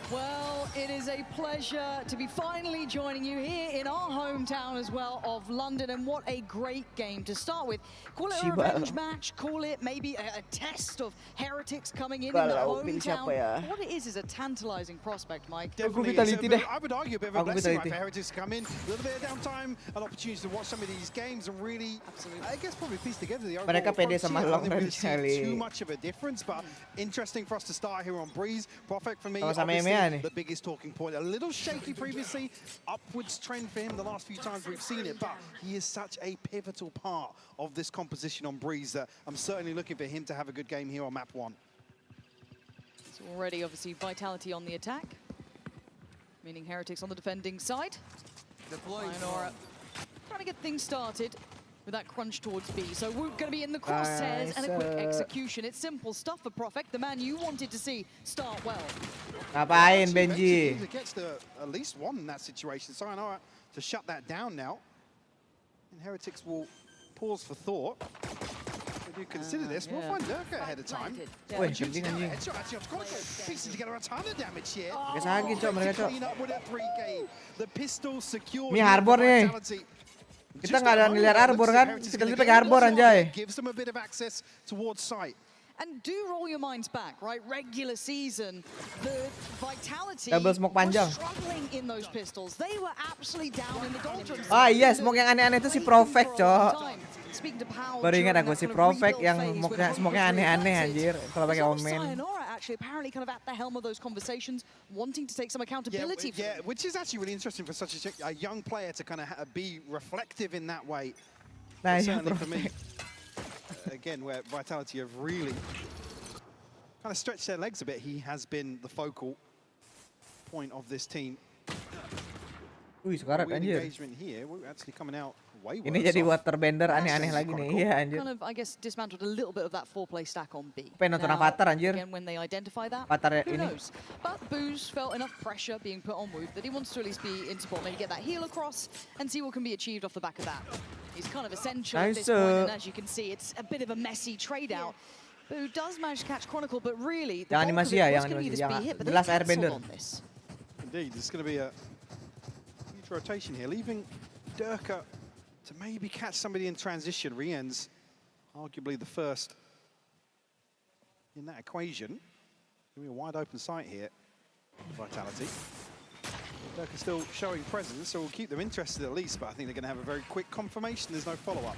Well, it is a pleasure to be finally joining you here in our hometown as well of London, and what a great game to start with. Call it a revenge match, call it maybe a test of Heretics coming in the hometown. What it is a tantalizing prospect, Mike. Definitely is. I would argue a bit of a blessing right, for Heretics to come in. A little bit of downtime, an opportunity to watch some of these games and really, I guess, probably piece together the overall Mereka pede sama I don't Long think we'll see kali. too much of a difference, but interesting for us to start here on Breeze. Perfect for me, Sama-sama obviously, EMEA nih. the biggest talking point. A little shaky previously, upwards trend for him the last few times we've seen it, but he is such a pivotal part of this composition on Breeze that I'm certainly looking for him to have a good game here on map 1. It's already obviously Vitality on the attack, meaning Heretics on the defending side. Lionora trying to get things started with that crunch towards B. So we're going to be in the crosshairs and a quick execution. It's simple stuff for Profek, the man you wanted to see start well. Ngapain Benji? Gets at least one in that situation. So I know to shut that down now. And Heretics will pause for thought. If you consider this, we'll find Durka ahead of time. Wih, penting anjing. Headshot actually on Chronicle. Piecing together a ton of damage here. Pakai sakit cok mereka cok. Clean up with a 3K. The pistol secure. Ini Harbor nih. Kita nggak ada ngeliat Harbor kan? Kita pakai Harbor anjay. Gives them a bit of access towards sight. And do roll your minds back, right? Regular season, the Vitality Double smoke panjang. were struggling in those pistols. They were absolutely down in the doldrums. Ah iya, smoke yang aneh-aneh itu si Profek, cok. Baru ingat aku si Profek yang smoke-nya aneh-aneh anjir kalau pakai Omen. Lionora actually apparently kind of at the helm of those conversations, wanting to take some accountability. Yeah, which is actually really interesting for such a young player to kind of be reflective in that way. Nah, certainly for me. Again, where Vitality have really kind of stretched their legs a bit. He has been the focal point of this team. Wih, sekarat anjir. Engagement here, we're actually coming out way worse. Ini jadi waterbender aneh-aneh lagi nih. Iya anjir. Kind of, I guess, dismantled a little bit of that 4-play stack on B. Pengen nonton Avatar anjir. Again, when they identify that, Avatar who ini. knows? But Boo's felt enough pressure being put on Wood that he wants to at least be in support, maybe get that heal across and see what can be achieved off the back of that. He's kind of essential at this point, and as you can see, it's a bit of a messy trade-out. Boo does manage to catch Chronicle, but really, the bulk of it was going to be this B hit, but they cancelled on this. Indeed, there's going to be a huge rotation here, leaving Durka to maybe catch somebody in transition. Rien's arguably the first in that equation. Give me a wide open sight here. Vitality. Durka still showing presence, so we'll keep them interested at least, but I think they're going to have a very quick confirmation. There's no follow-up.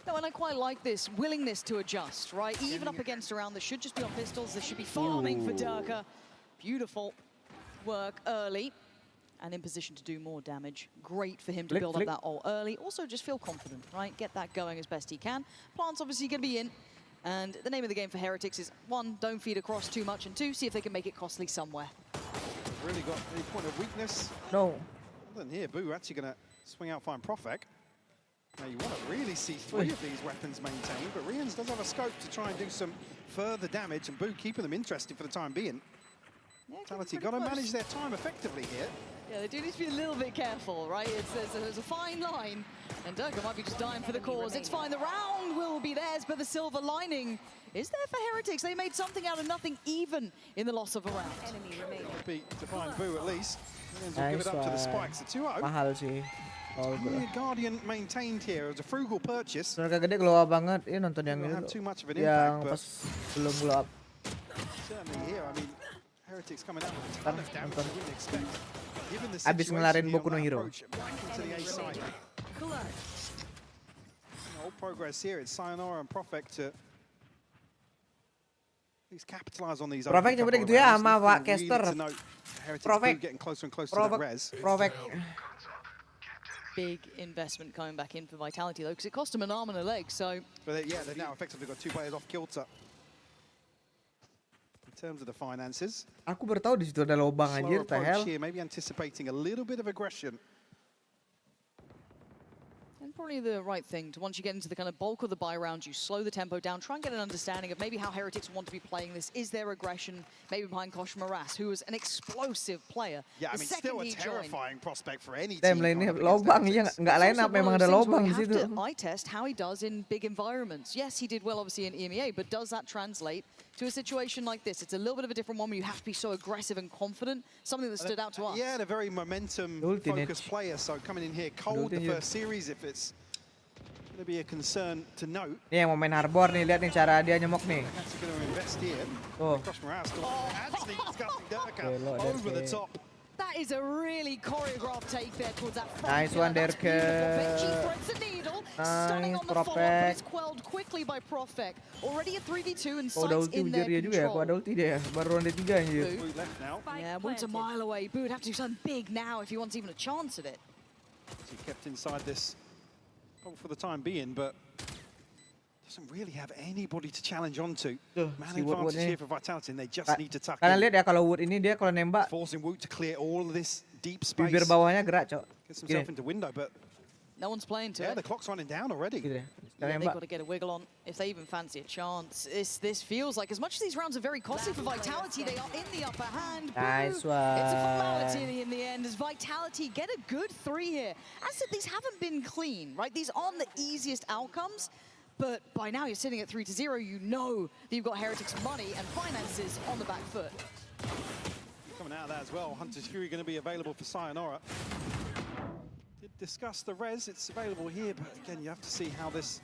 No, and I quite like this willingness to adjust, right? Even up against a round that should just be on pistols, this should be farming for Durka. Beautiful. work early and in position to do more damage. Great for him to build up that ult early. Also just feel confident, right? Get that going as best he can. Plant's obviously going to be in. And the name of the game for Heretics is, 1, don't feed across too much, and 2, see if they can make it costly somewhere. Really got any point of weakness? No. Other than here, Boo actually going to swing out, find Profek. Now you want to really see 3 of these weapons maintained, but Rians does have a scope to try and do some further damage, and Boo keeping them interested for the time being. Yeah, Vitality got to manage their time effectively here. Yeah, they do need to be a little bit careful, right? There's a fine line, and Durka might be just dying for the cause. It's fine, the round will be theirs, but the silver lining is there for Heretics. They made something out of nothing, even in the loss of a round. Beat to find Boo at least. And we'll give it up to the Spikes. The 2-0. Mahal sih. Only a Guardian maintained here. It was a frugal purchase. Mereka gede glow up banget. Ini nonton yang have too much of an yang impact, pas belum glow up. Certainly here, I mean, Heretics coming out with a ton of damage you wouldn't expect. Given the Abis ngelarin situation Boku no Hero. back into the A side. No progress here. It's Sayonara and Profek to at least capitalize on these. Profek coba gitu ya sama Pak Caster. Profek getting closer and closer to the res. Profek. Big investment coming back in for Vitality, though, because it cost him an arm and a leg, so... But yeah, they've now effectively got 2 players off kilter. In terms of the finances. Aku baru tahu di situ ada lubang anjir, the hell. Here, maybe anticipating a little bit of aggression. And probably the right thing to, once you get into the kind of bulk of the buy round, you slow the tempo down, try and get an understanding of maybe how Heretics want to be playing this. Is there aggression maybe behind Kosh Maras, who is an explosive player? Yeah, I mean, still a terrifying prospect for any team. Lainnya lubang, iya nggak line up, memang ada lubang di situ. I test how he does in big environments. Yes, he did well obviously in EMEA, but does that translate to a situation like this? It's a little bit of a different one where you have to be so aggressive and confident. Something that stood out to us. Yeah, and a very momentum-focused player. So coming in here cold the first series, if it's going to be a concern to note. Nih yang mau main Harbor nih, lihat nih cara dia nyemok nih. Oh. Over the top. That is a really choreographed take there towards that front. Nice one, Derke. Stunning on the follow-up, but it's quelled quickly by Profek. Already a 3v2 and sights in their control. Ada ulti dia, baru ronde 3 anjir. Yeah, Woot's a mile away. Boo would have to do something big now if he wants even a chance at it. He kept inside this for the time being, but doesn't really have anybody to challenge onto. Man advantage here for Vitality, and they just need to tuck in. Kalian lihat ya kalau Woot ini dia kalau nembak, forcing Woot to clear all of this deep space. Bibir bawahnya gerak, cok. Gets himself into window, but no one's playing to it. Yeah, the clock's running down already. Yeah, they've got to get a wiggle on if they even fancy a chance. This feels like, as much as these rounds are very costly for Vitality, they are in the upper hand. Nice one. It's a formality in the end as Vitality get a good 3 here. As I said, these haven't been clean, right? These aren't the easiest outcomes, but by now you're sitting at 3-0. You know that you've got Heretics' money and finances on the back foot. Coming out of that as well, Hunter's Fury going to be available for Sayonara. Did discuss the res, it's available here, but again, you have to see how this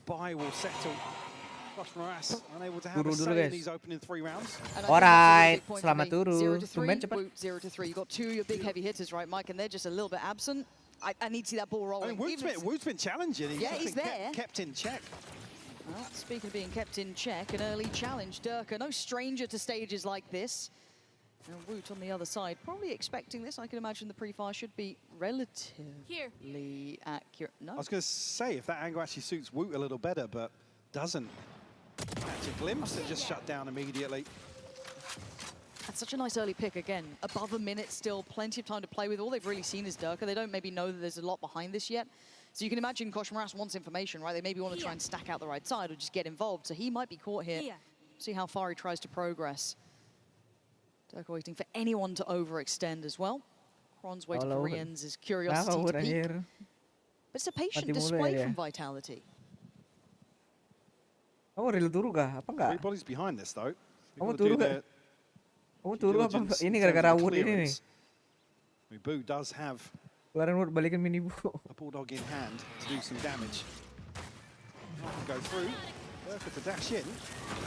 buy will settle. Kosh Maras unable to have a say in these opening 3 rounds. Alright, selamat turu. 0-3. You've got 2 of your big heavy hitters, right, Mike, and they're just a little bit absent. I need to see that ball rolling. I mean, Woot's been challenging. Yeah, he's there. Kept in check. Well, speaking of being kept in check, an early challenge. Durka, no stranger to stages like this. And Woot on the other side, probably expecting this. I can imagine the pre-fire should be relatively accurate. No. I was going to say, if that angle actually suits Woot a little better, but doesn't. Catch a glimpse and just shut down immediately. That's such a nice early pick again. Above a minute still, plenty of time to play with. All they've really seen is Durka. They don't maybe know that there's a lot behind this yet. So you can imagine Kosh Maras wants information, right? They maybe want to try and stack out the right side or just get involved. So he might be caught here. See how far he tries to progress. Durka waiting for anyone to overextend as well. Kron's waiting for Rien's curiosity to peak. But it's a patient display from Vitality. Oh, real turu kah? Apa enggak? 3 bodies behind this though. Kamu turu kah? Kamu turu apa? Ini gara-gara Woot ini nih. Boo does have keluarin Woot, balikin mini Bu. a bulldog in hand to do some damage. Go through. Durka to dash in.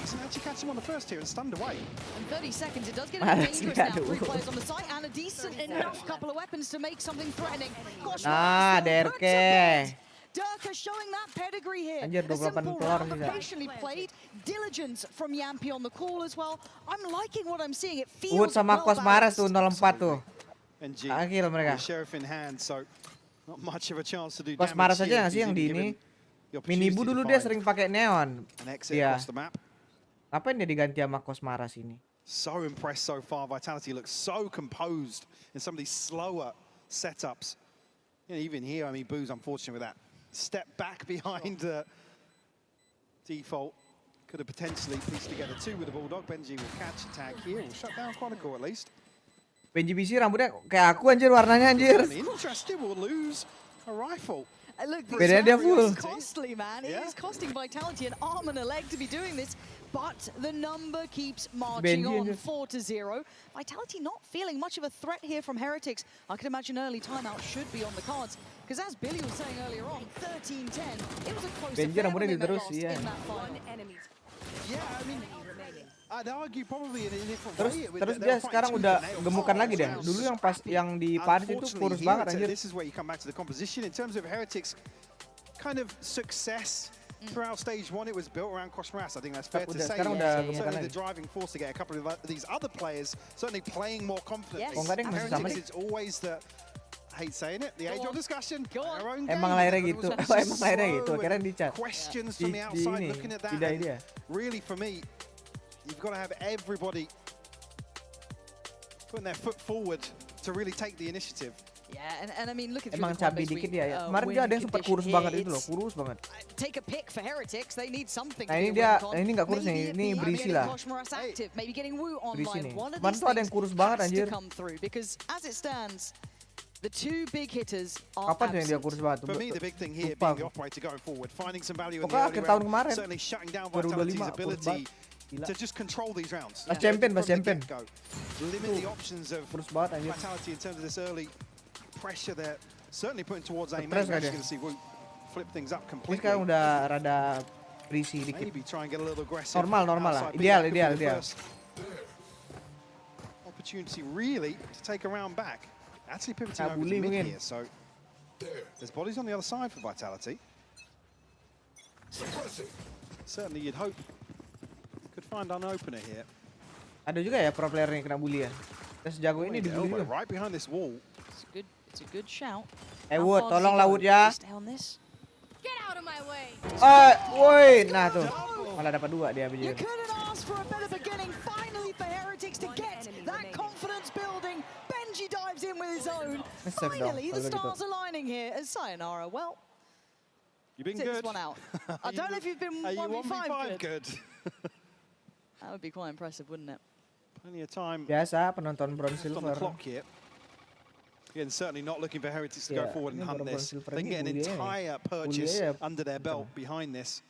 Doesn't actually catch him on the first here and stunned away. In 30 seconds, it does get a bit dangerous now. 3 players on the site and a decent enough couple of weapons to make something threatening. Gosh, Derke. Durka showing that pedigree here. Anjir, A 28 simple telur round, sih, but Kak. patiently played. Diligence from Yampy on the call as well. I'm liking what I'm seeing. It Wood feels sama well Kosmaras tuh balanced. 04 tuh. And Akil mereka. sheriff in hand, so not much of a chance to do Kosmaras damage aja here. nggak sih yang di ini? Minibu dulu dia sering pakai neon. Iya. Ngapain dia diganti sama Kosmaras ini? So impressed so far. Vitality looks so composed in some of these slower setups. You know, even here, I mean, Boo's unfortunate with that step back behind the default. Could have potentially pieced together two with the Bulldog. BENQ will catch a tag here. Will shut down Chronicle at least. BENQ BC rambutnya kayak aku anjir warnanya anjir. Interested will lose a rifle. Look, Bedanya dia full. It's costly, man. It is costing Vitality an arm and a leg to be doing this, but the number keeps marching on 4-0. Vitality not feeling much of a threat here from Heretics. I can imagine early timeout should be on the cards, because as Billy was saying earlier on, 13-10, it was a close affair when they lost in that final. Yeah, I mean, I'd argue probably in a different way. Terus dia sekarang udah gemukan lagi deh. Dulu yang pas yang di Paris itu kurus banget anjir. This is where you come back to the composition in terms of Heretics kind of success throughout stage 1. It was built around Kosmaras. I think that's fair to say. Certainly the driving force to get a couple of these other players certainly playing more confidently. Heretics, it's always the, I hate saying it, the age-old discussion. Emang lahirnya gitu. Emang lahirnya gitu. Akhirnya dicat. Questions from the outside looking at that. Really, for me, you've got to have everybody putting their foot forward to really take the initiative. Yeah, and I mean, look at emang cabi dikit dia. Kemarin dia ada yang sempat kurus banget itu loh, kurus banget. Take a pick for Heretics. They need something. Nah, ini dia, ini nggak kurus nih, ini berisi lah. Maybe getting Wu berisi nih. online. Kemarin tuh ada yang kurus banget anjir. Because as it stands, the two big hitters are kapan yang dia kurus banget? For me, the big thing here being the operator going forward, finding some value in the early round, certainly shutting down Vitality's ability to just control these rounds. Pas champion. Limit the options of Vitality in terms of this early pressure they're certainly putting towards A main. We're going to see Wu flip things up completely. Ini sekarang udah rada berisi dikit. Maybe try and get a little aggressive. Normal lah. Ideal. Opportunity really to take a round back. Actually pivoting over to mid here, so there's bodies on the other side for Vitality. Certainly you'd hope could find an opener here. Ada juga ya pro player yang kena bully ya. Terus jago ini dibully juga. Right behind this wall. It's a good shout. Wood, tolong lah Wood ya. Get out of my way. Woi, nah tuh. Malah dapat 2 dia You couldn't ask for a better beginning finally for Heretics to get that confidence building. BENQ dives in with his own. Finally, the stars aligning here as Sayonara. Well, you've been good. This one out. I don't know if you've been 1v5 good. That would be quite impressive, wouldn't it? Plenty of time. Biasa penonton bronze silver. On the clock here. Again, certainly not looking for Heretics to go forward and hunt this. They can get an entire purchase under their belt behind this.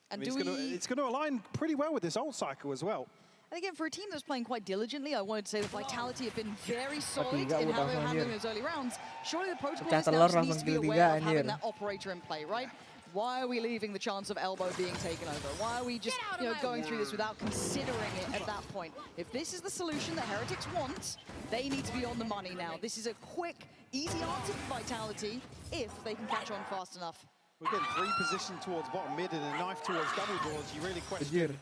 And I mean, it's going to align pretty well with this ult cycle as well. And again, for a team that's playing quite diligently, I wanted to say that Vitality have been very solid in how they're handling those early rounds. Surely the protocol is now just needs to be aware of having that operator in play, right? Why are we leaving the chance of elbow being taken over? Why are we just going through this without considering it at that point? If this is the solution that Heretics want, they need to be on the money now. This is a quick, easy answer for Vitality if they can catch on fast enough. We're getting 3 positioned towards bottom mid and a knife towards double doors. You really question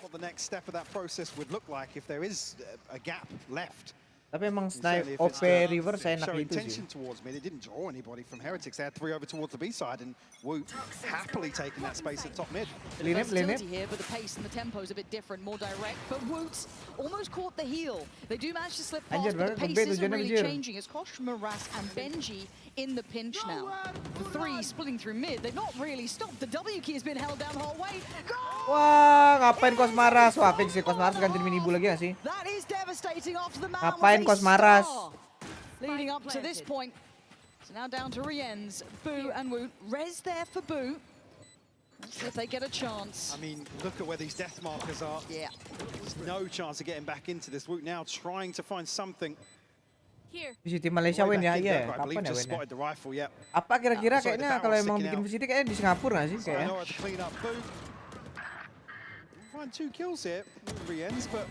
what the next step of that process would look like if there is a gap left. Tapi emang snipe OP river saya enak itu sih. Towards mid, it didn't draw anybody from Heretics. They had 3 over towards the B side, and Wu happily taking that space at top mid. Versatility here, but the pace and the tempo is a bit different, more direct. But Woot's almost caught the heel. They do manage to slip past, but the pace isn't really changing. It's Kosmaras and BENQ in the pinch now. The 3 splitting through mid. They've not really stopped. The W key has been held down the whole way. Wah, ngapain Kosmaras? Wah, fix sih Kosmaras ganti minibu lagi nggak sih? That is devastating after the man. Ngapain Kosmaras? Leading up to this point. So now down to Rienz, Boo and Woot. Res there for Boo. Let's see if they get a chance. I mean, look at where these death markers are. Yeah. There's no chance of getting back into this. Woot now trying to find something. VCT Malaysia win ya, iya. Kapan ya win? Apa kira-kira kayaknya kalau emang bikin VCT kayaknya di Singapura nggak sih kayaknya? Find 2 kills here, Rienz, but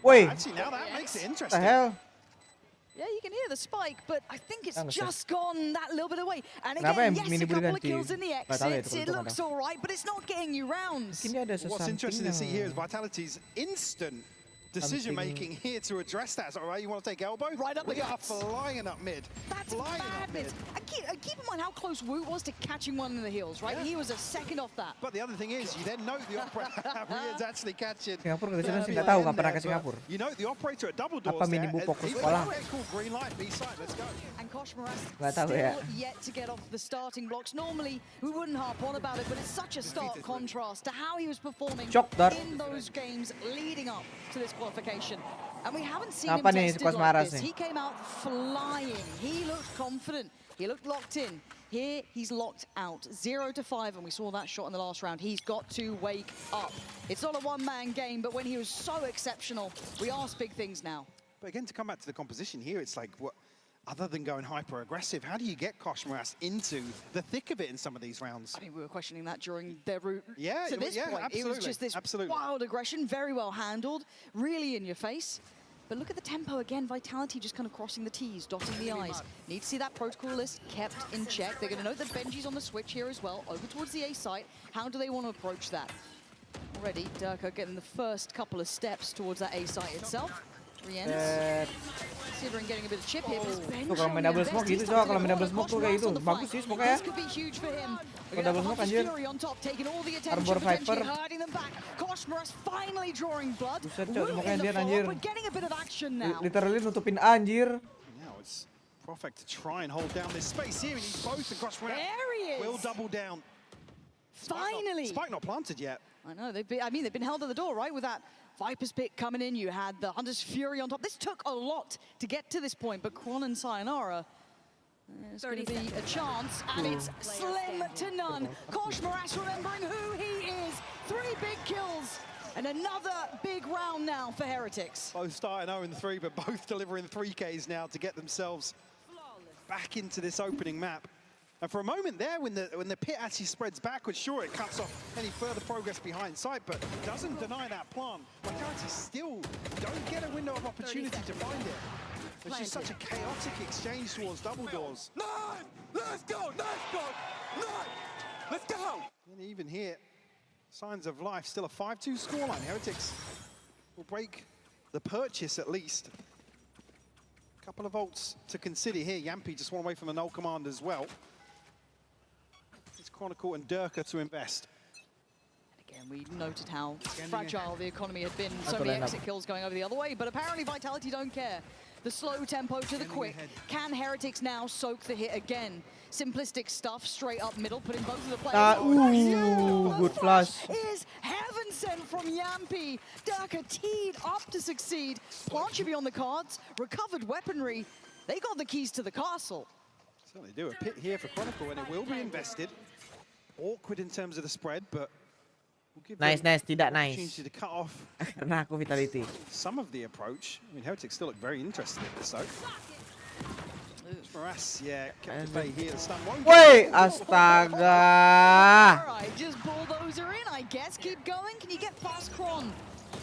woi, actually now that makes it the interesting. hell? Yeah, you can hear the spike, but I think it's just gone that little bit away. And Kenapa again, yes, a couple of kills in the Nggak tahu ya, exits. It looks all right, but it's not getting you rounds. What's interesting to see here is Vitality's instant decision-making here to address that. Is that right? You want to take elbow? Right up the We are guts. flying up mid. That's flying up mid. madness. And keep in mind how close Woot was to catching one in the heels, right? Yeah. He was a second off that. But the other thing is, you then know the operator is actually catching. Singapura nggak tahu nggak pernah ke Singapura. You know the operator at double doors Apa mini there. bupok He's sekolah? like, cool, green light, B side, let's go. And Kosh Moras Nggak tahu still ya. yet to get off the starting blocks. Normally, we wouldn't harp on about it, but it's such a stark contrast to how he was performing Shock dart. in those games leading up to this qualification. And we haven't seen Apa him nih tested Kosh like Moras this. nih? He came out flying. He looked confident. He looked locked in. Here, he's locked out. 0 to 5, and we saw that shot in the last round. He's got to wake up. It's not a one-man game, but when he was so exceptional, we ask big things now. But again, to come back to the composition here, it's like, what? Other than going hyper-aggressive, how do you get Kosh Moras into the thick of it in some of these rounds? I mean, we were questioning that during their route to this yeah, point. absolutely, It was just this wild aggression, very well handled, really in your face. But look at the tempo again. Vitality just kind of crossing the T's, dotting the I's. Need to see that protocol list kept in check. They're going to note that BENQ's on the switch here as well, over towards the A site. How do they want to approach that? Already, Durka getting the first couple of steps towards that A site itself. Re-ends. Sivering getting a bit of chip here, but it's BENQ Tuh kalau main double smoke gitu, coba kalau main double smoke tuh kayak itu. Bagus sih smoke ya. This could be huge for him. Kalau double smoke anjir. Fury on top, taking all the attention, Arbor potentially Viper. hurting them back. Kosh Moras finally drawing blood. Buset, cok, Woot smoke-nya in the dia, follow-up. anjir. We're getting a bit of action now. Literally nutupin A, anjir. Now it's perfect to try and hold down this space here. He needs both across round. There he is. Will double down. Finally. Spike not planted yet. I know, they've been held at the door, right? With that Viper's pick coming in, you had the Hunter's Fury on top. This took a lot to get to this point, but Kron and Sayonara, there's going to be a chance, and it's slim to none. Kosh Moras remembering who he is. 3 big kills, and another big round now for Heretics. Both starting 0-3, but both delivering 3Ks now to get themselves back into this opening map. And for a moment there, when the pit actually spreads backwards, sure, it cuts off any further progress behind sight, but doesn't deny that plant. Vitality still don't get a window of opportunity to find it. It's just such a chaotic exchange towards double doors. Nine! Let's go! Let's go! Nine! Let's go! And even here, signs of life, still a 5-2 scoreline. Heretics will break the purchase at least. Couple of ults to consider here. Yampi just one away from a null command as well. It's Chronicle and Durka to invest. Again, we noted how fragile the economy had been. So many exit kills going over the other way, but apparently Vitality don't care. The slow tempo to the quick. Can Heretics now soak the hit again? Simplistic stuff, straight up middle, putting both of the players. Good flash. Is heaven sent from Yampi. Durka teed up to succeed. Plant should be on the cards. Recovered weaponry. They got the keys to the castle. Certainly do. A pit here for Chronicle, and it will be invested. Awkward in terms of the spread, but we'll give Nice, them tidak an nice. opportunity to cut off Karena aku Vitality. some of the approach. I mean, Heretics still look very interested in this, though. Moras, yeah, kept at bay here. The stun won't Woi, get astaga. All right, just bulldozer in, I guess. Keep going. Can you get past Kron?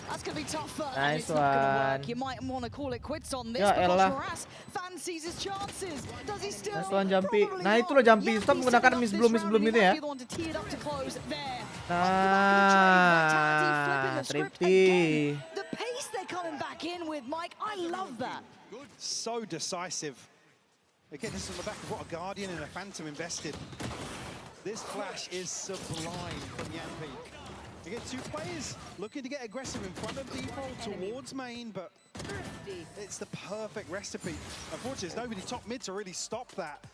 That's going to be tougher. And Nice it's not going to one. work. You might want to call it quits on this Ya because elah. Moras fancies his chances. Does he still? Nice one, Jumpy. Probably Nah, not. itu loh Jumpy. Yampi Stop set menggunakan up miss this belum round, itu and he ya. might be the one to tee it up to close there. Nah, Tripty. The pace they're coming back in with, Mike, I love that. So decisive. Again, this is on the back of what a Guardian and a Phantom invested. This flash is sublime from Yampi. Again, 2 players looking to get aggressive in front of default towards main, but it's the perfect recipe. Unfortunately, there's nobody top mid to really stop that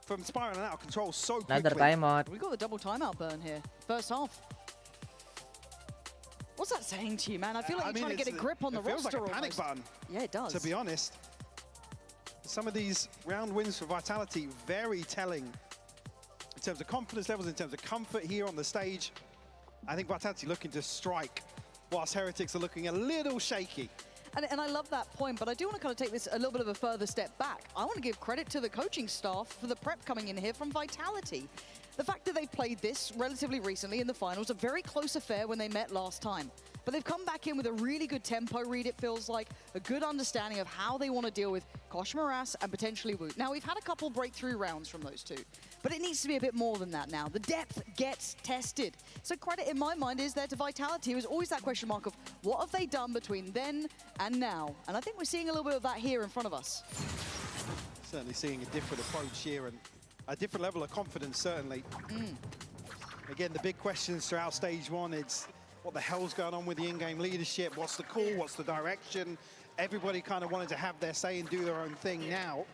from spiraling out of control so quickly. Another timeout. We got the double timeout burn here. First half. What's that saying to you, man? I feel like you're trying to get a grip on the roster. It feels like a panic button. Yeah, it does. To be honest. Some of these round wins for Vitality, very telling in terms of confidence levels, in terms of comfort here on the stage. I think Vitality looking to strike, whilst Heretics are looking a little shaky. And I love that point, but I do want to kind of take this a little bit of a further step back. I want to give credit to the coaching staff for the prep coming in here from Vitality. The fact that they've played this relatively recently in the finals, a very close affair when they met last time. But they've come back in with a really good tempo read, it feels like, a good understanding of how they want to deal with Kosh Maras and potentially Woot. Now, we've had a couple breakthrough rounds from those two, but it needs to be a bit more than that now. The depth gets tested. So credit, in my mind, is there to Vitality. It was always that question mark of what have they done between then and now? And I think we're seeing a little bit of that here in front of us. Certainly seeing a different approach here and a different level of confidence, certainly. Again, the big questions throughout stage one, it's what the hell's going on with the in-game leadership? What's the call? What's the direction? Everybody kind of wanted to have their say and do their own thing now.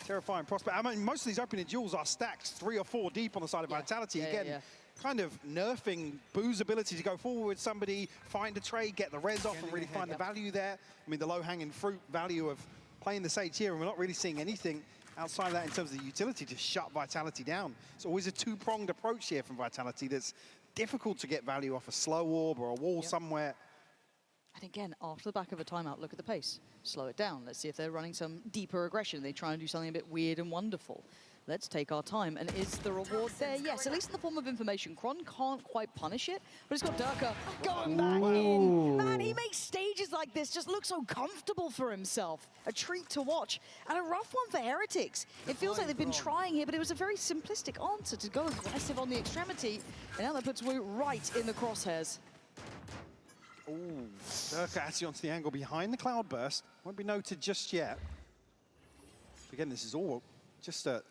Terrifying prospect. I mean, most of these opening duels are stacked 3 or 4 deep on the side of Vitality. Again, kind of nerfing Boo's ability to go forward with somebody, find a trade, get the res off and really find the value there. I mean, the low-hanging fruit value of playing the Sage here, and we're not really seeing anything outside of that in terms of the utility to shut Vitality down. It's always a two-pronged approach here from Vitality that's difficult to get value off a slow orb or a wall somewhere. And again, after the back of a timeout, look at the pace. Slow it down. Let's see if they're running some deeper aggression. They try and do something a bit weird and wonderful. Let's take our time. And is the reward there? Yes, at least in the form of information. Kron can't quite punish it, but it's got Durka going back in. Man, he makes stages like this just look so comfortable for himself. A treat to watch. And a rough one for Heretics. It feels like they've been trying here, but it was a very simplistic answer to go aggressive on the extremity. And now that puts Wu right in the crosshairs. Ooh, Durka actually onto the angle behind the Cloudburst. Won't be noted just yet. Again, this is all just a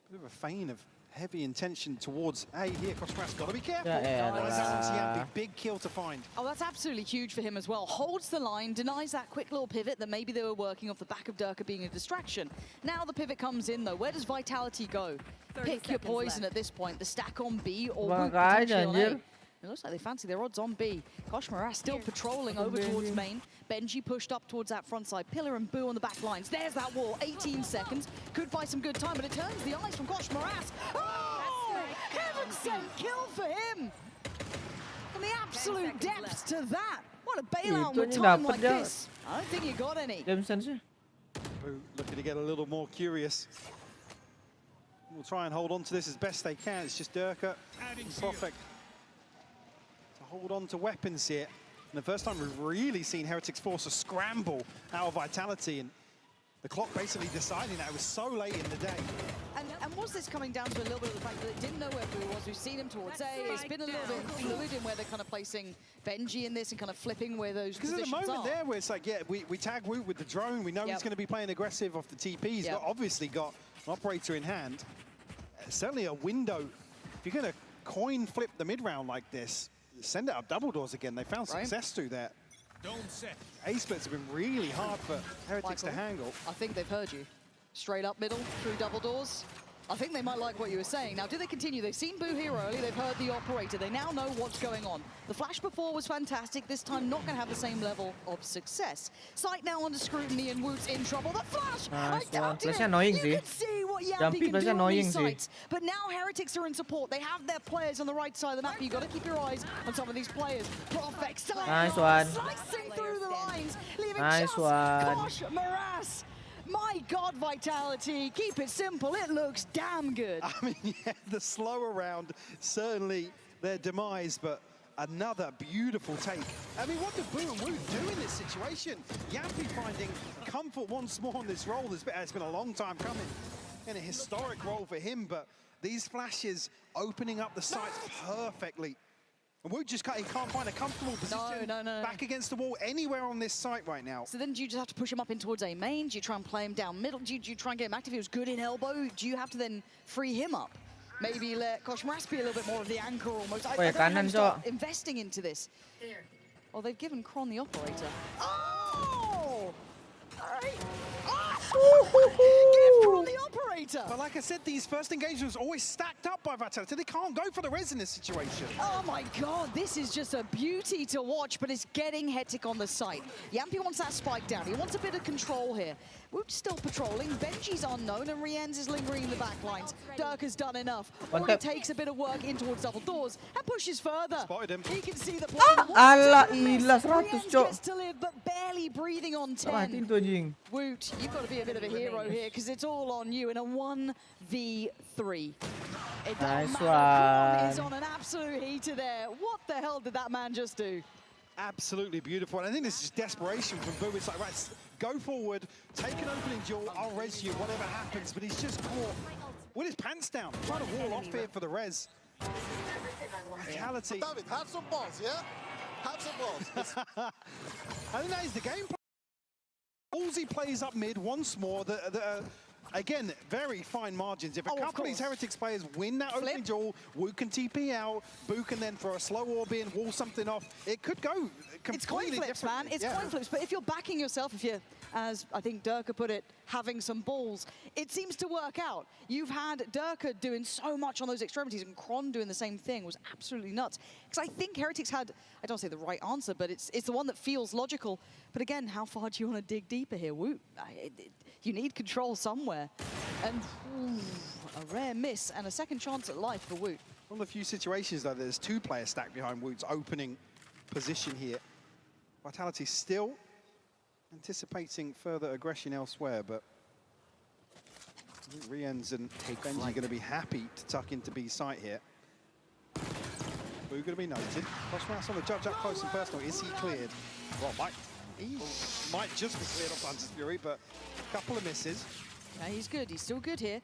bit of a feign of heavy intention towards A here. Koshmaras got to be careful. Big kill to find. Oh, that's absolutely huge for him as well. Holds the line, denies that quick little pivot that maybe they were working off the back of Durka being a distraction. Now the pivot comes in though. Where does Vitality go? Pick your poison at this point. The stack on B or Woot potentially on A. It looks like they fancy their odds on B. Kosh Maras still patrolling over towards main. BENQ pushed up towards that front side. Pillar and Boo on the back lines. There's that wall, 18 seconds. Could buy some good time, but it turns the eyes from Kosh Maras. Oh! Heaven sent kill for him! And the absolute depth to that. What a bailout with time like this. I don't think you got any. Boo looking to get a little more curious. We'll try and hold on to this as best they can. It's just Durka and Prophet hold on to weapons here. And the first time we've really seen Heretics force a scramble out of Vitality, and the clock basically deciding that it was so late in the day. And was this coming down to a little bit of the fact that they didn't know where Boo was? We've seen him towards A. It's been a little bit fluid in where they're kind of placing BENQ in this and kind of flipping where those positions are. Because at the moment there where it's like, yeah, we tag Woot with the drone. We know he's going to be playing aggressive off the TP. He's obviously got an operator in hand. Certainly a window. If you're going to coin flip the mid-round like this, send it up double doors again. They found success through that. A-splits have been really hard for Heretics to handle. I think they've heard you. Straight up middle, through double doors. I think they might like what you were saying. Now, do they continue? They've seen Boo here early. They've heard the operator. They now know what's going on. The flash before was fantastic. This time, not going to have the same level of success. Sight now under scrutiny, and Woot's in trouble. The flash! I doubted it. You can see what Yappy can do on these sites. But now Heretics are in support. They have their players on the right side of the map. You've got to keep your eyes on some of these players. Prophet, nice one. Slicing through the lines, leaving nice one. Kosh Maras. My God, Vitality, keep it simple. It looks damn good. I mean, yeah, the slower round, certainly their demise, but another beautiful take. I mean, what do Boo and Woot do in this situation? Yappy finding comfort once more on this role. It's been a long time coming, and a historic role for him, but these flashes opening up the sights perfectly. And Woot just can't find a comfortable position back against the wall anywhere on this site right now. So then do you just have to push him up in towards A main? Do you try and play him down middle? Do you try and get him active? He was good in elbow. Do you have to then free him up? Maybe let Kosh Maras be a little bit more of the anchor almost. I don't know, start investing into this. Oh, they've given Kron the operator. Oh! All right. Give Kron the operator! But like I said, these first engagements are always stacked up by Vitality. They can't go for the res in this situation. Oh my God, this is just a beauty to watch, but it's getting hectic on the site. Yampy wants that spike down. He wants a bit of control here. Woot's still patrolling. BENQ's unknown, and Rienz is lingering in the back lines. Durka's done enough. All it takes a bit of work in towards double doors and pushes further. Spotted him. He can see the Allah, ilah 100, Rienz cok. gets to live, but barely breathing on Tak mati 10. tu anjing. Woot, you've got to be a bit of a hero here because it's all on you in a 1v3. It doesn't Nice matter. Braun is one. on an absolute heater there. What the hell did that man just do? Absolutely beautiful. And I think this is desperation from Boo. It's like, right, go forward, take an opening duel, I'll res you, whatever happens. But he's just caught with his pants down, trying to wall off here for the res. Vitality. David, have some balls, yeah? Have some balls. I think that is the game plan. Halsey plays up mid once more. Again, very fine margins. If a couple of these Heretics players win that opening duel, Wu can TP out, Boo can then throw a slow orb in, wall something off. It could go completely It's coin flips, man. It's coin flips. But if you're backing yourself, if you're, as I think Durka put it, having some balls, it seems to work out. You've had Durka doing so much on those extremities, and Kron doing the same thing was absolutely nuts. Because I think Heretics had, I don't say the right answer, but it's the one that feels logical. But again, how far do you want to dig deeper here? Woot, you need control somewhere. And a rare miss and a second chance at life for Woot. One of the few situations, though, there's two players stacked behind Woot's opening position here. Vitality still anticipating further aggression elsewhere, but I think Rien's and BENQ are going to be happy to tuck into B site here. Boo going to be noted. Crossmouse on the judge up close and personal. Is he cleared? Well, he might just be cleared off Hunter's Fury, but a couple of misses. Yeah, he's good. He's still good here.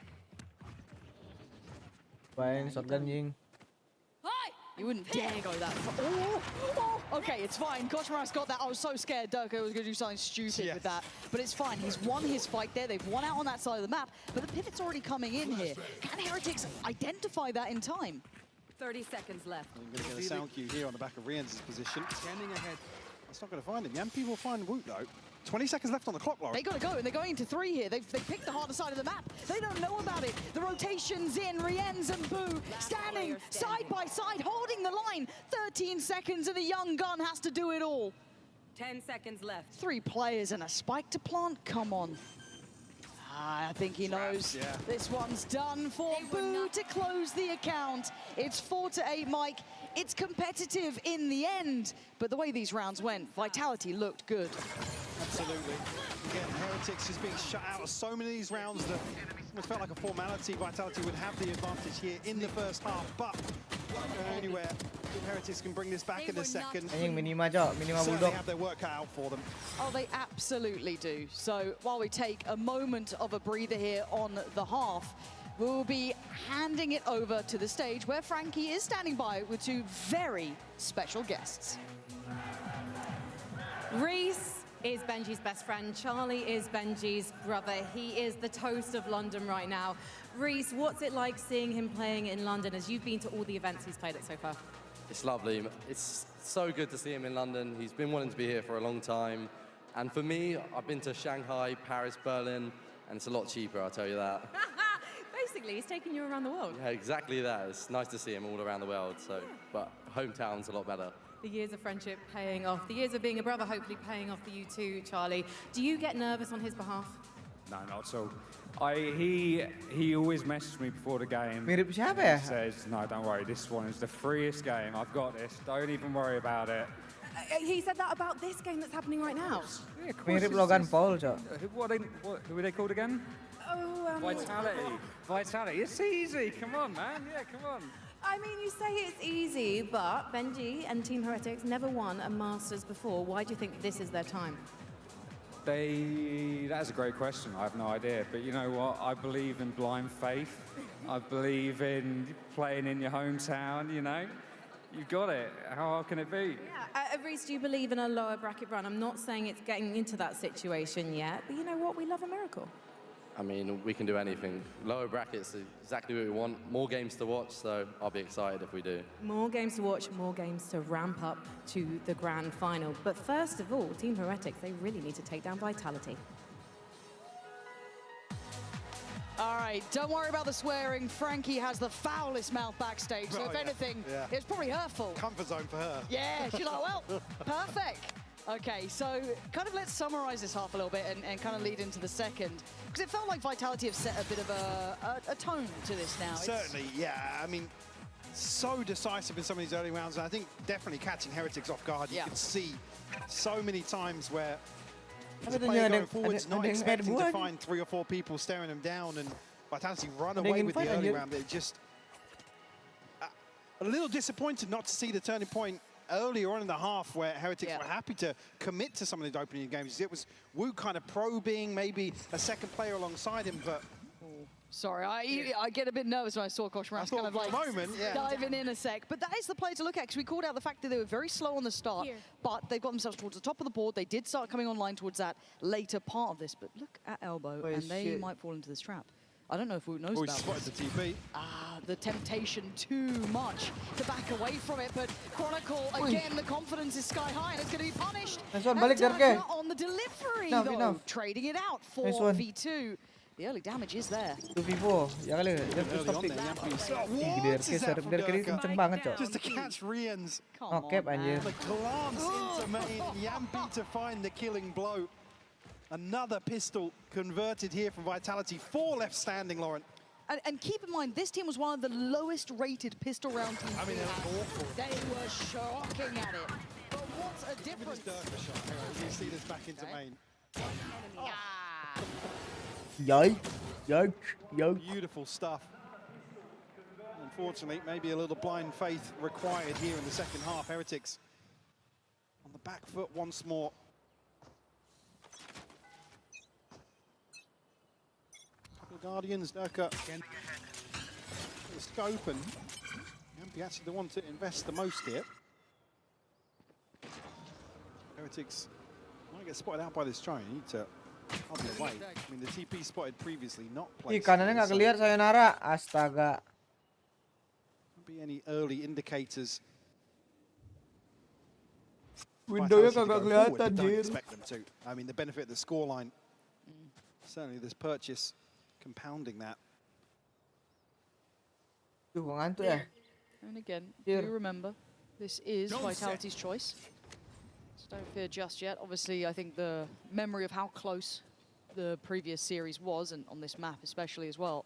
Fine, shotgun anjing. You wouldn't dare go that far. Oh, okay, it's fine. Koshmaras got that. I was so scared Durka was going to do something stupid with that. But it's fine. He's won his fight there. They've won out on that side of the map. But the pivot's already coming in here. Can Heretics identify that in time? 30 seconds left. I'm going to get a sound cue here on the back of Rien's position. Standing ahead. That's not going to find him. Yampi will find Woot, though. 20 seconds left on the clock, Lauren. They got to go, and they're going into 3 here. They've picked the harder side of the map. They don't know about it. The rotation's in. Rien's and Boo standing side by side, holding the line. 13 seconds, and the young gun has to do it all. 10 seconds left. 3 players and a spike to plant? Come on. I think he knows this one's done for Boo to close the account. It's 4-8, Mike. It's competitive in the end, but the way these rounds went, Vitality looked good. Absolutely. Again, Heretics is being shut out of so many of these rounds that it felt like a formality. Vitality would have the advantage here in the first half, but not going anywhere. Heretics can bring this back in a second. Minima Bulldog. Have their work cut out for them. Oh, they absolutely do. So while we take a moment of a breather here on the half, we'll be handing it over to the stage where Frankie is standing by with 2 very special guests. Reese is Benji's best friend. Charlie is Benji's brother. He is the toast of London right now. Reese, what's it like seeing him playing in London as you've been to all the events he's played at so far? It's lovely. It's so good to see him in London. He's been wanting to be here for a long time. And for me, I've been to Shanghai, Paris, Berlin, and it's a lot cheaper, I'll tell you that. Basically, he's taking you around the world. Yeah, exactly that. It's nice to see him all around the world. So, but hometown's a lot better. The years of friendship paying off. The years of being a brother hopefully paying off for you too, Charlie. Do you get nervous on his behalf? No, not at all. He always messages me before the game. Mirip siapa ya? He says, no, don't worry, this one is the freest game. I've got this. Don't even worry about it. He said that about this game that's happening right now. Yeah, of course Mirip Logan Paul, Cok. Who are they called again? Oh, Vitality. Vitality. It's easy. Come on, man. Yeah, come on. I mean, you say it's easy, but Benji and Team Heretics never won a Masters before. Why do you think this is their time? That's a great question. I have no idea. But you know what? I believe in blind faith. I believe in playing in your hometown, you know? You've got it. How hard can it be? Yeah. Reese, do you believe in a lower bracket run? I'm not saying it's getting into that situation yet, but you know what? We love a miracle. I mean, we can do anything. Lower brackets is exactly what we want. More games to watch, so I'll be excited if we do. More games to watch, more games to ramp up to the grand final. But first of all, Team Heretics, they really need to take down Vitality. All right, don't worry about the swearing. Frankie has the foulest mouth backstage, so if anything, it's probably her fault. Comfort zone for her. Yeah, she's like, well, perfect. Okay, so kind of let's summarize this half a little bit and kind of lead into the second. Because it felt like Vitality have set a bit of a tone to this now. Certainly, yeah. I mean, so decisive in some of these early rounds, and I think definitely catching Heretics off guard. You can see so many times where the player going forwards, not expecting to find 3 or 4 people staring them down, and Vitality run away with the early round. They're just a little disappointed not to see the turning point earlier on in the half where Heretics were happy to commit to some of these opening games. It was Wu kind of probing, maybe a second player alongside him, but... Sorry, I get a bit nervous when I saw Koshmaras kind of like diving in a sec. But that is the play to look at, because we called out the fact that they were very slow on the start, but they've got themselves towards the top of the board. They did start coming online towards that later part of this, but look at Elbow, and they might fall into this trap. I don't know if Wu knows about spotted the TP. The temptation too much to back away from it, but Chronicle, again, the confidence is sky high, and it's going to be punished. On the delivery, though, trading it out for V2. The early damage is there. 2v4, ya kali. Dia kenceng banget, Cok. Just to catch Rian's. Nokep anjir. The glance into main, Yampi to find the killing blow. Another pistol converted here from Vitality. 4 left standing, Lauren. And keep in mind, this team was one of the lowest rated pistol round teams. I mean, they were awful. They were shocking at it. But what's a difference? You see this back into main. Beautiful stuff. Unfortunately, maybe a little blind faith required here in the second half. Heretics on the back foot once more. The Guardians, Nurka, the scope, and Yampi actually the one to invest the most here. Heretics might get spotted out by this drone. You need to out the way. I mean, the TP spotted previously, not placed. Kanannya nggak clear, sayonara. Astaga. Won't be any early indicators. Windownya kagak kelihatan, Don't expect them to. I mean, the benefit of the scoreline. Certainly, this purchase compounding that. And again, do remember, this is Vitality's choice. Don't fear just yet. Obviously, I think the memory of how close the previous series was, and on this map especially as well,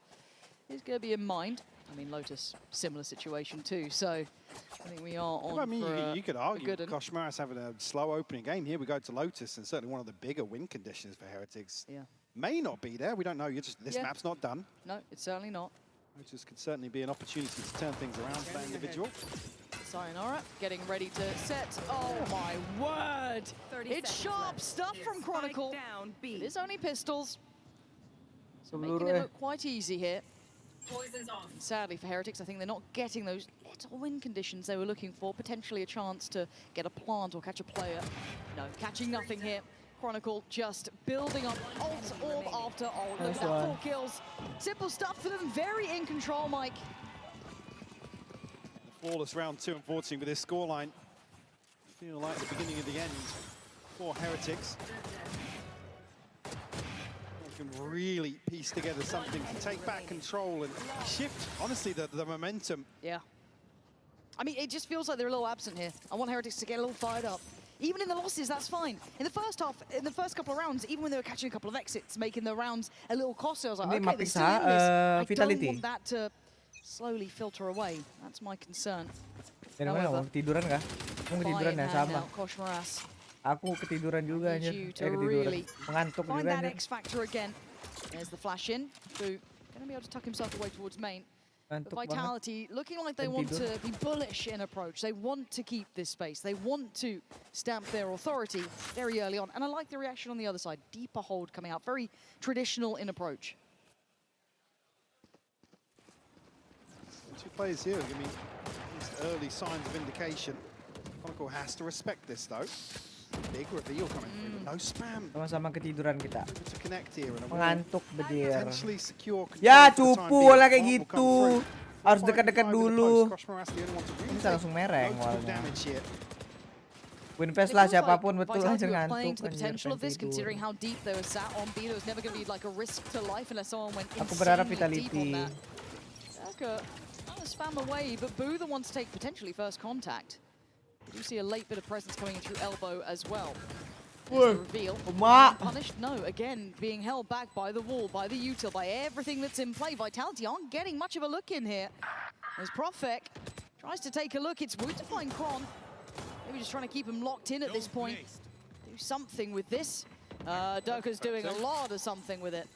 is going to be in mind. I mean, Lotus, similar situation too, so I think we are on. I mean, you could argue Koshmaras having a slow opening game. Here we go to Lotus, and certainly one of the bigger win conditions for Heretics. May not be there. We don't know. This map's not done. No, it's certainly not. Lotus could certainly be an opportunity to turn things around for that individual. Sayonara getting ready to set. Oh my word! It's sharp stuff from Chronicle. It is only pistols. So making it look quite easy here. Sadly for Heretics, I think they're not getting those little win conditions they were looking for. Potentially a chance to get a plant or catch a player. No, catching nothing here. Chronicle just building up ult orb after ult. Look at that, 4 kills. Simple stuff for them, very in control, Mike. Flawless round 2, unfortunately, with this scoreline. Feel like the beginning of the end for Heretics. They can really piece together something to take back control and shift, honestly, the momentum. Yeah. I mean, it just feels like they're a little absent here. I want Heretics to get a little fired up. Even in the losses, that's fine. In the first half, in the first couple of rounds, even when they were catching a couple of exits, making the rounds a little costly, I was like, okay, they're still in this. I don't want that to slowly filter away. That's my concern. Mau ketiduran kah? Kamu ketiduran ya sama. Koshmaras. Aku ketiduran juga anjir. Really Mengantuk juga find that anjir. X factor again. There's the flash in. Boo gonna be able to tuck himself away towards main. But Vitality looking like they want to be bullish in approach. They want to keep this space. They want to stamp their authority very early on. And I like the reaction on the other side. Deeper hold coming out. Very traditional in approach. 2 players here giving early signs of indication. Chronicle has to respect this though. Big reveal coming through, but no spam. Sama-sama ketiduran kita. To connect here and mengantuk bedir. Potentially secure control. Ya cupu lah kayak gitu. Harus dekat-dekat dulu. Bisa langsung mereng awalnya. Winfest lah siapapun betul langsung ngantuk. Playing to the potential of this, considering how deep they were sat on B, there was never going to be like a risk to life unless someone went insanely deep on that. Nurka trying to spam away, but Boo the one to take potentially first contact. You do see a late bit of presence coming in through elbow as well. The reveal. Punished? No, again, being held back by the wall, by the util, by everything that's in play. Vitality aren't getting much of a look in here. There's Profek. Tries to take a look. It's weird to find Kron. Maybe just trying to keep him locked in at this point. Do something with this. Durka's doing a lot of something with it.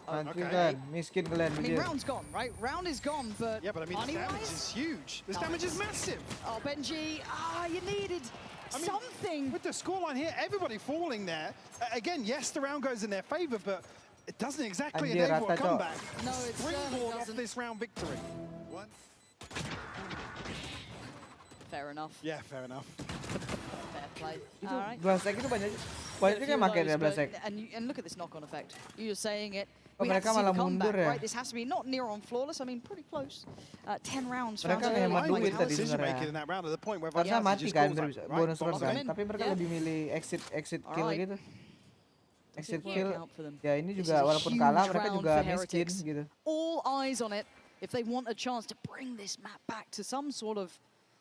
Okay. Miskin kalian. I mean, round's gone, right? Round is gone, but yeah, but I mean, the damage is huge. This damage is massive. Oh, BENQ, you needed something. With the scoreline here, everybody falling there. Again, yes, the round goes in their favor, but it doesn't exactly enable a comeback. No, it Springboard off doesn't. this round victory. Fair enough. Yeah, fair enough. Fair play. Itu All right. Blasek itu banyaknya makai ya Blasek. And look at this knock-on effect. You're saying it. Oh, We have to mereka see the malah mundur comeback, ya. right? This has to be not near on flawless. I mean, pretty close. 10 rounds. Mereka ngehemat duit tadi sebenarnya. Harusnya mati kan bonus round kan, tapi mereka lebih milih exit kill gitu. Exit kill. Ya ini juga walaupun kalah mereka juga miskin gitu. All eyes on it if they want a chance to bring this map back to some sort of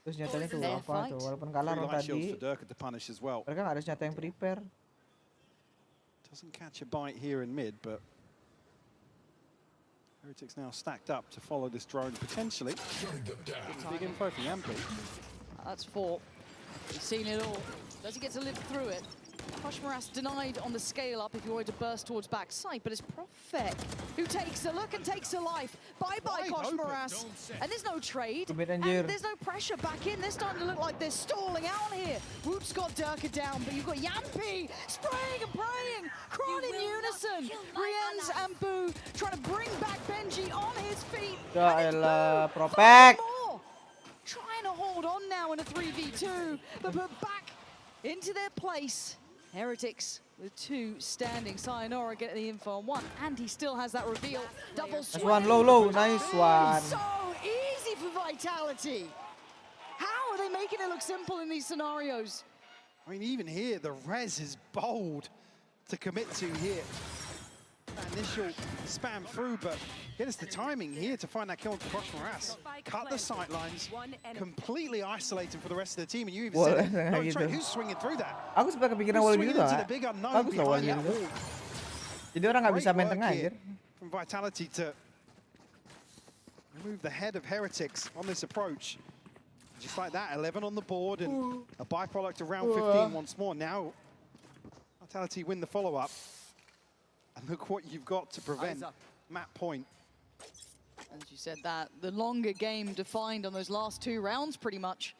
Terus nyatanya tuh apa tuh, walaupun kalah round tadi, mereka nggak ada senjata yang prepare. Doesn't catch a bite here in mid, but HyperX now stacked up to follow this drone potentially. Big info from Yampi. That's 4. He's seen it all. Does he get to live through it? Koshmaras denied on the scale up if he wanted to burst towards backside, but it's Profek who takes a look and takes a life. Bye-bye, Koshmaras. And there's no trade, and there's no pressure back in. They're starting to look like they're stalling out here. Whoop's got Durka down, but you've got Yampi spraying and praying. Kron in unison. Riens and Boo trying to bring back BENQ on his feet. Ya elah, Profek. Trying to hold on now in a 3v2, but put back into their place. HyperX with 2 standing. Sayonara getting the info on 1, and he still has that reveal. Double swing. Nice one, low, nice one. So easy for Vitality. How are they making it look simple in these scenarios? I mean, even here, the res is bold to commit to here. That initial spam through, but again, it's the timing here to find that kill on Koshmaras. Cut the sight lines, completely isolating for the rest of the team, and you even said, no, Trey, who's swinging through that? Aku sempat kepikiran wall gitu lah. Bagus lah wall gitu. Jadi orang nggak bisa main tengah anjir. From Vitality to remove the head of HyperX on this approach. Just like that, 11 on the board and a byproduct of round 15 once more. Now, Vitality win the follow-up. And look what you've got to prevent map point. As you said that, the longer game defined on those last 2 rounds, pretty much.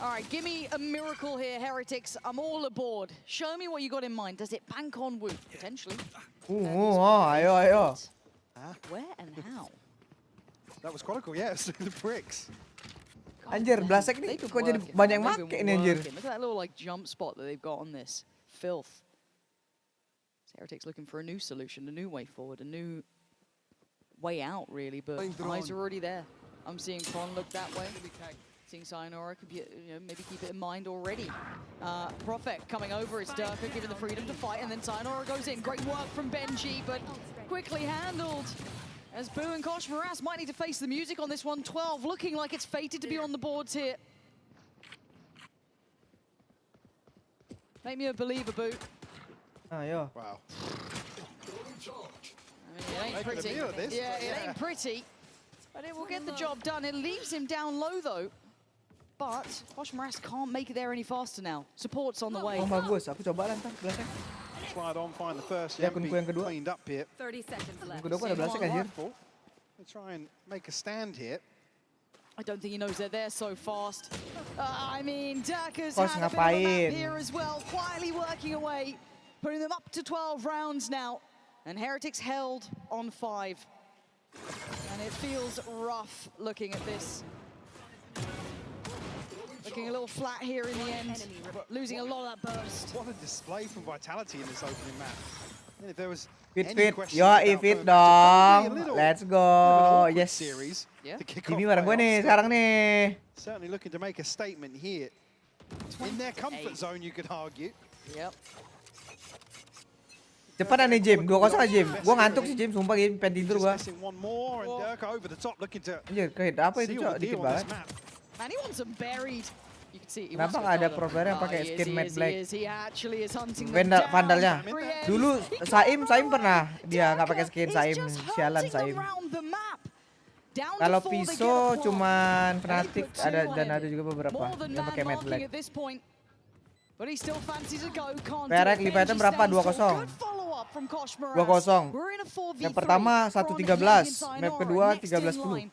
All right, give me a miracle here, HyperX. I'm all aboard. Show me what you got in mind. Does it bank on Wu? Potentially. Ayo. Where and how? That was Chronicle, yes, the bricks. Anjir, Blasek nih kok jadi banyak yang make ini anjir. Look at that little like jump spot that they've got on this. Filth. HyperX looking for a new solution, a new way forward, a new way out, really, but eyes are already there. I'm seeing Kron look that way. Seeing Sayonara could be, maybe keep it in mind already. Profek coming over, it's Durka given the freedom to fight, and then Sayonara goes in. Great work from BENQ, but quickly handled. As Boo and Koshmaras might need to face the music on this one. 12 looking like it's fated to be on the boards here. Make me a believer, Boo. Ayo. Wow. I mean, it ain't pretty. Yeah, it ain't pretty. But it will get the job done. It leaves him down low, though. But Koshmaras can't make it there any faster now. Support's on the way. Oh, bagus. Aku coba lah ntar Blasek. Slide on, find the first. Ya, akunku yang kedua. Cleaned up here. 30 seconds left. Kedua aku ada Blasek anjir. They try and make a stand here. I don't think he knows they're there so fast. I mean, Durka's had a bit of a map here as well, quietly working away, putting them up to 12 rounds now. And HyperX held on 5. And it feels rough looking at this. Looking a little flat here in the end, losing a lot of that burst. What a display from Vitality in this opening map. And if there was Fit. Yo, fit dong. Let's go. Yes. Series to kick Ini off bareng gue nih sekarang nih. Certainly looking to make a statement here. In their comfort zone, you could argue. Yep. Cepat nih Jim, 2-0 aja Jim. Gua ngantuk sih Jim, sumpah Jim, pengen tidur gua. Anjir, kehit apa itu Cok? Dikit banget. Man, he wants them buried. You can see. Kenapa nggak ada pro player yang pakai skin matte black? He actually is hunting them down. Vandalnya. Dulu Saim pernah dia nggak pakai skin Saim, sialan Saim. Kalau pisau cuman Fnatic ada juga beberapa yang pakai mid black. PRX Leviousa berapa? 2-0. 2-0. Yang pertama 1-13, map kedua 13-10.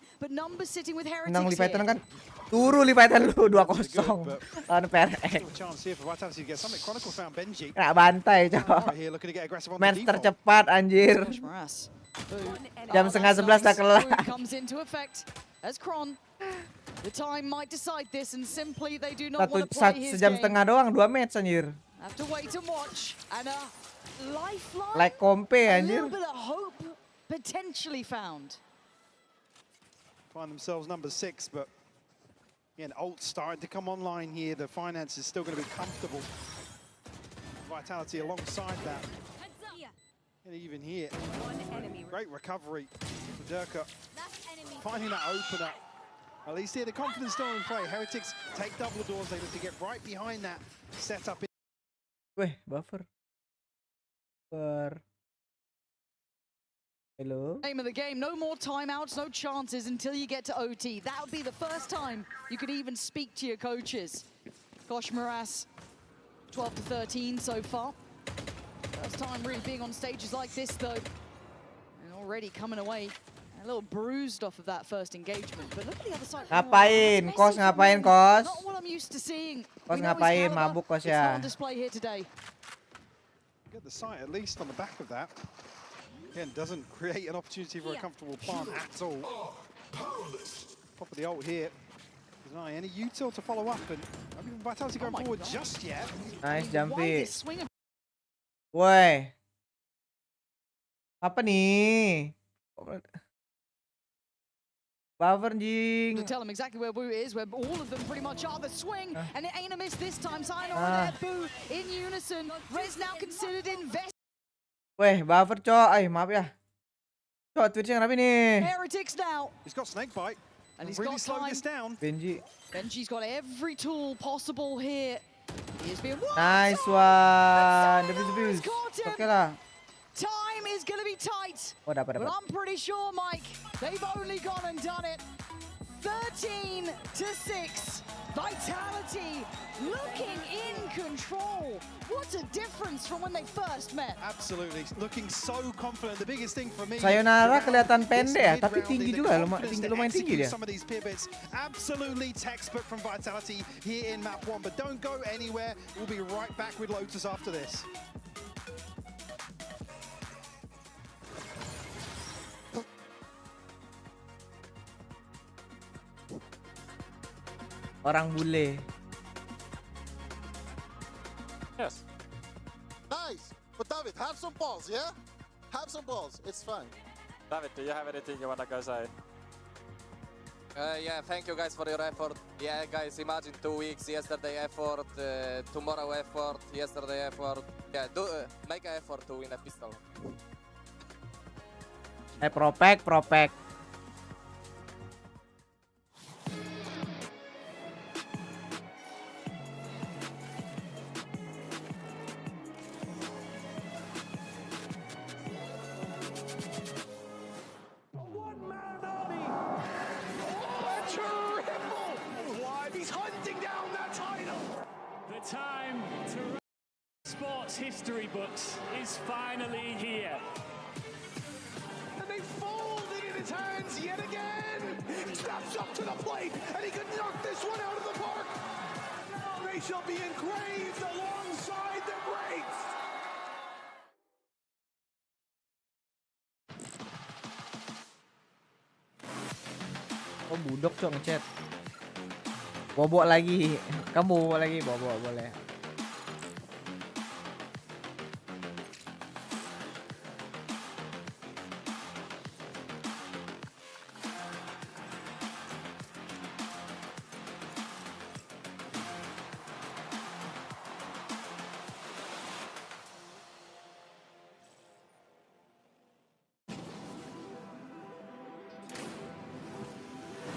Menang Leviousa kan? Turu Leviousa lu 2-0 lawan PRX. Nggak bantai cowok. Match tercepat anjir. Jam 10:30 udah kelar. Sejam setengah doang 2 match anjir. Like kompe anjir. Find themselves number 6, but again, ult starting to come online here. The finance is still going to be comfortable. Vitality alongside that. And even here, great recovery for Durka. Finding that opener. At least here, the confidence still in play. Heretics take double doors. They look to get right behind that setup. Weh, buffer. Hello. Name of the game, no more timeouts, no chances until you get to OT. That would be the first time you could even speak to your coaches. Gosh, Moras, 12 to 13 so far. First time really being on stages like this though. And already coming away a little bruised off of that first engagement. But look at the other side. Ngapain? Kos ngapain, Kos? Not what I'm used to seeing. Kos ngapain? Mabuk Kos ya. It's on display here today. Get the sight at least on the back of that. Again, doesn't create an opportunity for a comfortable plant at all. Pop of the ult here. There's not any util to follow up, and I mean, Vitality going forward just yet. Nice jumpy. Woi. Apa nih? Buffer jing. To tell them exactly where Boo is, where all of them pretty much are. The swing, and it ain't a miss this time. Sayonara there, Boo in unison. Rez now considered invest. Weh, buffer cok. Maaf ya. Cok, Twitch-nya kenapa nih? Heretics now. He's got snake bite. And he's really got slowed time. this down. Benji's got every tool possible here. He is being nice one. Defuse. Okay lah. Time is going to be tight. Oh, dapat. But I'm pretty sure, Mike, they've only gone and done it. 13 to 6. Vitality looking in control. What a difference from when they first met. Absolutely, looking so confident. The biggest thing for me. Sayonara kelihatan pendek ya, tapi tinggi juga, lumayan tinggi dia. Some of these pivots, absolutely textbook from Vitality here in map 1. But don't go anywhere. We'll be right back with Lotus after this. Orang bule. Yes. Nice. But David, have some balls, yeah? Have some balls. It's fine. David, do you have anything you want to go say? Yeah, thank you guys for your effort. Yeah, guys, imagine 2 weeks. Yesterday effort, tomorrow effort, yesterday effort. Yeah, make an effort to win a pistol. Propek. Time to sports history books is finally here. And they folded in his hands yet again. Steps up to the plate, and he could knock this one out of the park. Now they shall be engraved alongside the greats. Oh, budok cok ngechat. Bobo lagi. Kamu lagi bobo boleh.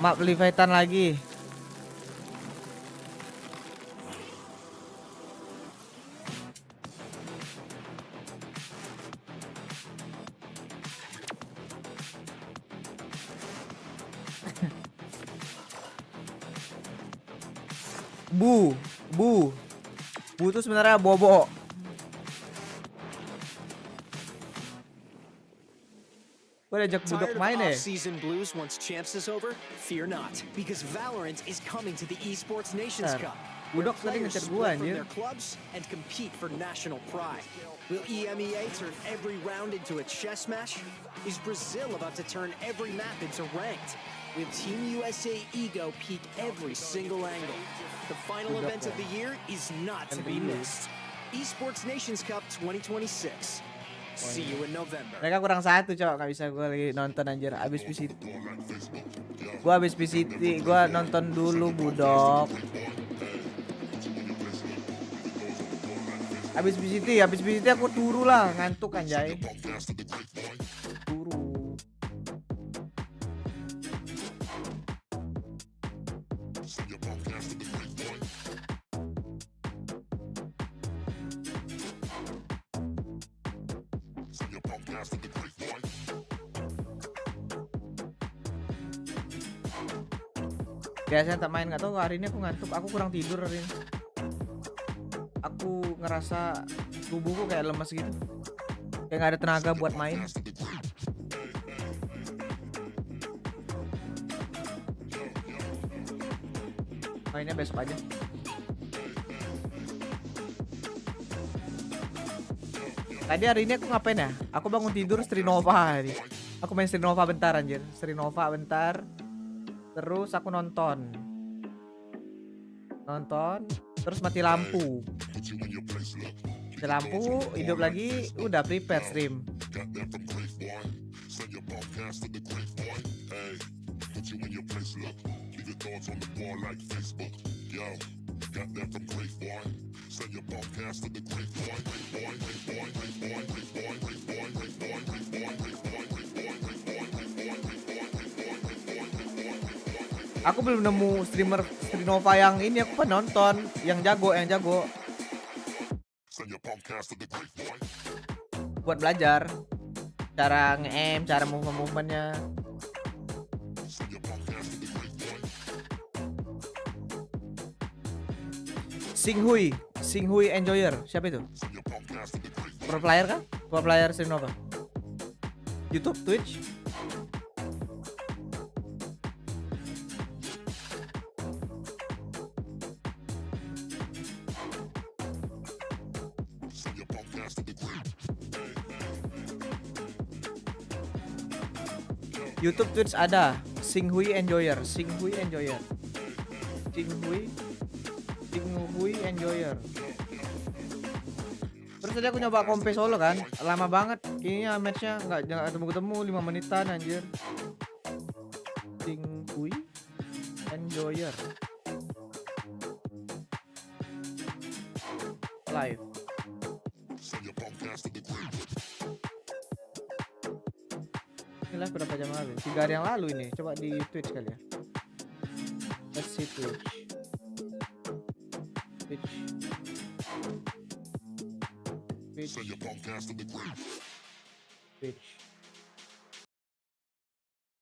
Map Leviousa lagi. Bu itu sebenarnya bobo. Gue ajak budok main ya. Season blues once champs is over? Fear not, because Valorant is coming to the Esports Nations Cup. Budok tadi ngecer gua anjir. Their clubs and compete for national pride. Will EMEA turn every round into a chess match? Is Brazil about to turn every map into ranked? Will Team USA ego peak every single angle? The final event of the year is not to be missed. Esports Nations Cup 2026. See you in November. Mereka kurang satu cowok, gak bisa gue lagi nonton anjir. Abis VCT. Gue abis VCT, gue nonton dulu budok. Abis VCT aku turu lah, ngantuk anjay. Turu. Biasanya tak main, nggak tahu hari ini aku ngantuk, aku kurang tidur hari ini. Aku ngerasa tubuhku kayak lemes gitu, kayak nggak ada tenaga buat main. Mainnya besok aja. Tadi hari ini aku ngapain ya? Aku bangun tidur Strinova hari. Aku main Strinova bentar anjir, Strinova bentar. Terus aku nonton, terus mati lampu, hidup lagi, udah prepare stream. Aku belum nemu streamer Strinova yang ini, aku penonton yang jago. Buat belajar cara nge-aim, cara movement-nya. Singhui Enjoyer, siapa itu? Pro player kah? Pro player Strinova. YouTube, Twitch. YouTube, Twitch ada. Singhui Enjoyer. Terus tadi aku nyoba kompe solo kan, lama banget. Kayaknya matchnya nggak ketemu 5 menitan anjir. Singhui Enjoyer live. Ini live berapa jam lalu? 3 hari yang lalu ini. Coba di Twitch kali ya. Let's see Twitch.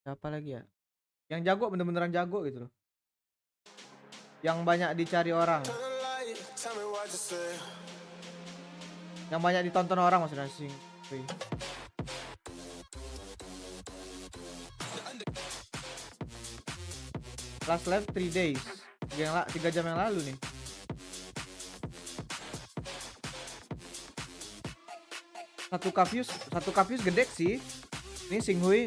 Siapa lagi ya? Yang jago, bener-beneran jago gitu loh. Yang banyak dicari orang. Yang banyak ditonton orang maksudnya sing. Last live 3 days. 3 jam yang lalu nih. Satu Kavius gede sih. Ini Singhui.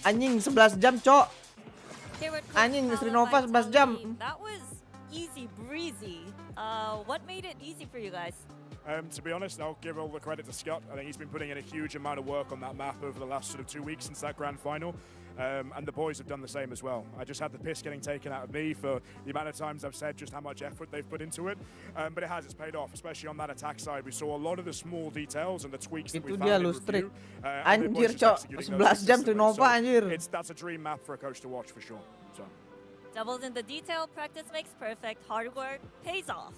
Anjing 11 jam, Cok. Anjing Strinova 11 jam. That was easy breezy. What made it easy for you guys? To be honest, I'll give all the credit to Scott. I think he's been putting in a huge amount of work on that map over the last sort of 2 weeks since that grand final. And the boys have done the same as well. I just had the piss getting taken out of me for the amount of times I've said just how much effort they've put into it. But it's paid off, especially on that attack side. We saw a lot of the small details and the tweaks that we found in review. Anjir, Cok. 11 jam Strinova, anjir. That's a dream map for a coach to watch for sure. So. Doubles in the detail, practice makes perfect, hard work pays off.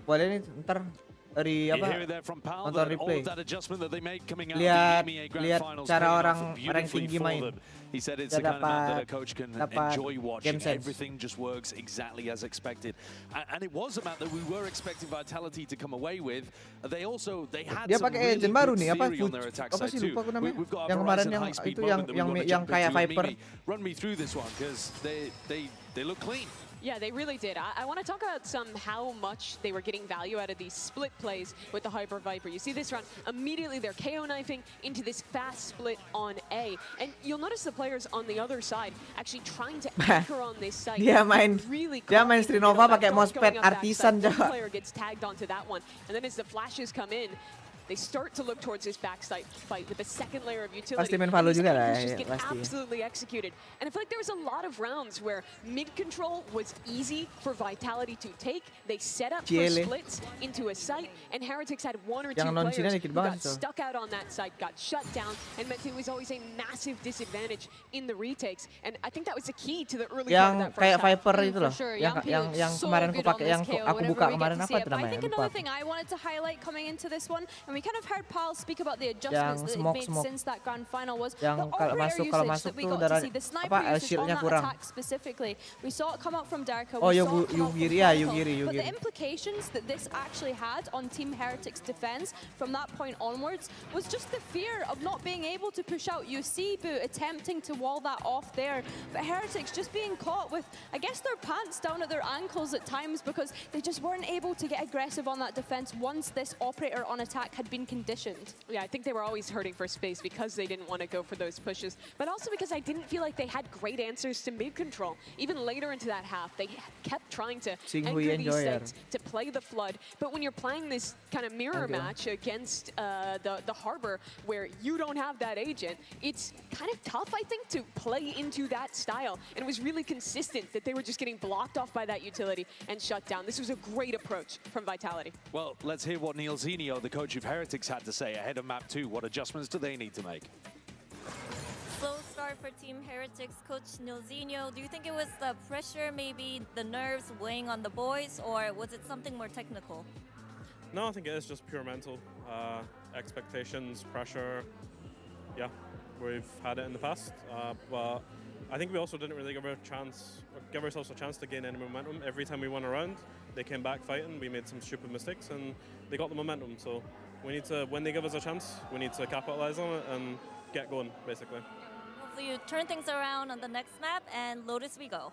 Boleh nih, ntar dari You apa? hear it there from Pal, Nonton that all replay. of that adjustment that they made coming out of Lihat the EMEA Grand lihat Finals cara paying orang off rank beautifully tinggi for main. them. He said it's Dia the kind of map that a dapat- coach can dapat enjoy watching. game sense. Everything just works exactly as expected. And it was a map that we were expecting Vitality to come away with. They had Dia some pakai really agent baru good nih, apa? theory on their attack Apa side sih, too. lupa aku namanya. We've got a Yang kemarin Verizon yang high-speed itu moment that we yang wanna yang jump kayak into. And Viper. Mimi, run me through this one because they look clean. Yeah, they really did. I want to talk about how much they were getting value out of these split plays with the Hyper Viper. You see this run, immediately they're KO knifing into this fast split on A. And you'll notice the players on the other side actually trying to anchor on this site. Dia main Strinova pakai mousepad Artisan One coba. player gets tagged onto that one. And then as the flashes come in, they start to look towards this backside fight with the second layer of utility. Pasti main Valo And these juga lah, anchors just get pasti. absolutely executed. And I feel like there was a lot of rounds where mid control was easy for Vitality to take. They set up for Ciele. splits into a site, and Heretics had one or two Yang non Cina players dikit who banget got itu. stuck out on that site, got shut down, and meant it was always a massive disadvantage in the retakes. And I think that was the key to the early part of Yang that kayak first half. Viper itu loh. Sure, Yang kemarin aku pakai, yang aku buka kemarin apa itu But I namanya? think Lupa another aku. thing I wanted to highlight coming into this one, and we kind of heard Paul speak about the adjustments that smoke, it made since that grand final, was Yang the kalau operator masuk usage that we tuh got to see, the sniper usage on shieldnya that kurang. attack specifically. We saw it come out from Darko, Oh, we saw it come out from Yugiri ya, Chronicle, Yugiri. but the implications that this actually had on Team Heretics' defense from that point onwards was just the fear of not being able to push out. You see Boo attempting to wall that off there, but Heretics just being caught with, I guess, their pants down at their ankles at times because they just weren't able to get aggressive on that defense once this operator on attack had been conditioned. Yeah, I think they were always hurting for space because they didn't want to go for those pushes, but also because I didn't feel like they had great answers to mid control. Even later into that half, they kept trying to anchor these sites to play the flood. But when you're playing this kind of mirror match against the Harbor, where you don't have that agent, it's kind of tough, I think, to play into that style. And it was really consistent that they were just getting blocked off by that utility and shut down. This was a great approach from Vitality. Well, let's hear what Neil Zinio, the coach of Heretics, had to say ahead of Map 2. What adjustments do they need to make? Slow start for Team Heretics coach Nilzinho. Do you think it was the pressure, maybe the nerves weighing on the boys, or was it something more technical? No, I think it is just pure mental. Expectations, pressure. Yeah, we've had it in the past, but I think we also didn't really give ourselves a chance to gain any momentum. Every time we went around, they came back fighting. We made some stupid mistakes, and they got the momentum. So we need to, when they give us a chance, we need to capitalize on it and get going, basically. Hopefully you turn things around on the next map, and Lotus we go.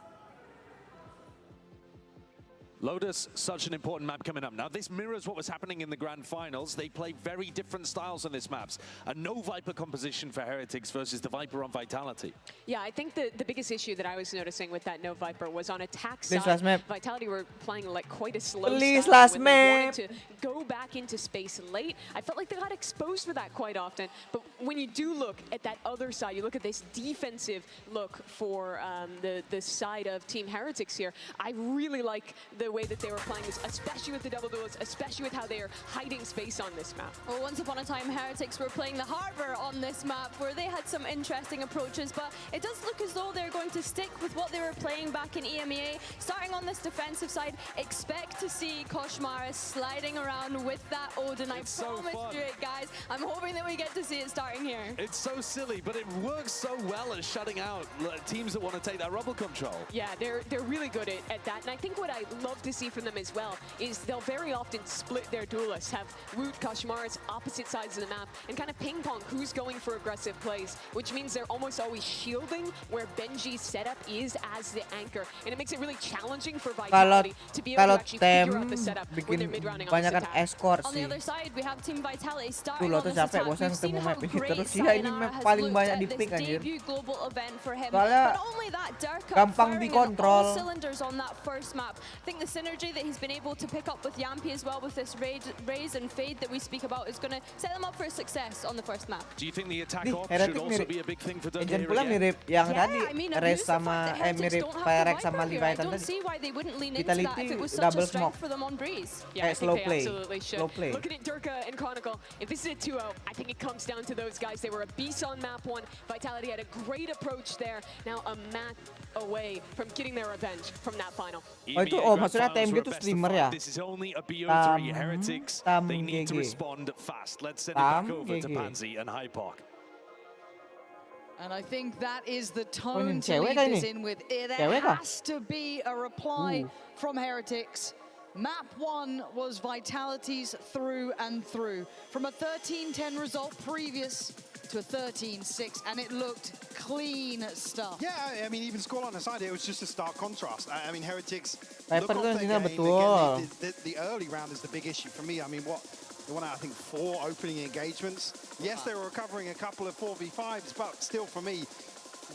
Lotus, such an important map coming up. Now, this mirrors what was happening in the Grand Finals. They play very different styles on this maps. A no Viper composition for Heretics versus the Viper on Vitality. Yeah, I think the biggest issue that I was noticing with that no Viper was on attack side. Last map. Vitality were playing like quite a slow Please, style. last When they map. wanted to go back into space late, I felt like they got exposed for that quite often. But when you do look at that other side, you look at this defensive look for the side of Team Heretics here, I really like the way that they were playing this, especially with the double duels, especially with how they are hiding space on this map. Well, once upon a time, Heretics were playing the Harbor on this map, where they had some interesting approaches, but it does look as though they're going to stick with what they were playing back in EMEA. Starting on this defensive side, expect to see Koshmaris sliding around with that Odin. I promised you it, guys. I'm hoping that we get to see it starting here. It's so silly, but it works so well at shutting out teams that want to take that rubble control. Yeah, they're really good at that. And I think what I love to see from them as well is they'll very often split their duelists, have Woot, Koshmaris opposite sides of the map, and kind of ping pong who's going for aggressive plays, which means they're almost always shielding where BENQ's setup is as the anchor. And it makes it really challenging for Vitality to be able to actually figure out the setup when they're mid-rounding on this attack. On the other side, we have Team Vitality starting Lotus on this capek attack. bosan We've seen ketemu how map ini great terus. Ya ini Sayonara map has paling looked banyak at di this pick anjir. debut global event for him. Soalnya But only that, Darko gampang firing on dikontrol. all cylinders on that first map. I think the synergy that he's been able to pick up with Yampi as well, with this raise and fade that we speak about, is going to set them up for success on the first map. Do you think the attack op should also be a big thing for Agent Dungeon pula mirip yang tadi, I mean, Race sama mirip PRX sama Levi I don't tadi. see why they wouldn't lean into that if Vitality it was such a double strength smoke. for them on Breeze. Yeah, I slow think they play. absolutely should. Slow play. Looking at Durka and Chronicle, if this is a 2-0, I think it comes down to those guys. They were a beast on map 1. Vitality had a great approach there. Now a map away from getting their revenge from that final. Oh itu, oh maksudnya TMG itu streamer ya? This is only a BO3 Heretics. They need to respond fast. Let's send it back over to Pansy and Hypoc. And I think that is the tone to lead this in with. There has to be a reply from Heretics. Map 1 was Vitality's through and through. From a 13-10 result previous to a 13-6, and it looked clean stuff. Yeah, I mean, even scoreline aside, it was just a stark contrast. I mean, Heretics look off their game. Again, the early round is the big issue for me. I mean, they won out, I think, 4 opening engagements. Yes, they were recovering a couple of 4v5s, but still for me,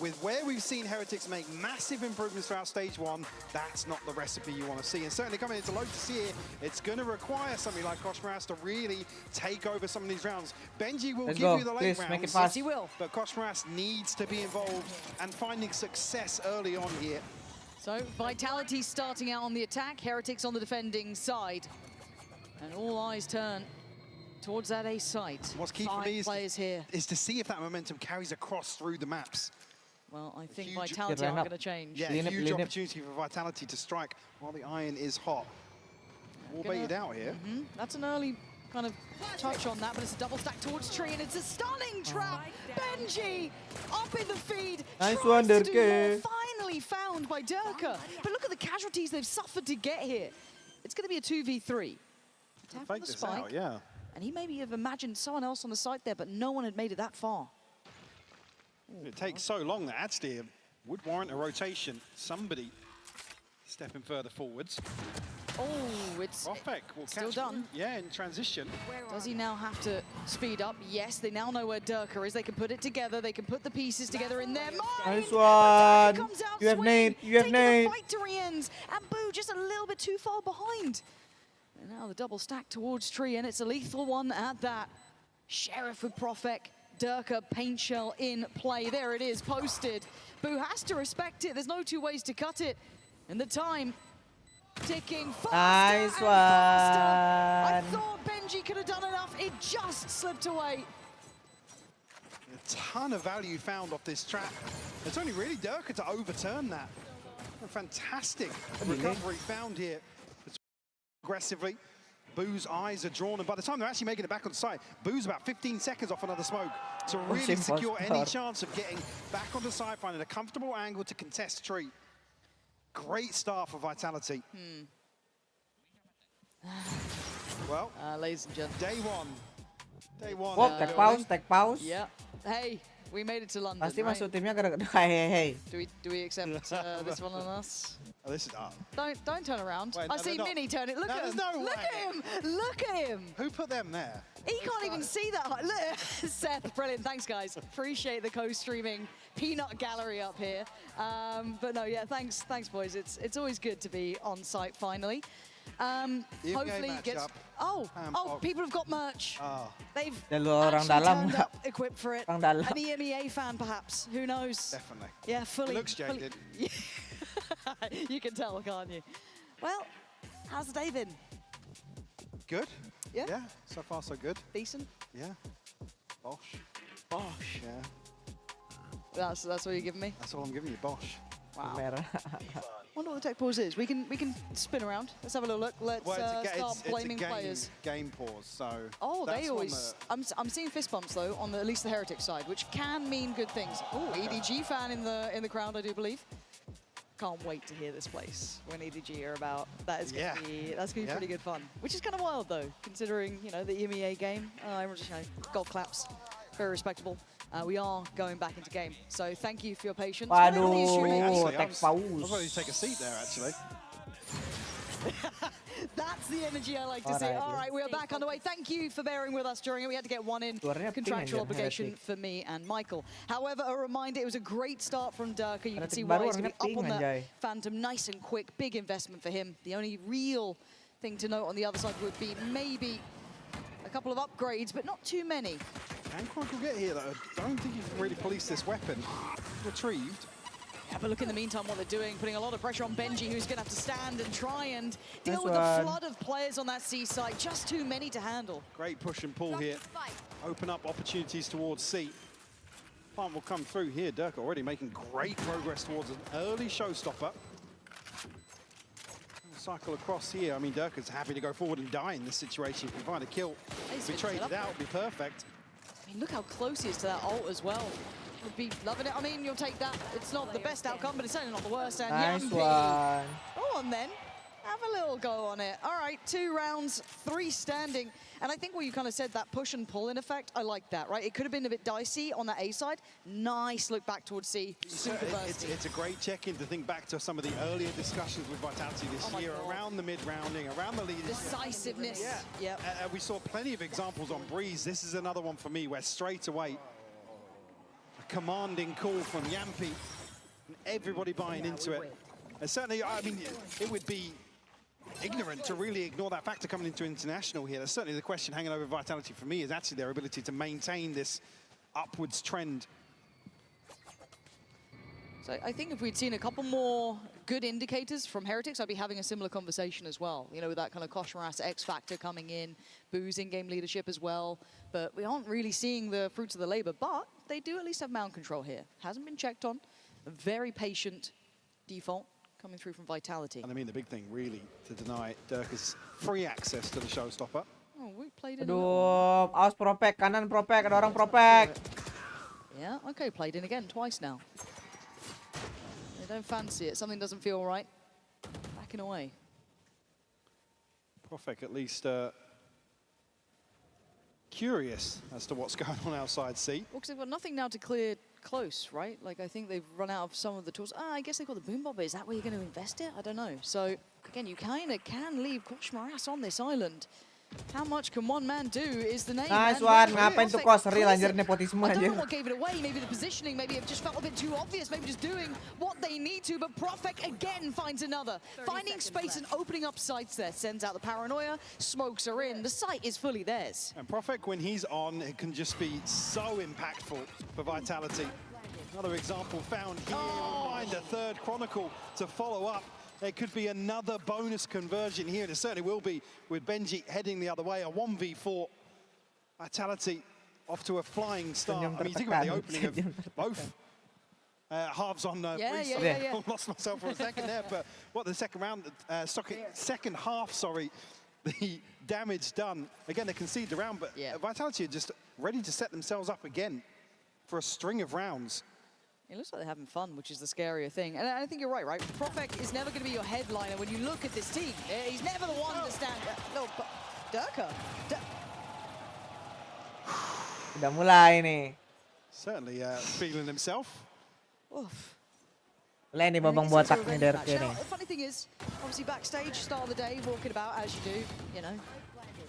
with where we've seen Heretics make massive improvements throughout stage 1, that's not the recipe you want to see. And certainly coming into low to see it, it's going to require somebody like Koshmaras to really take over some of these rounds. BENQ will give you the late rounds, make it fast. He will. But Koshmaras needs to be involved and finding success early on here. So Vitality starting out on the attack, Heretics on the defending side. And all eyes turn towards that A site. What's key for me is to see if that momentum carries across through the maps. Well, I think Vitality aren't going to change. Yeah, huge opportunity for Vitality to strike while the iron is hot. All baited out here. That's an early kind of touch on that, but it's a double stack towards tree, and it's a stunning trap. BENQ up in the feed. Nice one, Durka. Finally found by Durka. But look at the casualties they've suffered to get here. It's going to be a 2v3. Fake this out, yeah. And he maybe have imagined someone else on the site there, but no one had made it that far. It takes so long that actually it would warrant a rotation. Somebody stepping further forwards. Oh, it's still done. Yeah, in transition. Does he now have to speed up? Yes, they now know where Durka is. They can put it together. They can put the pieces together in their mind. Nice one. You have Nate. You have Nate. Victory ends. And Boo just a little bit too far behind. And now the double stack towards tree, and it's a lethal one at that. Sheriff with Profek. Durka paint shell in play. There it is, posted. Boo has to respect it. There's no two ways to cut it. And the time ticking faster nice and one. faster. I thought BENQ could have done enough. It just slipped away. A ton of value found off this trap. It's only really Durka to overturn that. A fantastic recovery found here. Aggressively. Boo's eyes are drawn, and by the time they're actually making it back on site, Boo's about 15 seconds off another smoke to really secure any chance of getting back on the side, finding a comfortable angle to contest tree. Great start for Vitality. Well, ladies and gentlemen. Day one. Oh, tag pause. Yeah. Hey, we made it to London. Pasti right? masuk timnya gara-gara hey. Do we accept this one on us? Oh, this is Don't turn around. Wait, I see Mini turn it. Look at him. Look at him. Look at him. Who put them there? He can't even see that. Look, Seth, brilliant. Thanks, guys. Appreciate the co-streaming peanut gallery up here. But no, yeah, thanks, boys. It's always good to be on site finally. Hopefully it gets. Oh, people have got merch. They've actually turned up equipped for it. An EMEA fan, perhaps. Who knows? Definitely. Yeah, fully. It looks jaded. You can tell, can't you? Well, how's the day been? Good. Yeah? Yeah, so far so good. Decent? Yeah. Bosh. Bosh. Yeah. That's what you're giving me? That's all I'm giving you, Bosh. Wow. Wonder what the tech pause is. We can spin around. Let's have a little look. Let's start blaming players. Game pause, so. Oh, they always. I'm seeing fist bumps though on at least the Heretic side, which can mean good things. Oh, EDG fan in the crowd, I do believe. Can't wait to hear this place when EDG are about. That's gonna be pretty good fun. Which is kind of wild though, considering the EMEA game. Everyone just golf claps, very respectable. We are going back into game, so thank you for your patience. Waduh, tag pause. I was ready to take a seat there actually. That's the energy I like to see. All right, we are back on the way. Thank you for bearing with us during it. We had to get one in. Contractual obligation for me and Michael. However, a reminder, it was a great start from Durka. You can see why he's going to be up on that Phantom nice and quick. Big investment for him. The only real thing to note on the other side would be maybe a couple of upgrades, but not too many. Can Chronicle get here though? I don't think you can really police this weapon. Retrieved. Yeah, but look in the meantime what they're doing, putting a lot of pressure on BENQ, who's going to have to stand and try and deal with the flood of players on that C side. Just too many to handle. Great push and pull here. Open up opportunities towards C. Plant will come through here. Dirk already making great progress towards an early showstopper. Cycle across here. I mean, Dirk is happy to go forward and die in this situation. If you find a kill, if we trade it out, it'd be perfect. I mean, look how close he is to that ult as well. Would be loving it. I mean, you'll take that. It's not the best outcome, but it's certainly not the worst. And Nice Yampi, one. go on then. Have a little go on it. All right, 2 rounds, 3 standing. And I think what you kind of said, that push and pull in effect, I like that, right? It could have been a bit dicey on that A side. Nice look back towards C. Super bursty. It's a great check-in to think back to some of the earlier discussions with Vitality this year, around the mid-rounding, around the leadership. Decisiveness. Yeah. Yep. We saw plenty of examples on Breeze. This is another one for me where straight away, a commanding call from Yampi, and everybody buying into it. And certainly, I mean, it would be ignorant to really ignore that factor coming into international here. That's certainly the question hanging over Vitality for me, is actually their ability to maintain this upwards trend. So I think if we'd seen a couple more good indicators from Heretics, I'd be having a similar conversation as well. You know, with that kind of Koshmaras X factor coming in, Boo's in-game leadership as well. But we aren't really seeing the fruits of the labor. But they do at least have mound control here. Hasn't been checked on. A very patient default coming through from Vitality. And I mean, the big thing really to deny Dirk's free access to the showstopper. Oh, we played in. Aduh, awas propek, kanan propek, ada orang propek. Yeah, okay, played in again twice now. They don't fancy it. Something doesn't feel right. Backing away. Profek at least curious as to what's going on outside C. Well, because they've got nothing now to clear close, right? Like, I think they've run out of some of the tools. I guess they've got the boom bob. Is that where you're going to invest it? I don't know. So, again, you kind of can leave Koshmaras on this island. How much can one man do is the name. Nice one. Ngapain tuh kos? Real anjir, nepotisme I don't anjir. know what gave it away. Maybe the positioning. Maybe it just felt a bit too obvious. Maybe just doing what they need to. But Profek again finds another. Finding space and opening up sights there. Sends out the paranoia. Smokes are in. The site is fully theirs. And Profek, when he's on, it can just be so impactful for Vitality. Another example found here. Find a third Chronicle to follow up. There could be another bonus conversion here, and it certainly will be with BENQ heading the other way. A 1v4. Vitality off to a flying start. I mean, you think about the opening of both halves on Breeze. Yeah. Lost myself for a second there, but what the second round, second half, sorry, the damage done. Again, they conceded the round, but Vitality are just ready to set themselves up again for a string of rounds. It looks like they're having fun, which is the scarier thing. And I think you're right, right? Profek is never going to be your headliner when you look at this team. He's never the one to stand up. No, but Durka. Udah mulai nih. Certainly feeling himself. Oof. Mulai nih babang botak nih dari sini. The funny thing is, obviously backstage, start of the day, walking about as you do, you know,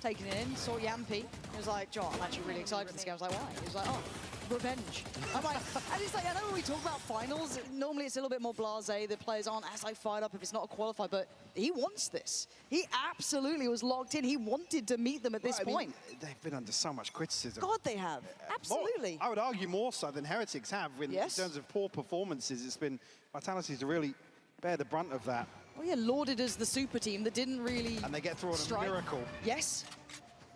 taking it in, saw Yampi. He was like, John, I'm actually really excited for this game. I was like, why? He was like, oh, revenge. I'm like, and it's like, I know when we talk about finals, normally it's a little bit more blasé. The players aren't as like fired up if it's not a qualifier, but he wants this. He absolutely was locked in. He wanted to meet them at this point. Mean, they've been under so much criticism. God, they have. Absolutely. I would argue more so than Heretics have in terms of poor performances. It's been Vitality to really bear the brunt of that. Oh yeah, lauded as the super team that didn't really And they get through on a miracle. Yes.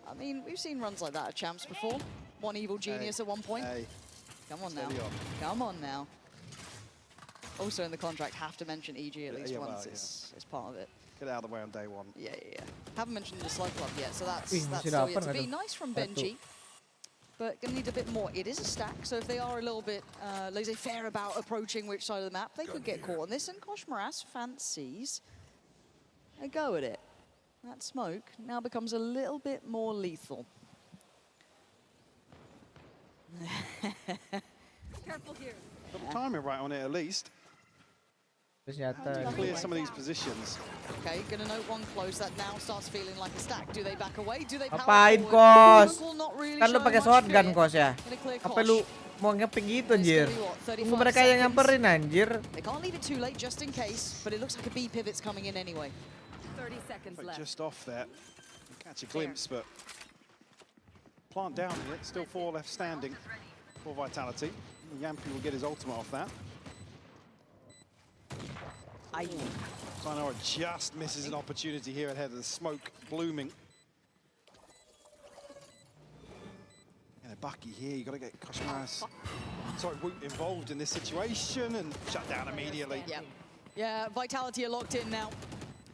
I mean, we've seen runs like that at Champs before. One evil genius at one point. Come on now. Come on now. Also in the contract, have to mention EG at least once. It's part of it. Get out of the way on day one. Yeah. Haven't mentioned the Slow Club yet, so that's masih still yet dapat to be. nggak tuh? Nice from BENQ. But gonna need a bit more. It is a stack, so if they are a little bit laissez-faire about approaching which side of the map, they could get caught on this. And Koshmaras fancies a go at it. That smoke now becomes a little bit more lethal. Careful here. Got the timing right on it at least. Clear some of these positions. Okay, gonna note one close. That now starts feeling like a stack. Do they back away? Do they power Apain forward? kos? Really Kan lu pakai shotgun kos ya? Apa lu Kosh. mau ngepick gitu anjir? Tunggu mereka yang nyamperin anjir. They can't leave it too late just in case, but it looks like a B pivot's coming in anyway. 30 seconds left. Just off there. Catch a glimpse, but plant down here. Still 4 left standing for Vitality. Yampi will get his ultimate off that. Sayonara just misses an opportunity here ahead of the smoke blooming. And a Bucky here. You got to get Koshmaras, sorry, Woot involved in this situation and shut down immediately. Yeah. Yeah, Vitality are locked in now.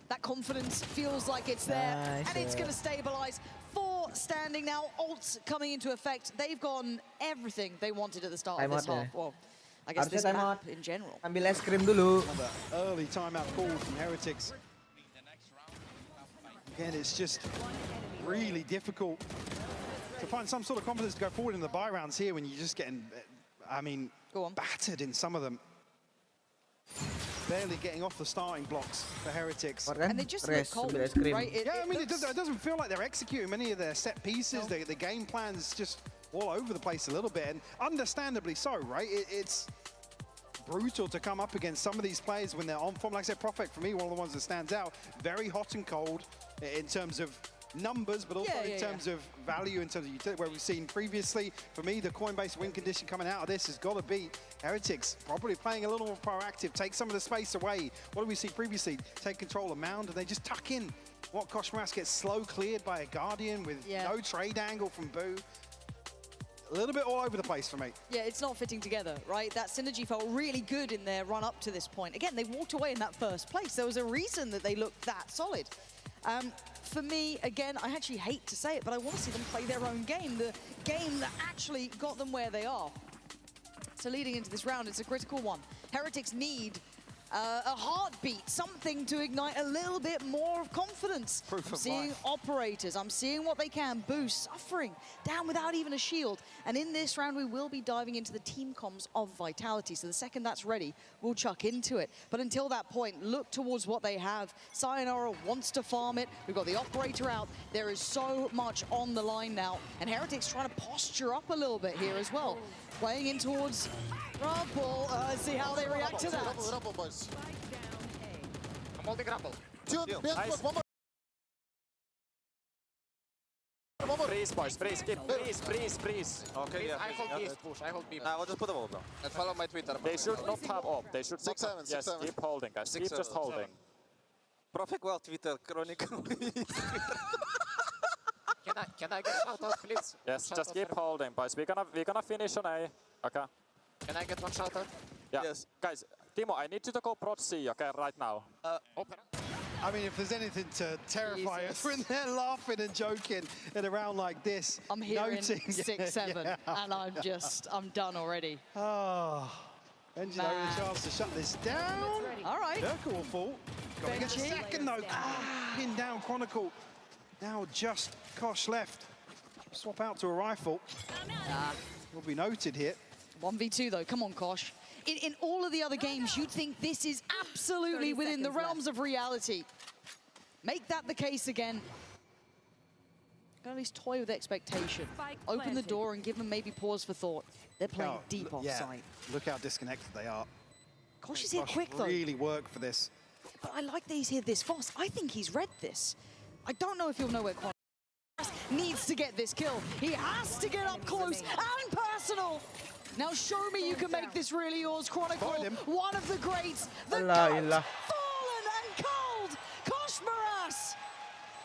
That confidence feels like it's there, and it's going to stabilize. 4 standing now, ults coming into effect. They've gotten everything they wanted at the start of this half. Well, I guess this map in general. Ambil es krim dulu. Another early timeout call from Heretics. Again, it's just really difficult to find some sort of confidence to go forward in the buy rounds here when you're just getting, I mean, battered in some of them. Barely getting off the starting blocks for Heretics. And they just look cold, right? Yeah, I mean, it doesn't feel like they're executing many of their set pieces. The game plan's just all over the place a little bit, and understandably so, right? It's brutal to come up against some of these players when they're on form. Like I said, Prophet, for me, one of the ones that stands out. Very hot and cold in terms of numbers, but also in terms of value, in terms of utility, where we've seen previously. For me, the coin-based win condition coming out of this has got to be Heretics probably playing a little more proactive, take some of the space away. What did we see previously? Take control of Mound, and they just tuck in. What, Koshmaras gets slow cleared by a Guardian with no trade angle from Boo. A little bit all over the place for me. Yeah, it's not fitting together, right? That synergy felt really good in their run up to this point. Again, they walked away in that first place. There was a reason that they looked that solid. For me, again, I actually hate to say it, but I want to see them play their own game, the game that actually got them where they are. So leading into this round, it's a critical one. Heretics need a heartbeat, something to ignite a little bit more of confidence. I'm seeing operators, I'm seeing what they can. Boost, suffering, down without even a shield. And in this round, we will be diving into the team comms of Vitality. So the second that's ready, we'll chuck into it. But until that point, look towards what they have. Sayonara wants to farm it. We've got the operator out. There is so much on the line now. And Heretics trying to posture up a little bit here as well. Playing in towards Rumble. See how they react to that. Rumble, boys. I'm holding Rumble. Nice. One more. Freeze, boys. Freeze. Freeze. Okay, yeah. I hold B push. I hold B. I'll just put them all down. And follow my Twitter. They should not have op. They should not have. Yes, keep holding, guys. Keep just holding. Perfect well, Twitter Chronicle. Can I get shout out, please? Yes, just keep holding, boys. We're gonna finish on A. Okay. Can I get one shout out? Yeah. Yes. Guys, Timo, I need you to go prod C, okay, right now. I mean, if there's anything to terrify us when they're laughing and joking in a round like this, I'm hearing noting, 6-7, and I'm done already. Oh, Benji over the chance to shut this down. All right. Dirk will fall. Got to get a second though. Pin down Chronicle. Now just Kosh left. Swap out to a rifle. Will be noted here. 1v2 though, come on Kosh. In all of the other games, you'd think this is absolutely within the realms of reality. Make that the case again. Gotta at least toy with expectation. Open the door and give them maybe pause for thought. They're playing deep offside. Look how disconnected they are. Kosh is here quick though. Really work for this. But I like that he's here this fast. I think he's read this. I don't know if he'll know where Kosh needs to get this kill. He has to get up close and personal. Now show me you can make this really yours, Chronicle. One of the greats. The GOAT, fallen and cold. Koshmaras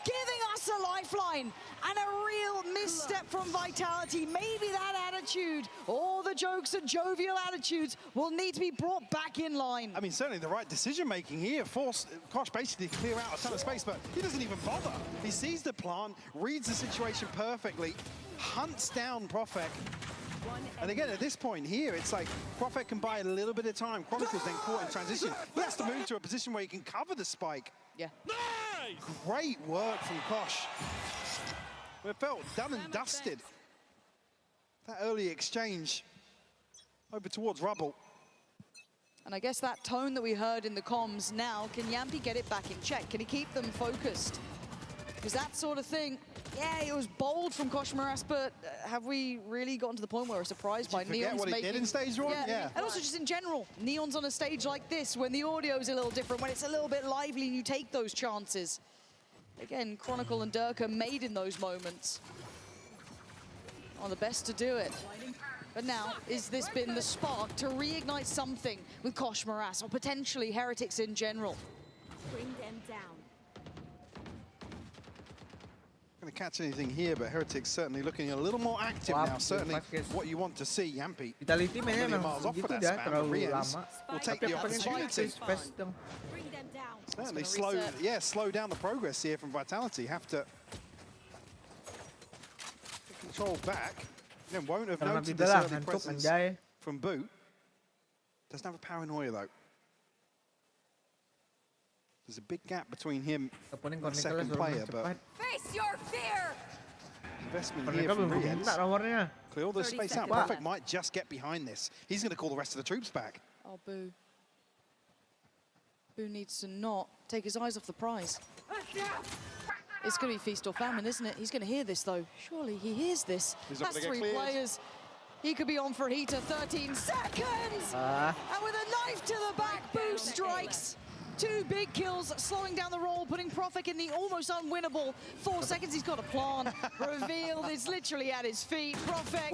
giving us a lifeline and a real misstep from Vitality. Maybe that attitude, all the jokes and jovial attitudes will need to be brought back in line. I mean, certainly the right decision-making here. Force Kosh basically clear out a ton of space, but he doesn't even bother. He sees the plant, reads the situation perfectly, hunts down Prophet. And again, at this point here, it's like Prophet can buy a little bit of time. Chronicle's then caught in transition. He has to move to a position where he can cover the spike. Yeah. Nice! Great work from Kosh. It felt done and dusted. That early exchange over towards Rubble. And I guess that tone that we heard in the comms now, can Yampi get it back in check? Can he keep them focused? Because that sort of thing, yeah, it was bold from Koshmaras, but have we really gotten to the point where we're surprised by Neon's what he did in stage one? Yeah. And also just in general, Neon's on a stage like this, when the audio's a little different, when it's a little bit lively and you take those chances. Again, Chronicle and Dirk are made in those moments. Are the best to do it. But now, is this been the spark to reignite something with Koshmaras, or potentially Heretics in general? Bring them down. Going to catch anything here, but HyperX certainly looking a little more active now. Certainly what you want to see, Yampi. Vitality mainnya memang gitu dia, terlalu lama. Will take the opportunity. Certainly slow down the progress here from Vitality. Have to control back. Again, won't have noted this early presence from Boot. Doesn't have a paranoia though. There's a big gap between him and the second player, but face your fear. Investment here from Riens. Clear all the space out. Perfect might just get behind this. He's going to call the rest of the troops back. Oh, Boo. Boo needs to not take his eyes off the prize. It's going to be feast or famine, isn't it? He's going to hear this, though. Surely he hears this. That's 3 players. He could be on for a heater. 13 seconds! And with a knife to the back, Boo strikes. 2 big kills, slowing down the roll, putting Profek in the almost unwinnable 4 seconds. He's got a plan. Revealed, it's literally at his feet. Profek,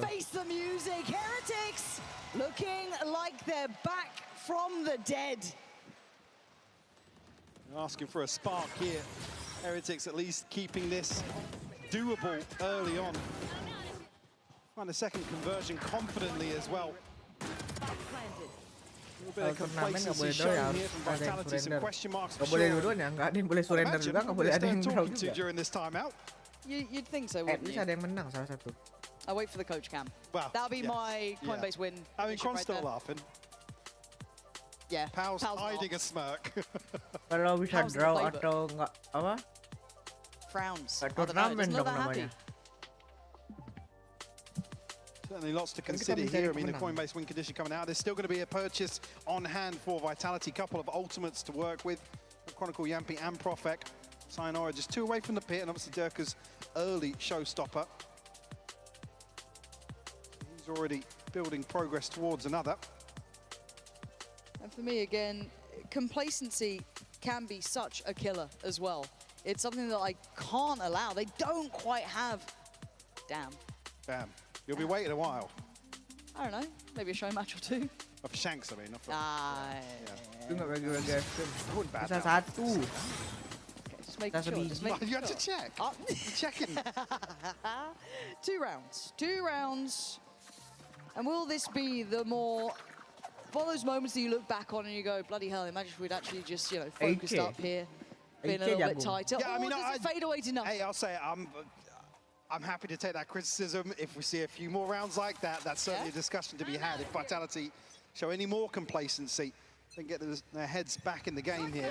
face the music. HyperX looking like they're back from the dead. Asking for a spark here. HyperX at least keeping this doable early on. Find a second conversion confidently as well. Turnamen nggak boleh draw ya, harus ada yang surrender. Nggak boleh dua-duanya, nggak ada yang boleh surrender juga, nggak boleh ada yang draw juga. You'd think so, At least ada yang menang salah satu. I'll wait for the coach cam. That'll be my Coinbase win. I mean, Kron's still laughing. Yeah. Pal's hiding a smirk. Kalau bisa draw atau nggak apa? Frowns. Turnamen dong namanya. Certainly lots to consider here. I mean, the Coinbase win condition coming out. There's still going to be a purchase on hand for Vitality. Couple of ultimates to work with. Chronicle, Yampi and Profek. Sayonara just 2 away from the pit, and obviously Durka's early showstopper. He's already building progress towards another. And for me, again, complacency can be such a killer as well. It's something that I can't allow. They don't quite have... Damn. Bam. You'll be waiting a while. I don't know, maybe a show match or 2. Of Shanks, I mean, not for... Itu nggak regular guys. Bisa 1. Just make sure. You have to check. Checking. 2 rounds. 2 rounds. And will this be the more... one of those moments that you look back on and you go, bloody hell, imagine if we'd actually just, you know, focused up here, been a little bit tighter. Yeah, I mean, does it fade away enough? Hey, I'll say I'm happy to take that criticism. If we see a few more rounds like that, that's certainly a discussion to be had. If Vitality show any more complacency, then get their heads back in the game here.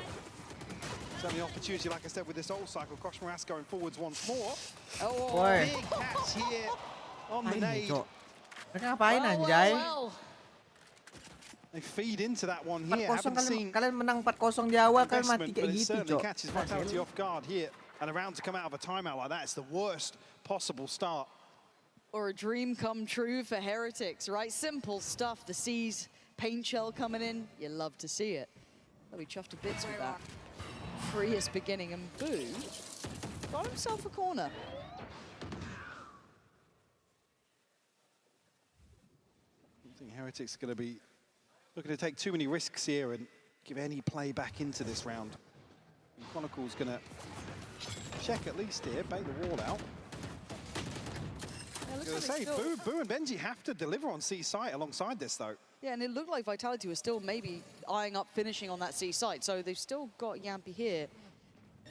Certainly an opportunity, like I said, with this old cycle. Kosh Moras going forwards once more. Boy. Big catch here on the nade. Mereka ngapain anjay? They feed into that one here. Kalian menang 4-0 di awal, kalian mati kayak gitu, Cok. Catches Vitality off guard here. And around to come out of a timeout like that, it's the worst possible start. Or a dream come true for HyperX, right? Simple stuff. The C's paint shell coming in. You love to see it. They'll be chuffed to bits with that. Freest beginning, and Boo got himself a corner. I think HyperX is going to be looking to take too many risks here and give any play back into this round. And Chronicle's going to check at least here, bait the wall out. I was going to say, Boo and BENQ have to deliver on C site alongside this, though. Yeah, and it looked like Vitality was still maybe eyeing up finishing on that C site, so they've still got Yampi here.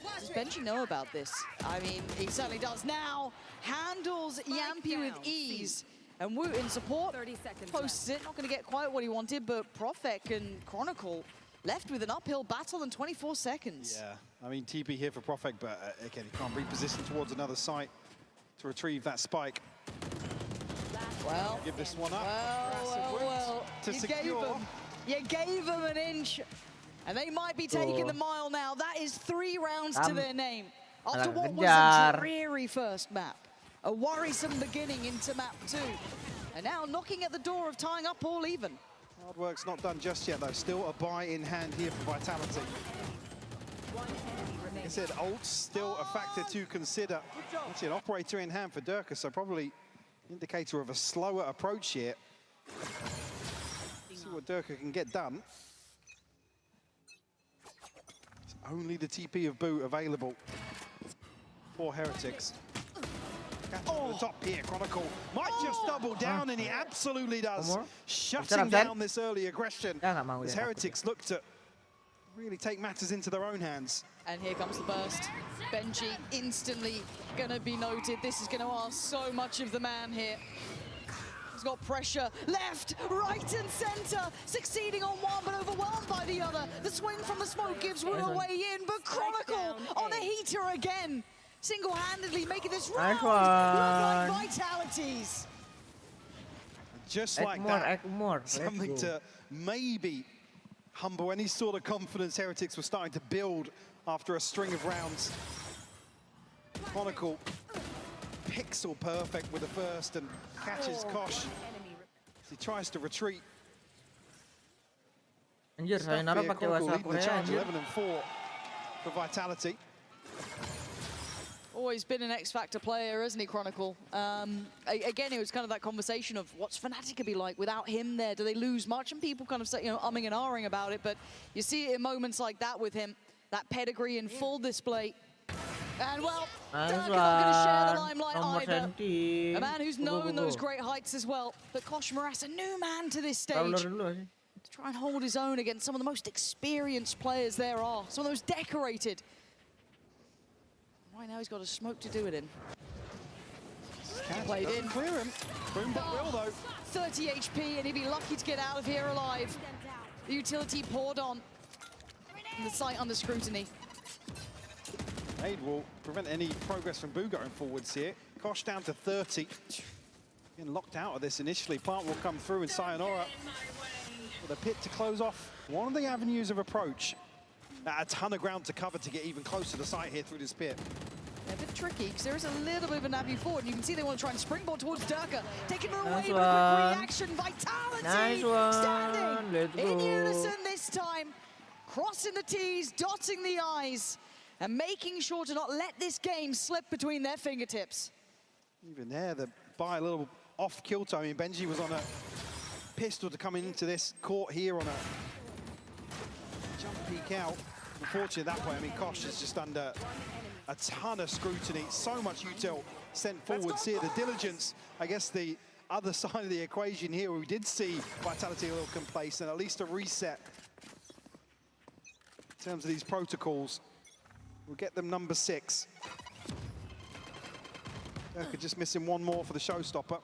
Does BENQ know about this? I mean, he certainly does now. Handles Yampi with ease. And Woot in support, posts it, not going to get quite what he wanted, but Profek and Chronicle left with an uphill battle in 24 seconds. Yeah, I mean, TP here for Profek, but again, he can't reposition towards another site to retrieve that spike. Well, give this one up. Well, you gave them an inch, and they might be taking the mile now. That is 3 rounds to their name. After what was a dreary first map. A worrisome beginning into map 2. And now knocking at the door of tying up all even. Hard work's not done just yet, though. Still a buy in hand here for Vitality. Like I said, ult's still a factor to consider. Actually, an operator in hand for Durka, so probably indicator of a slower approach here. See what Durka can get done. It's only the TP of Boo available. Poor Heretics. Catching the top here, Chronicle might just double down, and he absolutely does. Shutting down this early aggression as Heretics look to really take matters into their own hands. And here comes the burst. BENQ instantly gonna be noted. This is gonna ask so much of the man here. He's got pressure left, right and center, succeeding on one but overwhelmed by the other. The swing from the smoke gives Wu a way in, but Chronicle on a heater again. Single-handedly making this round look like vitalities. Just like that, something to maybe humble any sort of confidence Heretics were starting to build after a string of rounds. Chronicle pixel perfect with the first and catches Kosh as he tries to retreat. Anjir, sayonara pakai bahasa Korea, anjir. 11 and 4 for Vitality. Always been an X-Factor player, isn't he, Chronicle? Again, it was kind of that conversation of what's Fnatic gonna be like without him there? Do they lose much? And people kind of say, you know, umming and ahhing about it, but you see it in moments like that with him, that pedigree in full display. And well, Durka not gonna share the limelight either. A man who's known those great heights as well. But Kosh Moras, a new man to this stage. To try and hold his own against some of the most experienced players there are, some of those decorated. Right now he's got a smoke to do it in. Played in. Clear him. Boom, but will though. 30 HP and he'd be lucky to get out of here alive. The utility poured on. And the site under scrutiny. Aid will prevent any progress from Boo going forwards here. Kosh down to 30. Getting locked out of this initially. Plant will come through and Sayonara with a pit to close off one of the avenues of approach. A ton of ground to cover to get even closer to the site here through this pit. A bit tricky because there is a little bit of an avenue forward. You can see they want to try and springboard towards Durka. Taking it away, but a quick reaction. Vitality standing in unison this time. Crossing the T's, dotting the I's, and making sure to not let this game slip between their fingertips. Even there, the buy a little off kilter. I mean, BENQ was on a pistol to come into this court here on a jump peek out. Unfortunately, at that point, I mean, Kosh is just under a ton of scrutiny. So much util sent forwards here. The diligence, I guess the other side of the equation here, we did see Vitality a little complacent, at least a reset in terms of these protocols. We'll get them number 6. Durka just missing one more for the showstopper.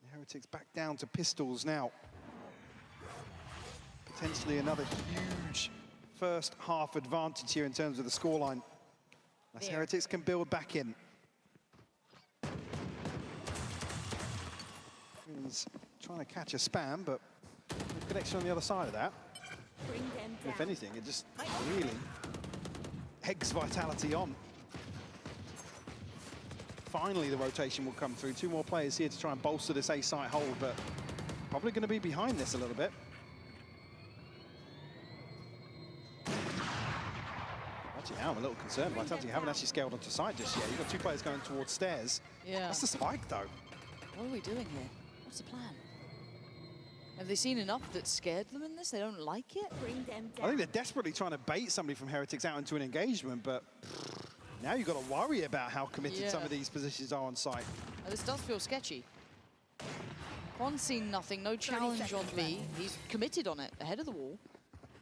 The Heretics back down to pistols now. Potentially another huge first half advantage here in terms of the scoreline. As Heretics can build back in. He's trying to catch a spam, but no connection on the other side of that. If anything, it just really eggs Vitality on. Finally, the rotation will come through. 2 more players here to try and bolster this A-site hold, but probably going to be behind this a little bit. Actually, now I'm a little concerned. Vitality haven't actually scaled onto site just yet. You've got 2 players going towards stairs. Yeah. That's the spike, though. What are we doing here? What's the plan? Have they seen enough that scared them in this? They don't like it? I think they're desperately trying to bait somebody from Heretics out into an engagement, but now you've got to worry about how committed some of these positions are on site. Now, this does feel sketchy. Quan's seen nothing, no challenge on B. He's committed on it, ahead of the wall.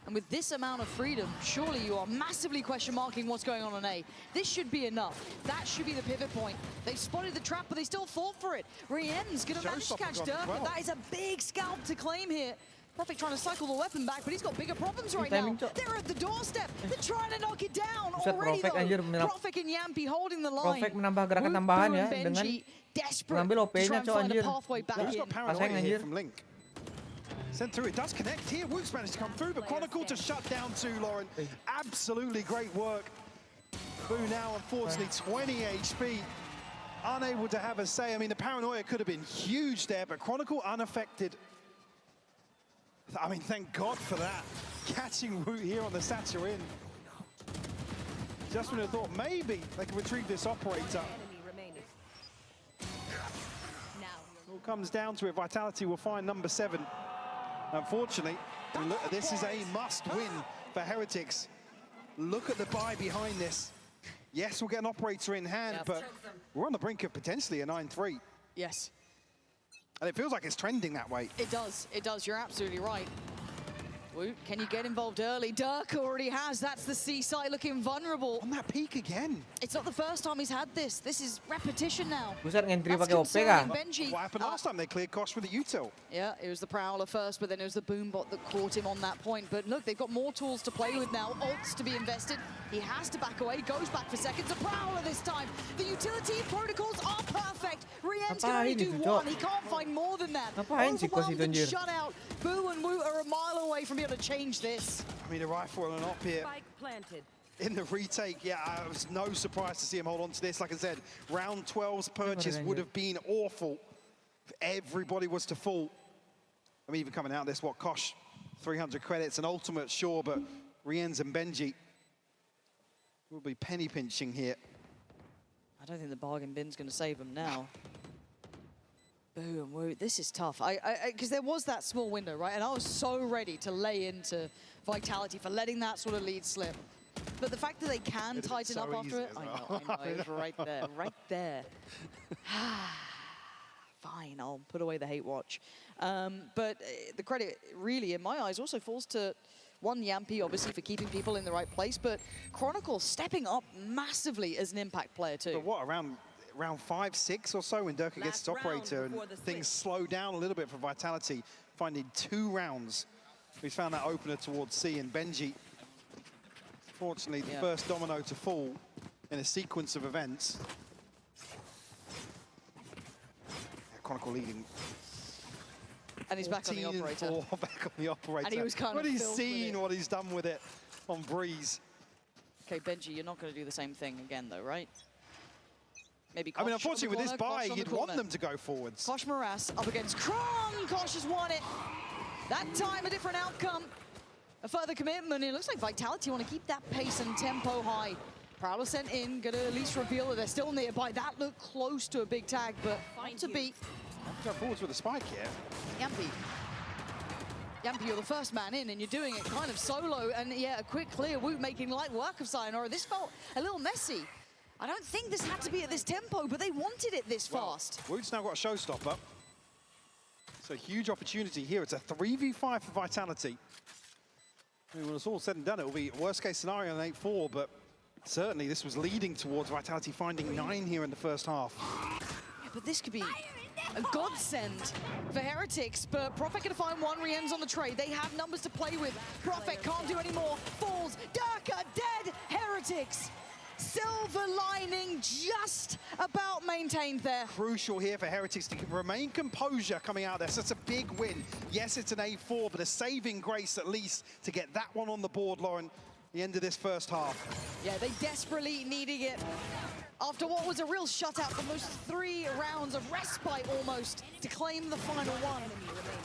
And with this amount of freedom, surely you are massively question marking what's going on A. This should be enough. That should be the pivot point. They spotted the trap, but they still fought for it. Rien's going to manage to catch Durka. Well. That is a big scalp to claim here. Perfect trying to cycle the weapon back, but he's got bigger problems right now. They're at the doorstep. They're trying to knock it down already, though. Profik and Yampi holding the line. Profik menambah gerakan tambahan ya dengan mengambil OP-nya cowok anjir. Who's got paranoia here from Link? Sent through, it does connect here. Wook's managed to come through, but Chronicle to shut down too, Lauren. Absolutely great work. Boo now, unfortunately, 20 HP. Unable to have a say. I mean, the paranoia could have been huge there, but Chronicle unaffected. I mean, thank God for that. Catching Wook here on the Satcher in. Just when I thought maybe they could retrieve this operator. It all comes down to it. Vitality will find number 7. Unfortunately, this is a must-win for Heretics. Look at the buy behind this. Yes, we'll get an operator in hand, but we're on the brink of potentially a 9-3. Yes. And it feels like it's trending that way. It does. It does. You're absolutely right. Woot, can you get involved early? Dirk already has. That's the C-side looking vulnerable. On that peak again. It's not the first time he's had this. This is repetition now. Buset, ngentri pakai OP concerning kah? Benji. What happened last time? They cleared Kosh with the util. Yeah, it was the Prowler first, but then it was the Boombot that caught him on that point. But look, they've got more tools to play with now. Ults to be invested. He has to back away. Goes back for seconds. A Prowler this time. The utility protocols are perfect. Rien's can only do one. He can't find more than that. Overwhelmed and shut out. Boo and Woot are a mile away from being able to change this. I mean, a rifle and an op here. Spike planted. In the retake, yeah, it was no surprise to see him hold on to this. Like I said, round 12's purchase would have been awful if everybody was to fall. I mean, even coming out of this, what, Kosh, 300 credits, an ultimate, sure, but Rien's and Benji will be penny pinching here. I don't think the bargain bin's going to save him now. Boom, woo, this is tough. Because there was that small window, right? And I was so ready to lay into Vitality for letting that sort of lead slip. But the fact that they can tighten up after it, I know, it was right there, right there. Fine, I'll put away the hate watch. But the credit really, in my eyes, also falls to one, Yampy, obviously, for keeping people in the right place, but Chronicle stepping up massively as an impact player, too. But what, around 5-6 or so when Durka gets its operator and things slow down a little bit for Vitality, finding 2 rounds. He's found that opener towards C, and Benji, fortunately, the first domino to fall in a sequence of events. Chronicle leading. And he's back on the operator. Back on the operator. And he was kind but of he's seen what he's done with it on Breeze. Okay, Benji, you're not going to do the same thing again, though, right? Maybe Kosh. I mean, unfortunately, with this buy, you'd want them to go forwards. Kosh Morass up against Kron. Kosh has won it. That time, a different outcome. A further commitment. It looks like Vitality want to keep that pace and tempo high. Prowler sent in, going to at least reveal that they're still nearby. That looked close to a big tag, but not to beat. Go forwards with a spike here. Yampy. Yampy, you're the first man in, and you're doing it kind of solo. And yeah, a quick clear. Woot making light work of Sayonara. This felt a little messy. I don't think this had to be at this tempo, but they wanted it this fast. Woot's now got a showstopper. It's a huge opportunity here. It's a 3v5 for Vitality. I mean, when it's all said and done, it will be worst case scenario in 8-4, but certainly this was leading towards Vitality finding 9 here in the first half. Yeah, but this could be a godsend for Heretics, but Prophet gonna find one. Rien's on the trade. They have numbers to play with. Prophet can't do any more. Falls. Durka dead. Heretics. Silver lining just about maintained there. Crucial here for Heretics to remain composure coming out there. So it's a big win. Yes, it's an A4, but a saving grace at least to get that one on the board, Lauren, the end of this first half. Yeah, they desperately needed it. After what was a real shutout, almost 3 rounds of respite almost to claim the final one.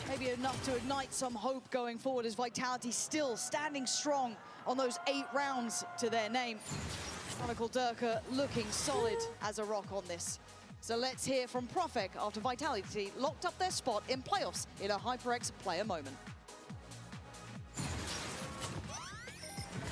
Maybe enough to ignite some hope going forward as Vitality still standing strong on those 8 rounds to their name. Chronicle Durka looking solid as a rock on this. So let's hear from Prophet after Vitality locked up their spot in playoffs in a HyperX player moment.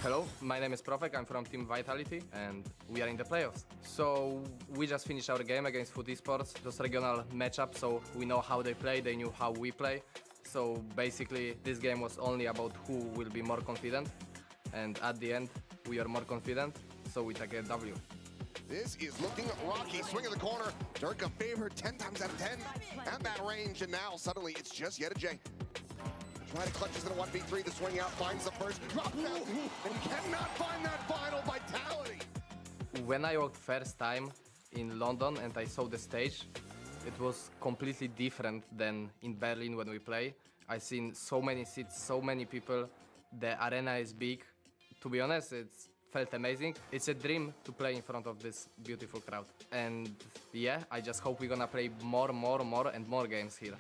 Hello, my name is Prophet, I'm from Team Vitality and we are in the playoffs. So we just finished our game against Foot Esports, just regional matchup, so we know how they play, they knew how we play. So basically this game was only about who will be more confident, and at the end we are more confident, so we take a W. This is looking rocky. Swing in the corner. Durka favored 10 times out of 10 at that range, and now suddenly it's just Yeta J. Trying to clutches in a 1v3. The swing out finds the first, drops out, and cannot find that final Vitality. When I walked first time in London and I saw the stage, it was completely different than in Berlin when we play. I seen so many seats, so many people. The arena is big. To be honest, it's felt amazing. It's a dream to play in front of this beautiful crowd. And yeah, I just hope we're gonna play more and more games here.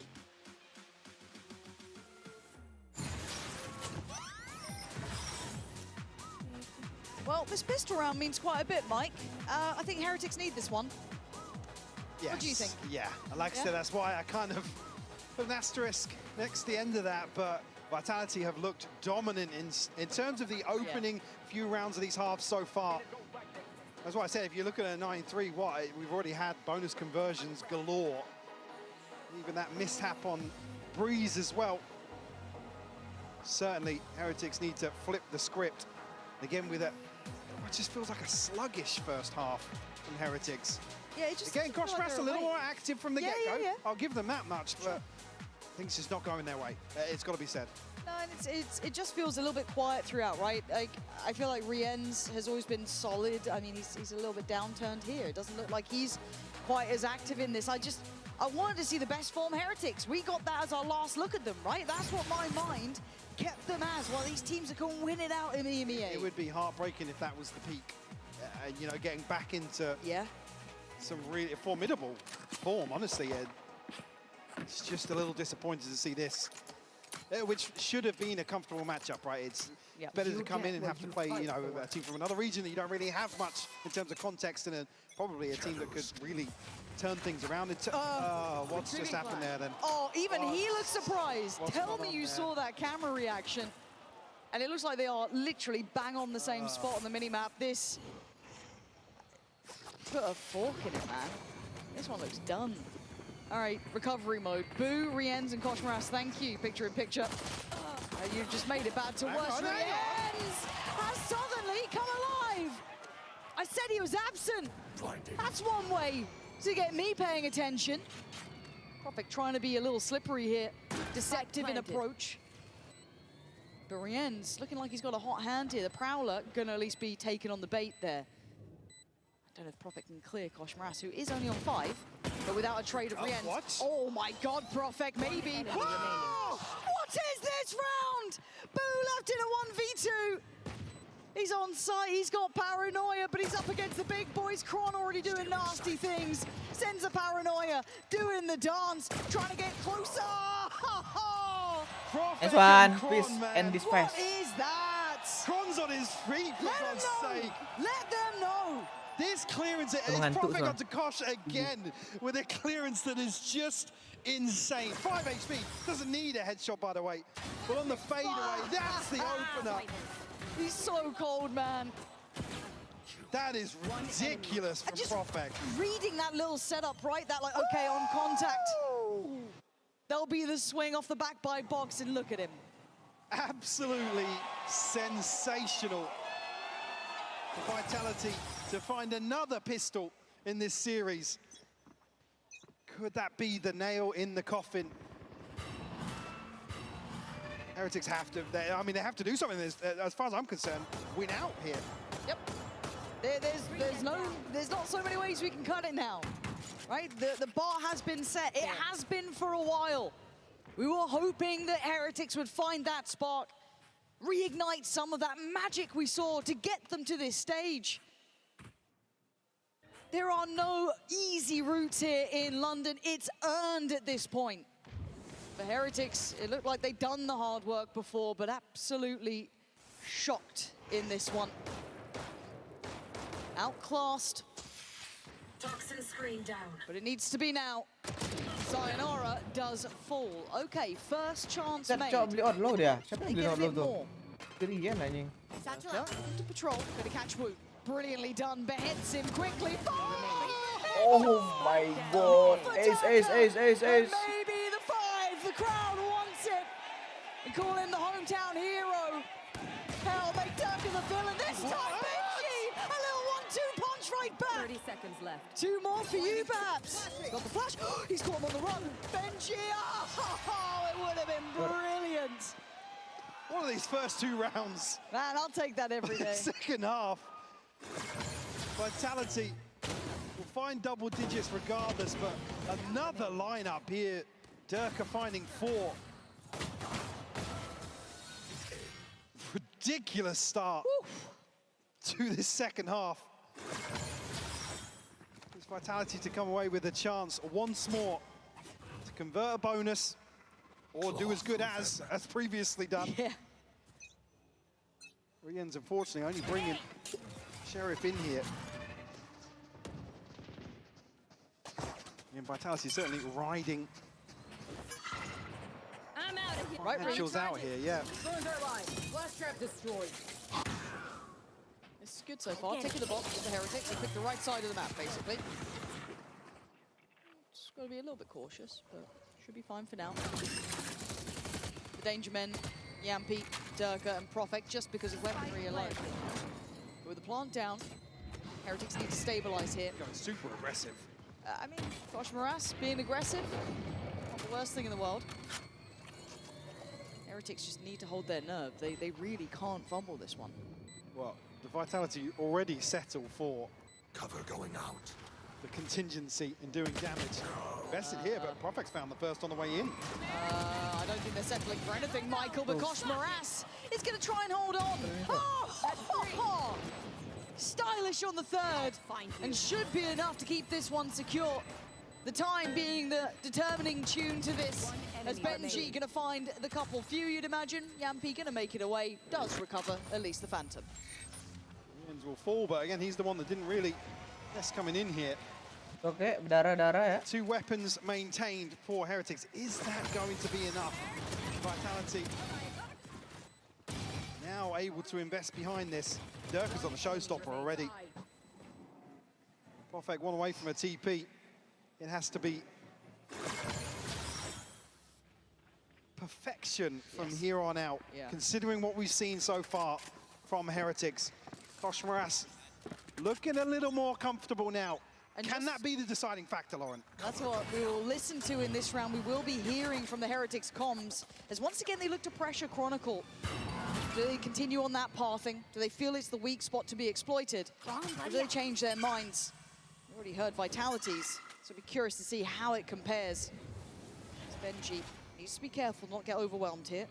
Well, this pistol round means quite a bit, Mike. I think Heretics need this one. Yes. What do you think? Yeah, like I said, that's why I kind of put an asterisk next to the end of that, but Vitality have looked dominant in terms of the opening few rounds of these halves so far. That's why I said, if you look at a 9-3, we've already had bonus conversions galore. Even that mishap on Breeze as well. Certainly, Heretics need to flip the script. Again, with it just feels like a sluggish first half from Heretics. Yeah, it just again, Kosh like a little more active from the get-go. Yeah. I'll give them that much, but things just not going their way. It's got to be said. No, and it just feels a little bit quiet throughout, right? Like, I feel like Rien's has always been solid. I mean, he's a little bit downturned here. It doesn't look like he's quite as active in this. I wanted to see the best form Heretics. We got that as our last look at them, right? That's what my mind kept them as, while these teams are going to win it out in the EMEA. It would be heartbreaking if that was the peak. You know, getting back into some really formidable form, honestly. It's just a little disappointing to see this, which should have been a comfortable matchup, right? It's better to come in and have to play, you know, a team from another region that you don't really have much in terms of context, and probably a team that could really turn things around. What's just happened there then? Oh, even he looks surprised. Tell me you saw that camera reaction. And it looks like they are literally bang on the same spot on the mini-map. This, put a fork in it, man. This one looks done. All right, recovery mode. Boo, Rienz, and Koshmaras, thank you. Picture in picture. You've just made it bad to worse. Rienz has suddenly come alive. I said he was absent. That's one way to get me paying attention. Prophet trying to be a little slippery here. Deceptive in approach. But Rienz looking like he's got a hot hand here. The Prowler gonna at least be taken on the bait there. I don't know if Prophet can clear Koshmaras, who is only on 5, but without a trade of Rienz. What? Oh my God, Prophet, maybe. Whoa! What is this round? Boo left in a 1v2. He's on site, he's got Paranoia, but he's up against the big boys. Kron already doing nasty things. Sends a Paranoia, doing the dance, trying to get closer. Nice one, please end this fast. What is that? Kron's on his feet, for God's sake. Let them know. This clearance, it's Prophet got to Kosh again with a clearance that is just insane. 5 HP, doesn't need a headshot, by the way. But on the fadeaway, that's the opener. He's so cold, man. That is ridiculous from Prophet. Reading that little setup, right? That like, okay, on contact. There'll be the swing off the back by box, and look at him. Absolutely sensational. The Vitality to find another pistol in this series. Could that be the nail in the coffin? Heretics have to, they have to do something. As far as I'm concerned, win out here. Yep. There's not so many ways we can cut it now, right? The bar has been set. It has been for a while. We were hoping that Heretics would find that spark, reignite some of that magic we saw to get them to this stage. There are no easy routes here in London. It's earned at this point. For Heretics, it looked like they'd done the hard work before, but absolutely shocked in this one. Outclassed. Toxin screen down. But it needs to be now. Sayonara does fall. Okay, first chance made. Beli outlaw dia. Siapa yang beli They get a outlaw bit tu? more. Kerian anjing. Into patrol, gonna catch Wu. Brilliantly done, beheads him quickly. Oh my God. Ace. Maybe the 5, the crowd wants it. We call him the hometown hero. Hell, make Dirk the villain this time, BENQ! A little 1-2 punch right back. 30 seconds left. 2 more for you, perhaps. He's got the flash. He's caught him on the run. BENQ! Oh, it would have been brilliant. One of these first 2 rounds. Man, I'll take that every day. Second half. Vitality will find double digits regardless, but another lineup here. Dirk finding 4. Ridiculous start to this second half. It's Vitality to come away with a chance once more to convert a bonus or do as good as previously done. Yeah. Rien's unfortunately only bringing Sheriff in here. And Vitality certainly riding I'm out of here. potentials out here, yeah. Drones are alive. Blast trap destroyed. As It's good so far. Taking the box with the Heretics. They pick the right side of the map, basically. Just got to be a little bit cautious, but should be fine for now. The Danger Men, Yampi, Durka, and Profek, just because of weaponry alone. But with the plant down, Heretics need to stabilize here. Going super aggressive. I mean, Gosh Moras being aggressive, not the worst thing in the world. Heretics just need to hold their nerve. They really can't fumble this one. Well, the Vitality already settle for cover going out. The contingency in doing damage. Invested here, but Profek's found the first on the way in. I don't think they're settling for anything, Michael, but Gosh Moras is going to try and hold on. Oh! Stylish on the third, and should be enough to keep this one secure. The time being the determining tune to this, as BENQ going to find the couple few, you'd imagine. Yampi going to make it away, does recover at least the Phantom. Williams will fall, but again, he's the one that didn't really That's coming in here. Okay, berdarah-darah ya. 2 weapons maintained for Heretics. Is that going to be enough? Vitality now able to invest behind this. Durka's on the showstopper already. Profek one away from a TP. It has to be perfection from here on out, considering what we've seen so far from Heretics. Gosh Moras looking a little more comfortable now. And can that be the deciding factor, Lauren? That's what we will listen to in this round. We will be hearing from the Heretics comms, as once again they look to pressure Chronicle. Do they continue on that pathing? Do they feel it's the weak spot to be exploited? Or do they change their minds? We already heard Vitalities, so be curious to see how it compares. BENQ needs to be careful, not get overwhelmed here.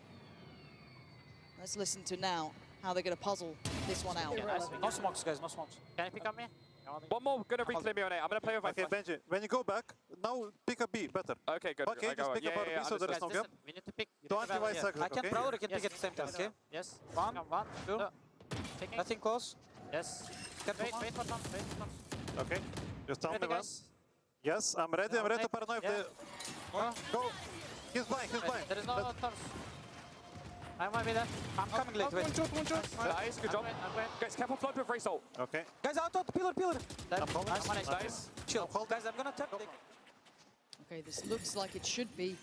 Let's listen to now how they're going to puzzle this one out. No smokes, guys, no smokes. Can you pick up me? One more, gonna reclaim me on it. I'm gonna play with my Okay, BENQ, when you go back, now pick a B, better. Okay, good. Okay, just pick a B so there is no gap. We need to pick. Don't divide cycle, I can okay? throw it, I can pick at the same time, okay? Yes. One, two. Nothing close. Yes. Wait for some, wait for some. Okay, just tell me when. Yes, I'm ready to paranoid if they... Go! He's blind, he's blind. There is no turns. I might be there. I'm coming late. Wait. One shot. Nice, good job. Guys, careful flood with Race-Ult. Okay. Guys, out, pillar. Nice. Chill. Guys, I'm gonna tap. Okay, this looks like it should be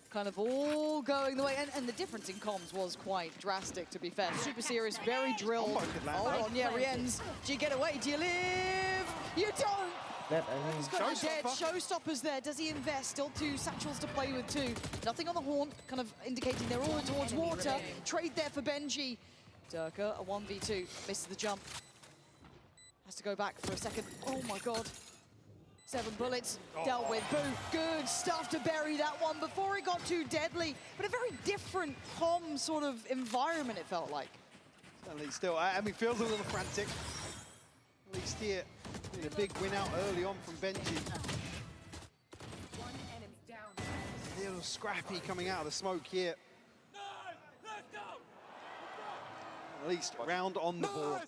kind of all going the way. And the difference in comms was quite drastic, to be fair. Super serious, very drilled. Hold on, yeah, Rienz. Do you get away? Do you live? You don't! He's got a dead showstoppers there. Does he invest? Still 2 satchels to play with too. Nothing on the horn, kind of indicating they're all towards water. Trade there for BENQ. Durka, a 1v2, misses the jump. Has to go back for a second. Oh my god. 7 bullets, dealt with. Boo, good stuff to bury that one before it got too deadly. But a very different comm sort of environment, it felt like. Certainly still, I mean, feels a little frantic. At least here. A big win out early on from BENQ. A little scrappy coming out of the smoke here. At least round on the board.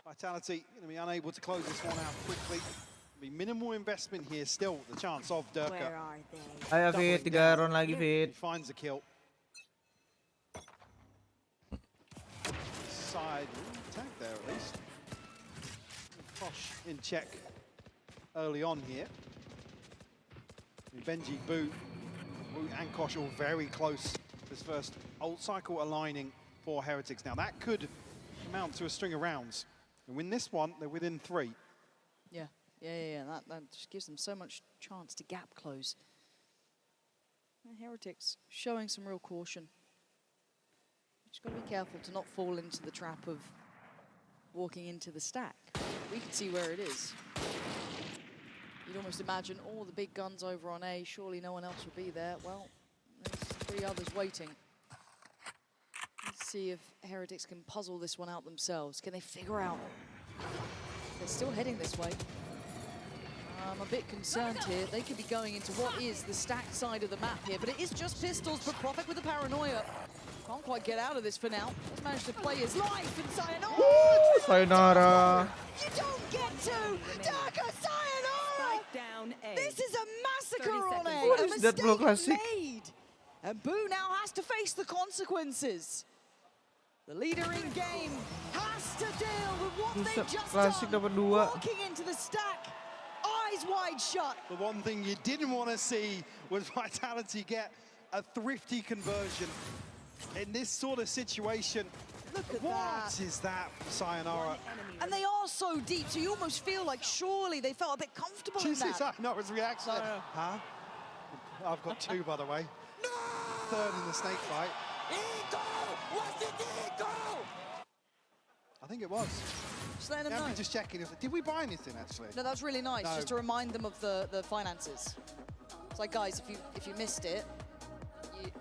Vitality going to be unable to close this one out quickly. Be minimal investment here. Still the chance of Durka. Where are they? Ayo Fit, 3 round lagi Fit. Finds a kill. Side attack there at least. Kosh in check early on here. BENQ, Boo and Kosh all very close. This first ult cycle aligning for Heretics. Now that could amount to a string of rounds. And win this one, they're within 3. Yeah. That just gives them so much chance to gap close. And Heretics showing some real caution. Just got to be careful to not fall into the trap of walking into the stack. We can see where it is. You'd almost imagine all the big guns over on A, surely no one else would be there. Well, there's 3 others waiting. Let's see if Heretics can puzzle this one out themselves. Can they figure out? They're still heading this way. I'm a bit concerned here. They could be going into what is the stacked side of the map here, but it is just pistols, but Profek with the paranoia. Can't quite get out of this for now. He's managed to play his life and sayonara. Sayonara. You don't get to! Durka, sayonara! Down A. This is a massacre on A. What is that, bro? Classic? Made. And Boo now has to face the consequences. The leader in game has to deal with what they've just Klasik done. dapat 2. Walking into the stack, eyes wide shut. The one thing you didn't want to see was Vitality get a thrifty conversion in this sort of situation. Look at What that. is that, Sayonara? And they are so deep, so you almost feel like surely they felt a bit comfortable in that. Sayonara's reaction. Huh? I've got 2, by the way. No! 3rd in the snake fight. Was it Eagle? I think it was. Just letting them Yeah, know. I'm just checking. Did we buy anything, actually? No, that was really nice, No. just to remind them of the finances. It's like, guys, if you missed it,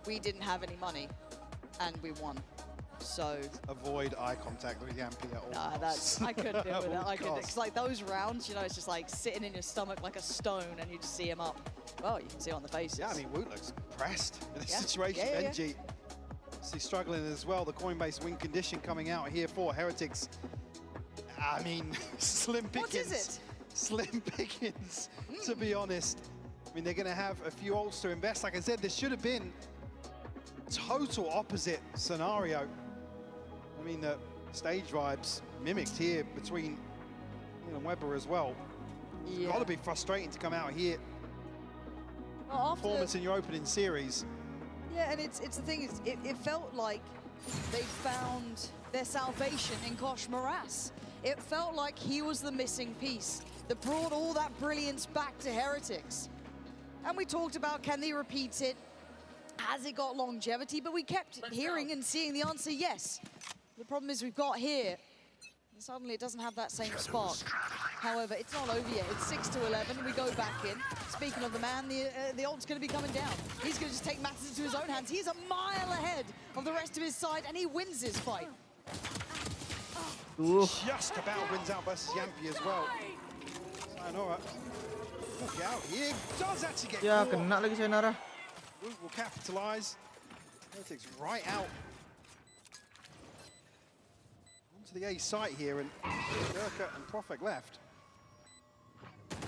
we didn't have any money, and we won. So avoid eye contact with Yampi at all. Nah, costs. I couldn't do it with At that. all I couldn't. costs. It's like those rounds, you know, it's just like sitting in your stomach like a stone, and you just see him up. Well, you can see it on the faces. Yeah, I mean, Woot looks pressed in this Yeah. situation. Yeah, yeah, Benji, he's struggling as well. The coin-based win condition coming out here for Heretics. I mean, slim pickings. What is it? Slim pickings, to be honest. I mean, they're going to have a few ults to invest. Like I said, there should have been total opposite scenario. I mean, the stage vibes mimicked here between and Weber as well. It's got to be frustrating to come out here. Well, after Performance in your opening series. Yeah, and it's the thing is, it felt like they found their salvation in Kosh Moras. It felt like he was the missing piece that brought all that brilliance back to Heretics. And we talked about, can they repeat it? Has it got longevity? But we kept hearing and seeing the answer, yes. The problem is we've got here, and suddenly it doesn't have that same spark. However, it's not over yet. It's 6-11. We go back in. Speaking of the man, the ult's going to be coming down. He's going to just take matters into his own hands. He's a mile ahead of the rest of his side, and he wins this fight. Just about wins out versus Yampi as well. Sayonara. Look out, he does actually get Ya, caught. kena lagi Sayonara. Will capitalize. Heretics right out onto the A site here, and Durka and Profek left.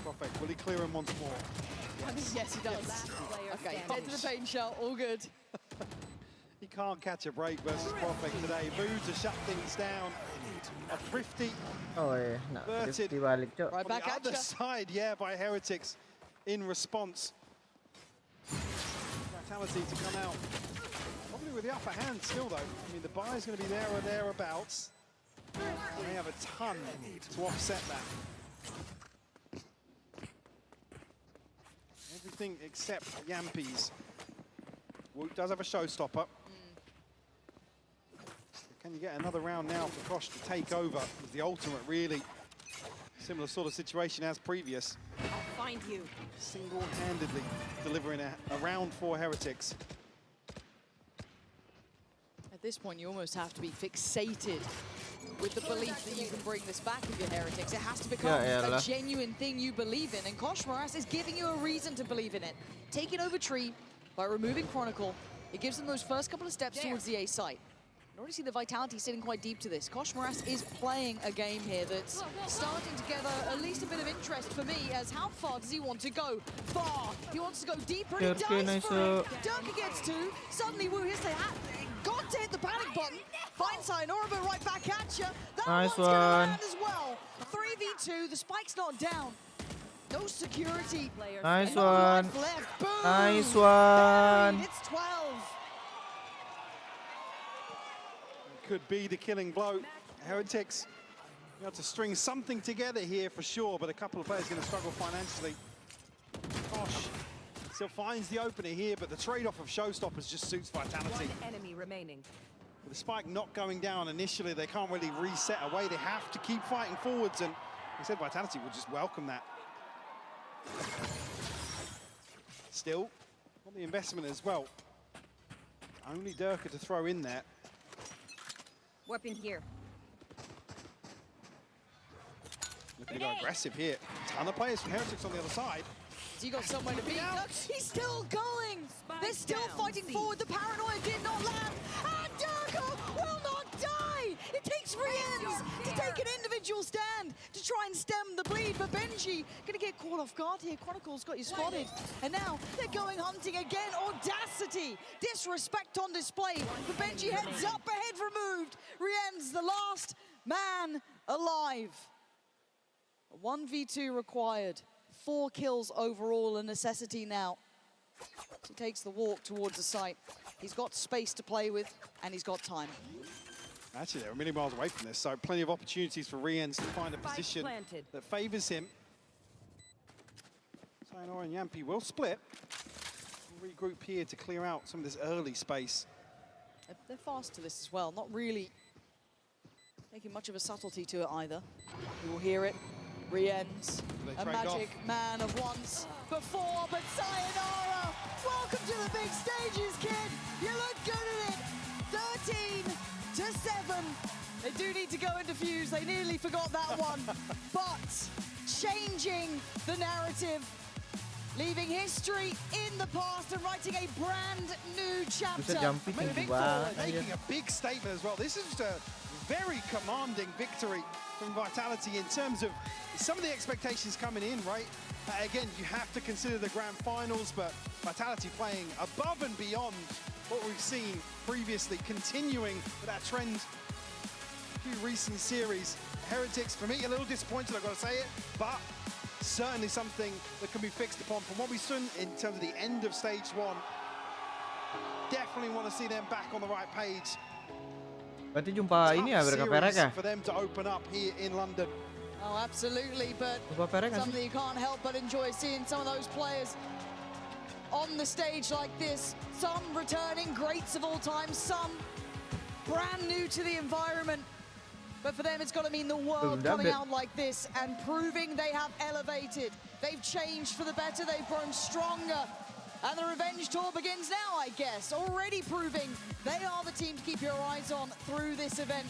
Profek, will he clear him once more? Yes, he does. Okay, dead to the paint shot, all good. He can't catch a break versus Profek today. Moves to shut things down. A thrifty. Oh yeah, nak Verted. Rifty balik, Cok. On the other side, yeah, by Heretics in response. Vitality to come out. Probably with the upper hand still, though. I mean, the buy is going to be there or thereabouts. And they have a ton to offset that. Everything except Yampi's. Woot does have a showstopper. Can you get another round now for Kosh to take over? It's the ultimate, really. Similar sort of situation as previous. I'll find you. Single-handedly delivering a round for Heretics. At this point, you almost have to be fixated with the belief that you can bring this back if you're Heretics. It has to become a genuine thing you believe in, and Kosh Moras is giving you a reason to believe in it. Taking over Tree by removing Chronicle, it gives them those first couple of steps towards the A site. You already see the Vitality sitting quite deep to this. Kosh Moras is playing a game here that's starting to gather at least a bit of interest for me, as how far does he want to go? Far! He wants to go deeper, and he dies for it. Durka gets two. Suddenly, Wu hits the hat. Got to hit the panic button. Finds Sayonara, but right back at you. That Nice one's gonna one. land as well. 3v2, the spike's not down. No security. Nice And no one. life left. Boom! Nice one. Buried. It's 12. Could be the killing blow. Heretics, you have to string something together here for sure, but a couple of players going to struggle financially. Kosh still finds the opener here, but the trade-off of showstoppers just suits Vitality. One enemy remaining. With the spike not going down initially, they can't really reset away. They have to keep fighting forwards, and like I said, Vitality will just welcome that. Still, on the investment as well. Only Durka to throw in there. Weapon here. Looking to go aggressive here. Ton of players from Heretics on the other side. So you got somewhere to be. He's still going. They're still fighting forward. The paranoia did not land. And Durka will not die! It takes Riens to take an individual stand to try and stem the bleed, but BENQ gonna get caught off guard here. Chronicle's got you spotted, and now they're going hunting again. Audacity, disrespect on display. The BENQ heads up, a head removed. Riens, the last man alive. 1v2 required. 4 kills overall, a necessity now. He takes the walk towards the site. He's got space to play with, and he's got time. Actually, they're a million miles away from this, so plenty of opportunities for Riens to find a position that favors him. Sayonara and Yampi will split. We'll regroup here to clear out some of this early space. They're fast to this as well, not really making much of a subtlety to it either. You will hear it. Riens, a magic man of once before, but Sayonara, welcome to the big stages, kid. You look good at it. 13-7. They do need to go into fuse. They nearly forgot that one, but changing the narrative, leaving history in the past and writing a brand new chapter. Moving forward, making a big statement as well. This is just a very commanding victory from Vitality in terms of some of the expectations coming in, right? Again, you have to consider the grand finals, but Vitality playing above and beyond what we've seen previously, continuing with that trend. A few recent series. Heretics, for me, a little disappointed, I've got to say it, but certainly something that can be fixed upon. From what we've seen in terms of the end of stage 1, definitely want to see them back on the right page. Berarti jumpa ini ya mereka PRX ya? For them to open up here in London. Oh, absolutely, but something you can't help but enjoy seeing some of those players on the stage like this. Some returning greats of all time, some brand new to the environment. But for them, it's got to mean the world coming out like this and proving they have elevated. They've changed for the better, they've grown stronger. And the Revenge Tour begins now, I guess, already proving they are the team to keep your eyes on through this event.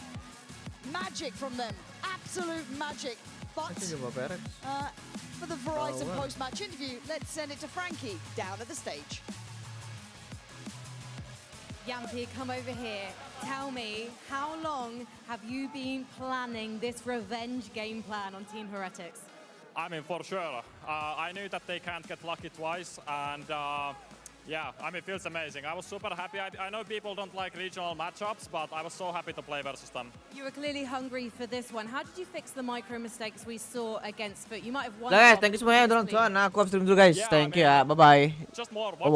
Magic from them, absolute magic. But for the Verizon post-match interview, let's send it to Frankie down at the stage. Yampi, come over here. Tell me, how long have you been planning this revenge game plan on Team Heretics? I mean, for sure. I knew that they can't get lucky twice, and yeah, I mean, it feels amazing. I was super happy. I know people don't like regional matchups, but I was so happy to play versus them. You were clearly hungry for this one. How did you fix the micro mistakes we saw against FUT? You might have won. Guys, thank you semuanya udah nonton. Nah, aku habis turun dulu guys. Thank you ya. Bye bye. Just more watching.